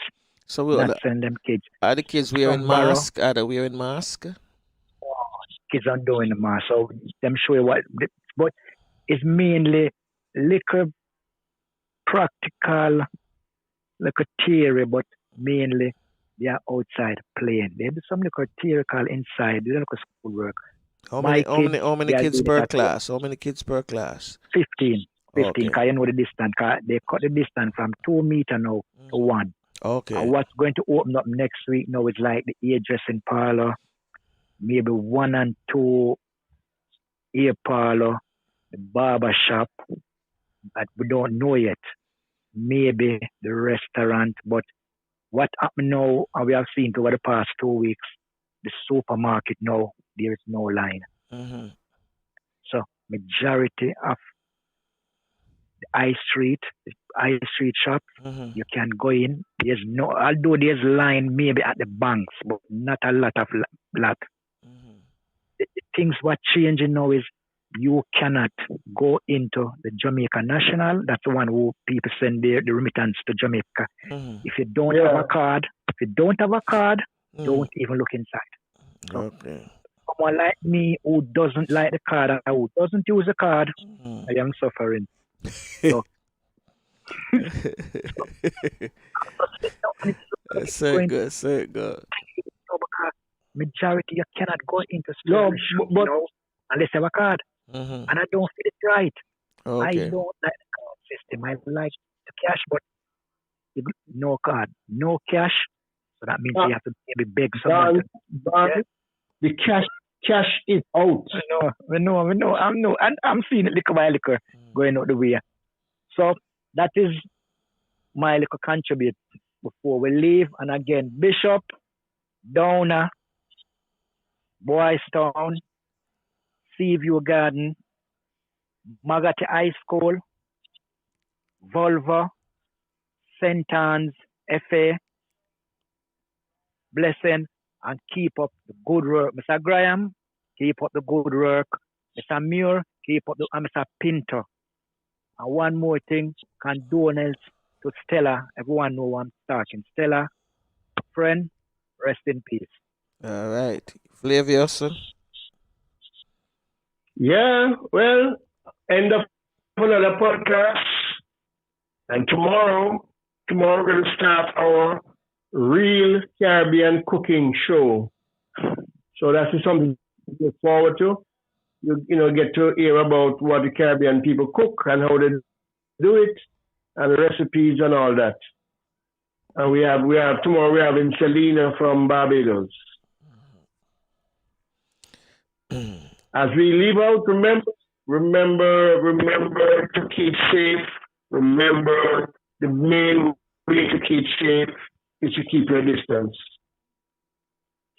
So not send them kids. are the kids wearing Some borrow. mask? Are they wearing mask? Kids aren't doing the mask, so them show you what. But it's mainly liquor practical, like a theory, but mainly they are outside playing. They do some liquor theoretical inside. They don't look school work. How My many they are kids doing per that class? How many kids per class? 15. Okay. Because you know the distance. 'Cause they cut the distance from 2 meters now to 1. Okay. And what's going to open up next week now is like the hairdressing parlor, maybe 1 and 2 hair parlor, the barber shop, but we don't know yet. Maybe the restaurant, but what happened now, and we have seen over the past 2 weeks, the supermarket now, there is no line. Mm-hmm. So majority of the high street shop, you can go in. There's no, although there's line maybe at the banks, but not a lot of lot. The things what changing now is you cannot go into the Jamaica National. That's the one who people send the remittance to Jamaica. If you don't have a card, don't even look inside. So Okay. someone like me who doesn't like the card and who doesn't use the card, I am suffering. So, so good. Majority you cannot go into store but unless you have a card. And I don't feel it right. Okay. I don't like the card system. I like the cash, but no card, no cash. So that means you have to maybe beg someone. The cash is out. No. I'm seeing it liquor by liquor going out the way. So that is my little contribute before we leave. And again, Bishop, Downer, Boys Town, Seaview Garden, Magati High School, Volvo, St. Anne's, FA, blessing, and keep up the good work. Mr. Graham, keep up the good work. Mr. Muir, keep up the, and Mr. Pinto. And one more thing, condolence to Stella. Everyone know I'm talking. Stella, friend, rest in peace. All right. Flavius. Yeah, well, end of another podcast. And tomorrow we're going to start our real Caribbean cooking show. So that's something to look forward to. You get to hear about what the Caribbean people cook and how they do it and the recipes and all that. And we have tomorrow we're having Selena from Barbados. As we leave out, remember to keep safe. Remember the main way to keep safe is to keep your distance.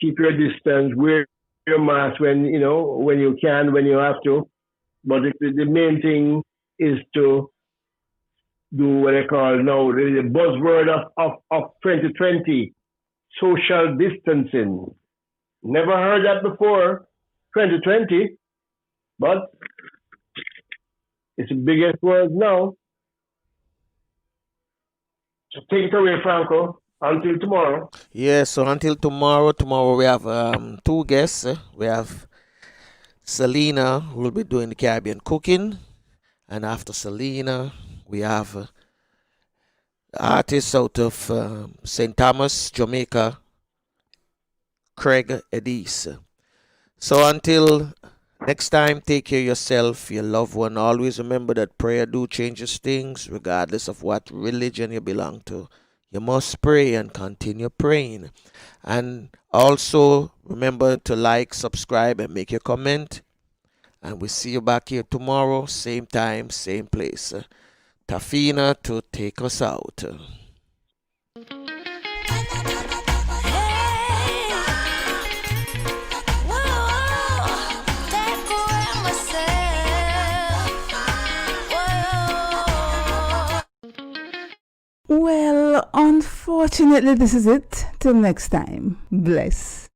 Keep your distance. Wear your mask when you can, when you have to. But the main thing is to do what they call now the buzzword of 2020, social distancing. Never heard that before, 2020, but it's the biggest word now. So take it away, Franco. Until tomorrow. Yeah, so until tomorrow. Tomorrow we have 2 guests. We have Selena, who will be doing the Caribbean cooking. And after Selena, we have the artist out of St. Thomas, Jamaica, Craig Edis. So until next time, take care of yourself, your loved one. Always remember that prayer do changes things, regardless of what religion you belong to. You must pray and continue praying. And also remember to like, subscribe, and make your comment. And we'll see you back here tomorrow, same time, same place. Tafina to take us out. Well, unfortunately, this is it. Till next time. Bless.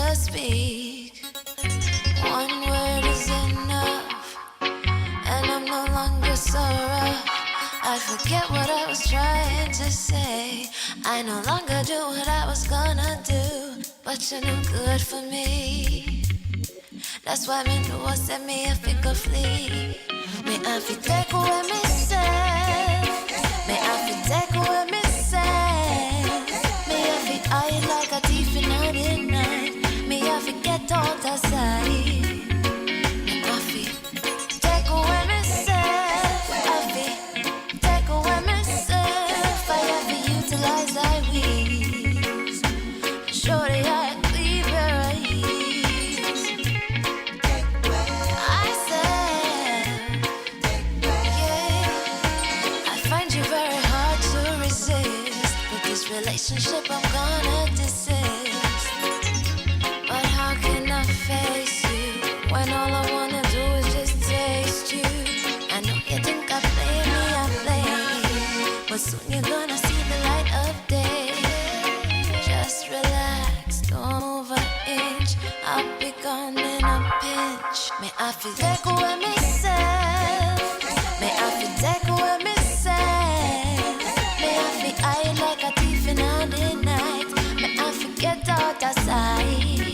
longer speak. One word is enough, and I'm no longer so rough. I forget what I was trying to say. I no longer do what I was gonna do, but you're no good for me. That's why me know send me a figure flee. Me have to take away myself. Me have to take away myself. Me have to hide like a thief in the night. Me have to get out of sight. Me have to take away myself. Have to take away myself. I have to utilize thy wings. Surely I cleave your eyes. I said, yeah, I find you very hard to resist. But this relationship I'm gonna desist. But how can I face you when all I wanna do is just taste you? I know you think I play me, I play, but soon you're gonna see the light of day. Just relax, don't move an inch. I'll be gone in a pinch. May I feel take away myself. May I feel take away myself. May I feel hide like a thief in the night. May I forget out of sight.